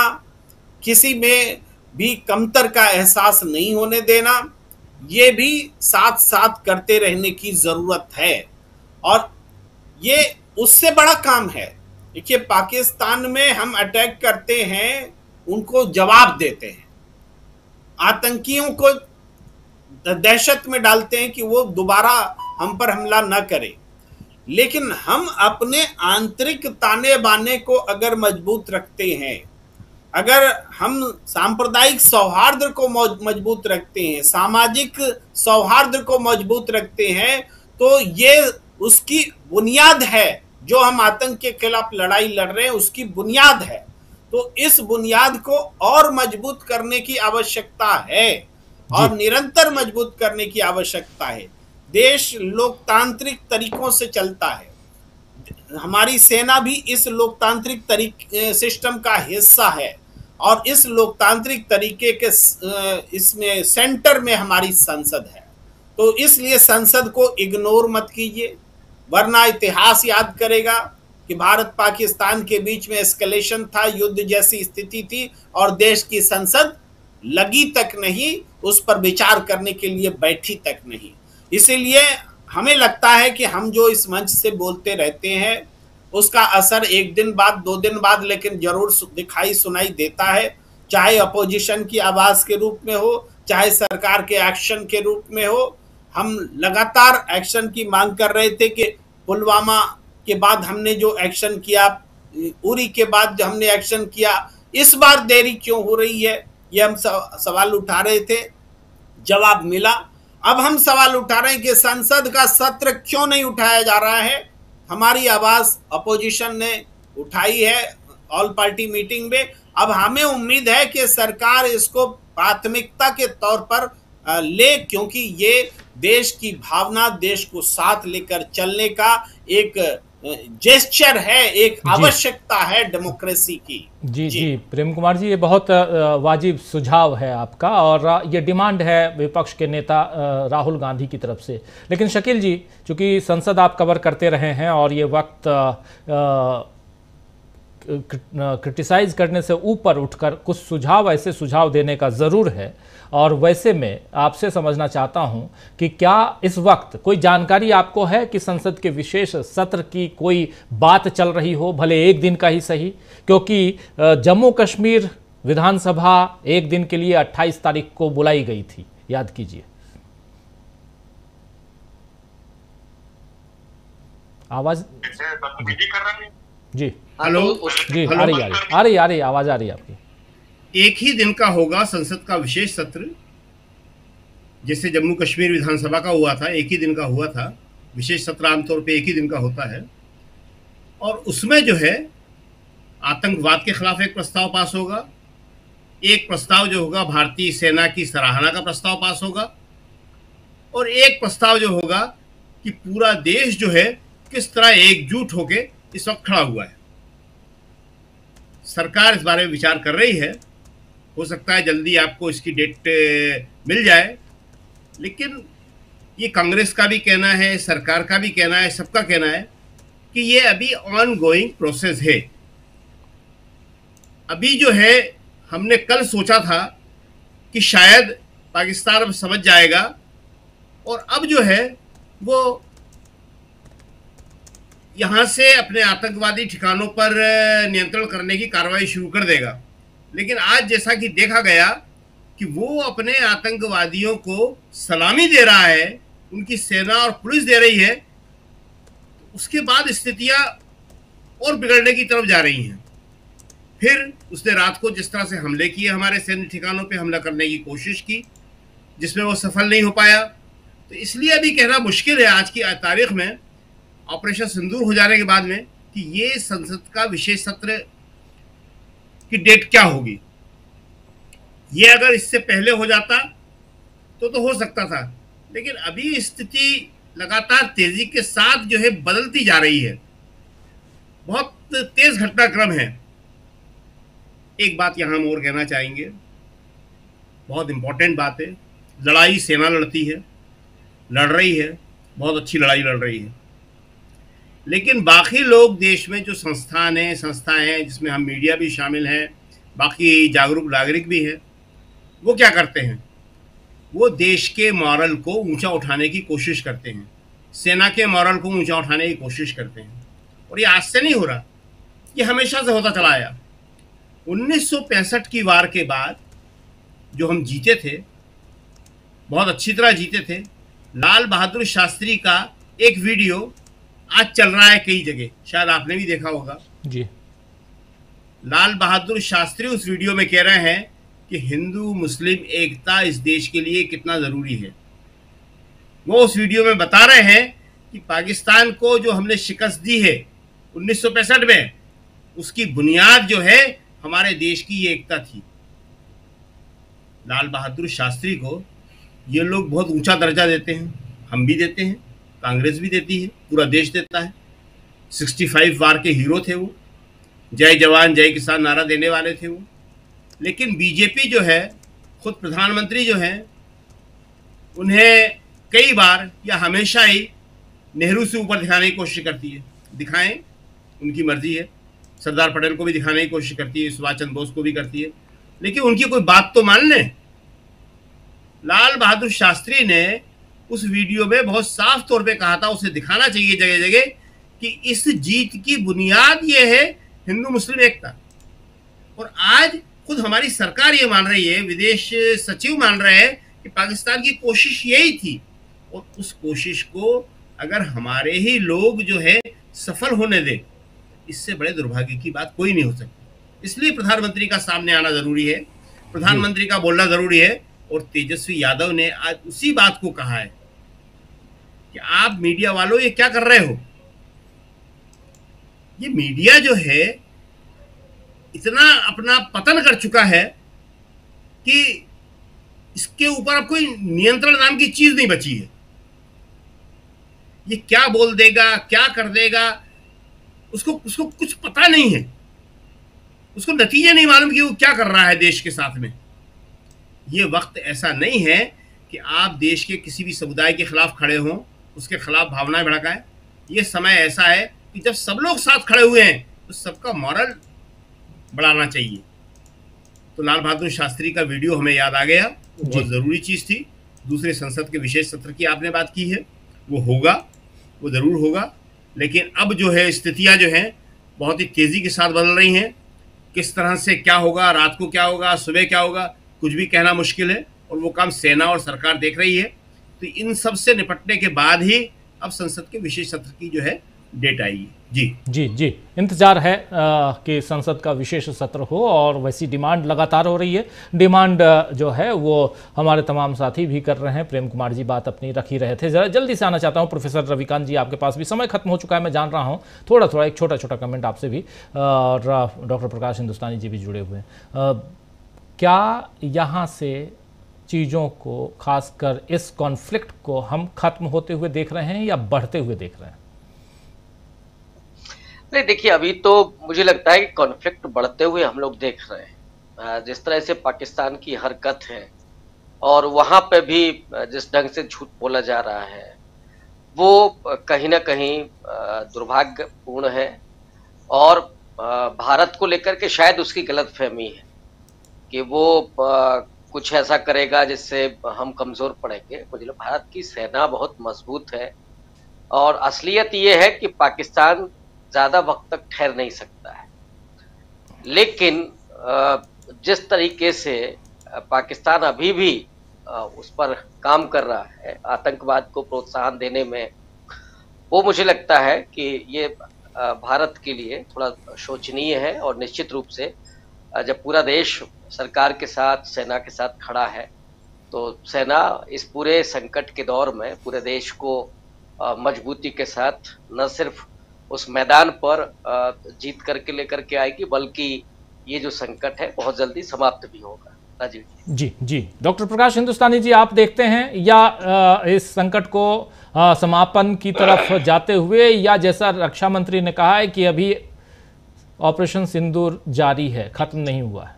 किसी में भी कमतर का एहसास नहीं होने देना, ये भी साथ साथ करते रहने की जरूरत है। और ये उससे बड़ा काम है। देखिए, पाकिस्तान में हम अटैक करते हैं, उनको जवाब देते हैं, आतंकियों को दहशत में डालते हैं कि वो दोबारा हम पर हमला न करे। लेकिन हम अपने आंतरिक ताने बाने को अगर मजबूत रखते हैं, अगर हम सांप्रदायिक सौहार्द को मजबूत रखते हैं, सामाजिक सौहार्द को मजबूत रखते हैं, तो ये उसकी बुनियाद है। जो हम आतंक के खिलाफ लड़ाई लड़ रहे हैं, उसकी बुनियाद है। तो इस बुनियाद को और मजबूत करने की आवश्यकता है और निरंतर मजबूत करने की आवश्यकता है। देश लोकतांत्रिक तरीकों से चलता है, हमारी सेना भी इस लोकतांत्रिक सिस्टम का हिस्सा है, और इस लोकतांत्रिक तरीके के इसमें सेंटर में हमारी संसद है। तो इसलिए संसद को इग्नोर मत कीजिए, वरना इतिहास याद करेगा कि भारत पाकिस्तान के बीच में एस्केलेशन था, युद्ध जैसी स्थिति थी, और देश की संसद लगी तक नहीं, उस पर विचार करने के लिए बैठी तक नहीं। इसीलिए हमें लगता है कि हम जो इस मंच से बोलते रहते हैं, उसका असर एक दिन बाद, 2 दिन बाद, लेकिन जरूर दिखाई सुनाई देता है। चाहे अपोजिशन की आवाज के रूप में हो, चाहे सरकार के एक्शन के रूप में हो। हम लगातार एक्शन की मांग कर रहे थे कि पुलवामा के बाद हमने जो एक्शन किया, उरी के बाद जो हमने एक्शन किया, इस बार देरी क्यों हो रही है, ये हम सवाल उठा रहे थे, जवाब मिला। अब हम सवाल उठा रहे हैं कि संसद का सत्र क्यों नहीं उठाया जा रहा है। हमारी आवाज अपोजिशन ने उठाई है ऑल पार्टी मीटिंग में। अब हमें उम्मीद है कि सरकार इसको प्राथमिकता के तौर पर ले, क्योंकि ये देश की भावना, देश को साथ लेकर चलने का एक जेस्चर है, एक आवश्यकता है डेमोक्रेसी की। जी प्रेम कुमार जी, ये बहुत वाजिब सुझाव है आपका, और ये डिमांड है विपक्ष के नेता राहुल गांधी की तरफ से। लेकिन शकील जी, चूंकि संसद आप कवर करते रहे हैं और ये वक्त क्रिटिसाइज करने से ऊपर उठकर कुछ सुझाव, ऐसे सुझाव देने का ज़रूर है। और वैसे में आपसे समझना चाहता हूं कि क्या इस वक्त कोई जानकारी आपको है कि संसद के विशेष सत्र की कोई बात चल रही हो, भले एक दिन का ही सही? क्योंकि जम्मू कश्मीर विधानसभा एक दिन के लिए 28 तारीख को बुलाई गई थी, याद कीजिए। आवाज जी, हेलो जी, आ रही आवाज आ रही है आपकी। एक ही दिन का होगा संसद का विशेष सत्र, जैसे जम्मू कश्मीर विधानसभा का हुआ था, एक ही दिन का हुआ था। विशेष सत्र आमतौर पे एक ही दिन का होता है, और उसमें जो है आतंकवाद के खिलाफ एक प्रस्ताव पास होगा, एक प्रस्ताव जो होगा भारतीय सेना की सराहना का प्रस्ताव पास होगा, और एक प्रस्ताव जो होगा कि पूरा देश जो है किस तरह एकजुट होके इस वक्त खड़ा हुआ है। सरकार इस बारे में विचार कर रही है, हो सकता है जल्दी आपको इसकी डेट मिल जाए। लेकिन ये कांग्रेस का भी कहना है, सरकार का भी कहना है, सबका कहना है कि ये अभी ऑन गोइंग प्रोसेस है। अभी जो है, हमने कल सोचा था कि शायद पाकिस्तान अब समझ जाएगा, और अब जो है वो यहाँ से अपने आतंकवादी ठिकानों पर नियंत्रण करने की कार्रवाई शुरू कर देगा। लेकिन आज जैसा कि देखा गया कि वो अपने आतंकवादियों को सलामी दे रहा है, उनकी सेना और पुलिस दे रही है, उसके बाद स्थितियां और बिगड़ने की तरफ जा रही हैं। फिर उसने रात को जिस तरह से हमले किए, हमारे सैन्य ठिकानों पे हमला करने की कोशिश की, जिसमें वो सफल नहीं हो पाया। तो इसलिए अभी कहना मुश्किल है आज की तारीख में, ऑपरेशन सिंदूर हो जाने के बाद में, कि ये संसद का विशेष सत्र की डेट क्या होगी। ये अगर इससे पहले हो जाता तो हो सकता था, लेकिन अभी स्थिति लगातार तेजी के साथ जो है बदलती जा रही है, बहुत तेज घटनाक्रम है। एक बात यहां हम और कहना चाहेंगे, बहुत इंपॉर्टेंट बात है, लड़ाई सेना लड़ती है, लड़ रही है, बहुत अच्छी लड़ाई लड़ रही है, लेकिन बाकी लोग देश में जो संस्थाएं हैं जिसमें हम मीडिया भी शामिल हैं, बाकी जागरूक नागरिक भी हैं, वो क्या करते हैं, वो देश के मॉरल को ऊंचा उठाने की कोशिश करते हैं, सेना के मॉरल को ऊंचा उठाने की कोशिश करते हैं। और ये आज से नहीं हो रहा, ये हमेशा से होता चला आया। 1965 की वार के बाद जो हम जीते थे, बहुत अच्छी तरह जीते थे, लाल बहादुर शास्त्री का एक वीडियो आज चल रहा है कई जगह, शायद आपने भी देखा होगा जी। लाल बहादुर शास्त्री उस वीडियो में कह रहे हैं कि हिंदू मुस्लिम एकता इस देश के लिए कितना जरूरी है। वो उस वीडियो में बता रहे हैं कि पाकिस्तान को जो हमने शिकस्त दी है 1965 में, उसकी बुनियाद जो है हमारे देश की ये एकता थी। लाल बहादुर शास्त्री को ये लोग बहुत ऊंचा दर्जा देते हैं, हम भी देते हैं, कांग्रेस भी देती है, पूरा देश देता है। 65 वार के हीरो थे वो, जय जवान जय किसान नारा देने वाले थे वो। लेकिन बीजेपी जो है, खुद प्रधानमंत्री जो है, उन्हें कई बार या हमेशा ही नेहरू से ऊपर दिखाने की कोशिश करती है। दिखाएं, उनकी मर्जी है, सरदार पटेल को भी दिखाने की कोशिश करती है, सुभाष चंद्र बोस को भी करती है, लेकिन उनकी कोई बात तो मान लें। लाल बहादुर शास्त्री ने उस वीडियो में बहुत साफ तौर पे कहा था, उसे दिखाना चाहिए जगह जगह, कि इस जीत की बुनियाद ये है हिंदू मुस्लिम एकता। और आज खुद हमारी सरकार ये मान रही है, विदेश सचिव मान रहे हैं कि पाकिस्तान की कोशिश यही थी, और उस कोशिश को अगर हमारे ही लोग जो है सफल होने दें, इससे बड़े दुर्भाग्य की बात कोई नहीं हो सकती। इसलिए प्रधानमंत्री का सामने आना जरूरी है, प्रधानमंत्री का बोलना जरूरी है। और तेजस्वी यादव ने आज उसी बात को कहा है कि आप मीडिया वालों ये क्या कर रहे हो। ये मीडिया जो है इतना अपना पतन कर चुका है कि इसके ऊपर अब कोई नियंत्रण नाम की चीज नहीं बची है। ये क्या बोल देगा, क्या कर देगा, उसको कुछ पता नहीं है, उसको नतीजे नहीं मालूम कि वो क्या कर रहा है देश के साथ में। ये वक्त ऐसा नहीं है कि आप देश के किसी भी समुदाय के खिलाफ खड़े हों, उसके खिलाफ भावनाएं भड़काएं। ये समय ऐसा है कि जब सब लोग साथ खड़े हुए हैं तो सबका मॉरल बढ़ाना चाहिए। तो लाल बहादुर शास्त्री का वीडियो हमें याद आ गया, वो बहुत ज़रूरी चीज़ थी। दूसरे संसद के विशेष सत्र की आपने बात की है, वो होगा, वो ज़रूर होगा, लेकिन अब जो है स्थितियाँ जो हैं बहुत ही तेज़ी के साथ बदल रही हैं। किस तरह से क्या होगा, रात को क्या होगा, सुबह क्या होगा, कुछ भी कहना मुश्किल है, और वो काम सेना और सरकार देख रही है। तो इन सब से निपटने के बाद ही अब संसद के विशेष सत्र की जो है डेट आएगी। जी जी जी, इंतजार है कि संसद का विशेष सत्र हो, और वैसी डिमांड लगातार हो रही है। डिमांड जो है वो हमारे तमाम साथी भी कर रहे हैं। प्रेम कुमार जी बात अपनी रख ही रहे थे। जरा जल्दी से आना चाहता हूं प्रोफेसर रविकांत जी, आपके पास भी समय खत्म हो चुका है मैं जान रहा हूं, थोड़ा एक छोटा कमेंट आपसे भी, और डॉक्टर प्रकाश हिंदुस्तानी जी भी जुड़े हुए हैं। क्या यहाँ से चीज़ों को, खासकर इस कॉन्फ्लिक्ट को हम खत्म होते हुए देख रहे हैं या बढ़ते हुए देख रहे हैं? नहीं, देखिए, अभी तो मुझे लगता है कि कॉन्फ्लिक्ट बढ़ते हुए हम लोग देख रहे हैं। जिस तरह से पाकिस्तान की हरकत है और वहाँ पे भी जिस ढंग से झूठ बोला जा रहा है, वो कहीं ना कहीं दुर्भाग्यपूर्ण है। और भारत को लेकर के शायद उसकी गलतफहमी है कि वो कुछ ऐसा करेगा जिससे हम कमजोर पड़ेंगे। मुझे लगता है भारत की सेना बहुत मजबूत है, और असलियत ये है कि पाकिस्तान ज्यादा वक्त तक ठहर नहीं सकता है। लेकिन जिस तरीके से पाकिस्तान अभी भी उस पर काम कर रहा है, आतंकवाद को प्रोत्साहन देने में, वो मुझे लगता है कि ये भारत के लिए थोड़ा शोचनीय है, और निश्चित रूप से जब पूरा देश सरकार के साथ, सेना के साथ खड़ा है, तो सेना इस पूरे संकट के दौर में पूरे देश को मजबूती के साथ न सिर्फ उस मैदान पर जीत करके लेकर के आएगी, बल्कि ये जो संकट है बहुत जल्दी समाप्त भी होगा। राजीव जी। डॉक्टर प्रकाश हिंदुस्तानी जी, आप देखते हैं या इस संकट को समापन की तरफ जाते हुए, या जैसा रक्षा मंत्री ने कहा है कि अभी ऑपरेशन सिंदूर जारी है, खत्म नहीं हुआ है?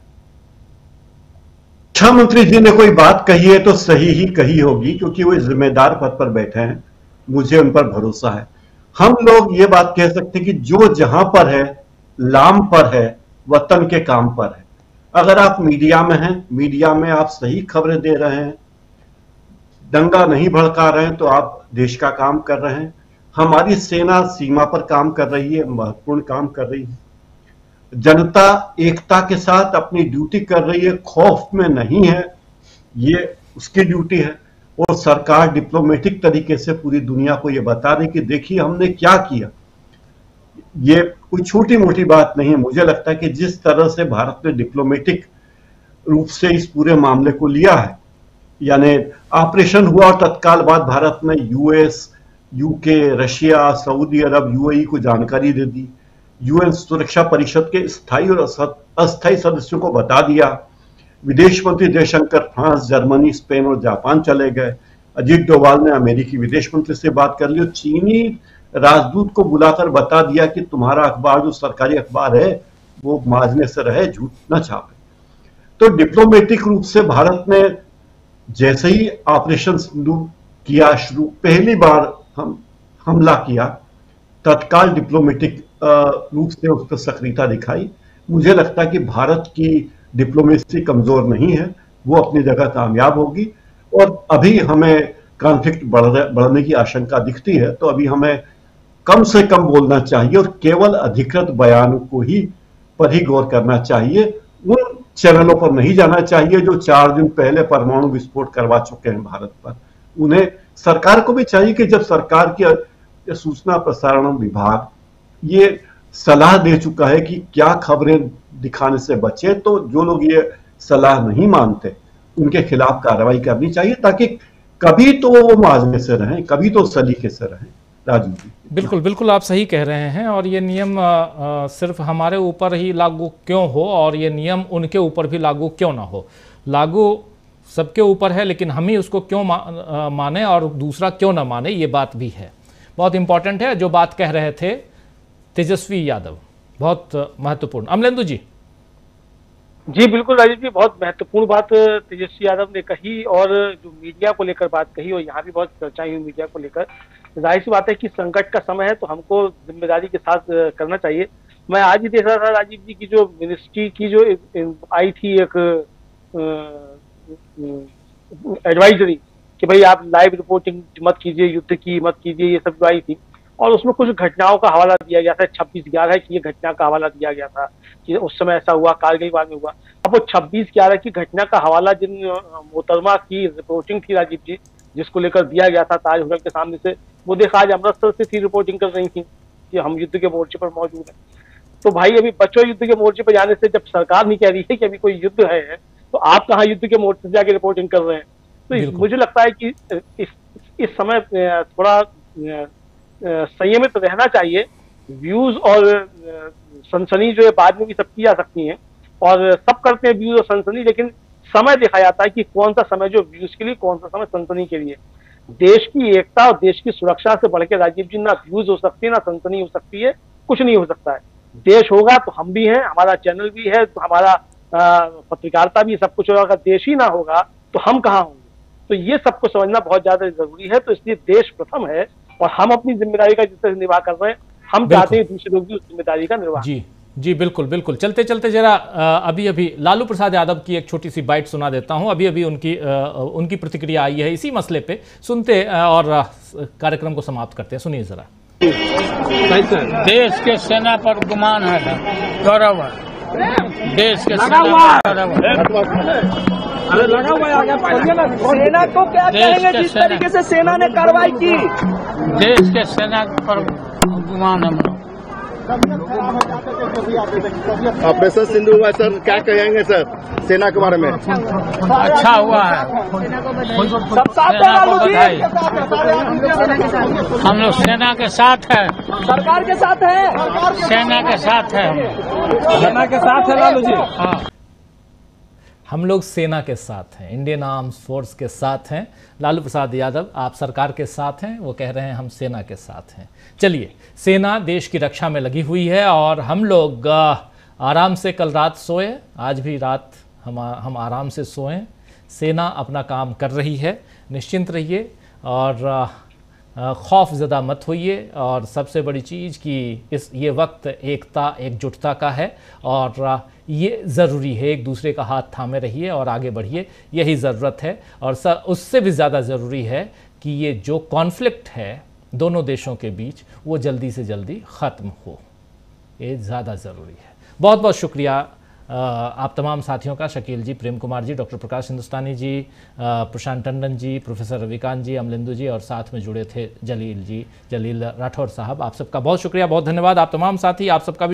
रक्षा मंत्री जी ने कोई बात कही है तो सही ही कही होगी, क्योंकि वो जिम्मेदार पद पर बैठे हैं, मुझे उन पर भरोसा है। हम लोग ये बात कह सकते हैं कि जो जहां पर है, लाम पर है, वतन के काम पर है। अगर आप मीडिया में हैं, मीडिया में आप सही खबरें दे रहे हैं, दंगा नहीं भड़का रहे हैं, तो आप देश का काम कर रहे हैं। हमारी सेना सीमा पर काम कर रही है, महत्वपूर्ण काम कर रही है। जनता एकता के साथ अपनी ड्यूटी कर रही है, खौफ में नहीं है, ये उसकी ड्यूटी है। और सरकार डिप्लोमेटिक तरीके से पूरी दुनिया को ये बता रही कि देखिए हमने क्या किया। ये कोई छोटी मोटी बात नहीं है। मुझे लगता है कि जिस तरह से भारत ने डिप्लोमेटिक रूप से इस पूरे मामले को लिया है, यानी ऑपरेशन हुआ और तत्काल बाद भारत ने यूएस, यूके, रशिया, सऊदी अरब, यूएई को जानकारी दे दी, यूएन सुरक्षा परिषद के स्थायी और अस्थायी सदस्यों को बता दिया, विदेश मंत्री जयशंकर फ्रांस, जर्मनी, स्पेन और जापान चले गए, अजीत डोभाल ने अमेरिकी विदेश मंत्री से बात कर ली और चीनी राजदूत को बुलाकर बता दिया कि तुम्हारा अखबार जो सरकारी अखबार है वो माजने से रहे, झूठ न छापे। तो डिप्लोमेटिक रूप से भारत ने जैसे ही ऑपरेशन सिंदूर किया शुरू, पहली बार हम हमला किया, तत्काल डिप्लोमेटिक रूप से उस पर सक्रियता दिखाई। मुझे लगता है कि भारत की डिप्लोमेसी कमजोर नहीं है, वो अपनी जगह कामयाब होगी। और अभी हमें कॉन्फ्लिक्ट बढ़ने की आशंका दिखती है, तो अभी हमें कम से कम बोलना चाहिए और केवल अधिकृत बयानों को ही पर ही गौर करना चाहिए। उन चैनलों पर नहीं जाना चाहिए जो 4 दिन पहले परमाणु विस्फोट करवा चुके हैं भारत पर। उन्हें, सरकार को भी चाहिए कि जब सरकार की सूचना प्रसारण विभाग ये सलाह दे चुका है कि क्या खबरें दिखाने से बचे, तो जो लोग ये सलाह नहीं मानते उनके खिलाफ कार्रवाई करनी चाहिए, ताकि कभी तो वो माजने से रहें, कभी तो सलीके से रहें। राजू जी, बिल्कुल आप सही कह रहे हैं। और ये नियम सिर्फ हमारे ऊपर ही लागू क्यों हो, और ये नियम उनके ऊपर भी लागू क्यों ना हो, लागू सबके ऊपर है, लेकिन हम ही उसको क्यों माने और दूसरा क्यों ना माने, ये बात भी है। बहुत इंपॉर्टेंट है जो बात कह रहे थे तेजस्वी यादव, बहुत महत्वपूर्ण। अमलेंदु जी। जी बिल्कुल राजीव जी, बहुत महत्वपूर्ण बात तेजस्वी यादव ने कही, और जो मीडिया को लेकर बात कही, और यहाँ भी बहुत चर्चा हुई मीडिया को लेकर। जाहिर सी बात है कि संकट का समय है, तो हमको जिम्मेदारी के साथ करना चाहिए। मैं आज ही देख रहा था राजीव जी की जो मिनिस्ट्री की जो आई थी एक एडवाइजरी कि भाई आप लाइव रिपोर्टिंग मत कीजिए, युद्ध की मत कीजिए, ये सब जो आई थी, और उसमें कुछ घटनाओं का हवाला दिया गया था। 26/11 की ये घटना का हवाला दिया गया था कि उस समय ऐसा हुआ, कारगिल बाद में हुआ। अब वो 26/11 की घटना का हवाला जिन मोहतरमा की रिपोर्टिंग थी राजीव जी, जिसको लेकर दिया गया था ताज होटल के सामने से, वो देखा आज अमृतसर से थी रिपोर्टिंग कर रही थी कि हम युद्ध के मोर्चे पर मौजूद हैं। तो भाई अभी बच्चों युद्ध के मोर्चे पर जाने से, जब सरकार नहीं कह रही है कि अभी कोई युद्ध है, तो आप कहाँ युद्ध के मोर्चे से जाके रिपोर्टिंग कर रहे हैं? तो मुझे लगता है कि इस समय थोड़ा संयमित रहना चाहिए। व्यूज और सनसनी जो है बाद में भी सब की जा सकती हैं, और सब करते हैं व्यूज और सनसनी, लेकिन समय देखा जाता है कि कौन सा समय जो व्यूज के लिए, कौन सा समय सनसनी के लिए। देश की एकता और देश की सुरक्षा से बढ़ के राजीव जी ना व्यूज हो सकती है, ना सनसनी हो सकती है, कुछ नहीं हो सकता है। देश होगा तो हम भी हैं, हमारा चैनल भी है, तो हमारा पत्रकारिता भी, सब कुछ होगा। अगर देश ही ना होगा तो हम कहाँ होंगे? तो ये सबको समझना बहुत ज्यादा जरूरी है। तो इसलिए देश प्रथम है, और हम अपनी जिम्मेदारी का जिस तरह निर्वाह कर रहे हैं, हम चाहते हैं दूसरे लोग भी उस जिम्मेदारी का निर्वाह। जी बिल्कुल। चलते चलते जरा अभी लालू प्रसाद यादव की एक छोटी सी बाइट सुना देता हूं। अभी उनकी प्रतिक्रिया आई है इसी मसले पे, सुनते और कार्यक्रम को समाप्त करते हैं। सुनिए जरा। देश के सेना पर गुमान है, गौरव है, देश के सेना पर लगा हुआ है। सेना को क्या कहेंगे जिस तरीके से सेना ने कार्रवाई की? देश के सेना पर गुमान है। ऑपरेशन सिंदूर हुआ सर, क्या कहेंगे सर सेना के बारे में? अच्छा हुआ है, सब साथ है लालू जी, हम लोग सेना के साथ है, सरकार के साथ है, सेना के साथ है, सेना के साथ है लालू जी। हाँ, हम लोग सेना के साथ हैं, इंडियन आर्म्स फोर्स के साथ हैं। लालू प्रसाद यादव आप सरकार के साथ हैं, वो कह रहे हैं हम सेना के साथ हैं। चलिए, सेना देश की रक्षा में लगी हुई है और हम लोग आराम से कल रात सोए, आज भी रात हम आराम से सोएं। सेना अपना काम कर रही है, निश्चिंत रहिए और खौफ ज़दा मत होइए। और सबसे बड़ी चीज़ कि ये वक्त एकता एकजुटता का है और ये ज़रूरी है, एक दूसरे का हाथ थामे रहिए और आगे बढ़िए, यही ज़रूरत है। और उससे भी ज़्यादा ज़रूरी है कि ये जो कॉन्फ्लिक्ट है दोनों देशों के बीच वो जल्दी से जल्दी ख़त्म हो, ये ज़्यादा ज़रूरी है। बहुत बहुत शुक्रिया आप तमाम साथियों का, शकील जी, प्रेम कुमार जी, डॉक्टर प्रकाश हिंदुस्तानी जी, प्रशांत टंडन जी, प्रोफेसर रविकांत जी, अमलिंदु जी और साथ में जुड़े थे जलील राठौर साहब। आप सबका बहुत शुक्रिया, बहुत धन्यवाद। आप तमाम साथी, आप सबका भी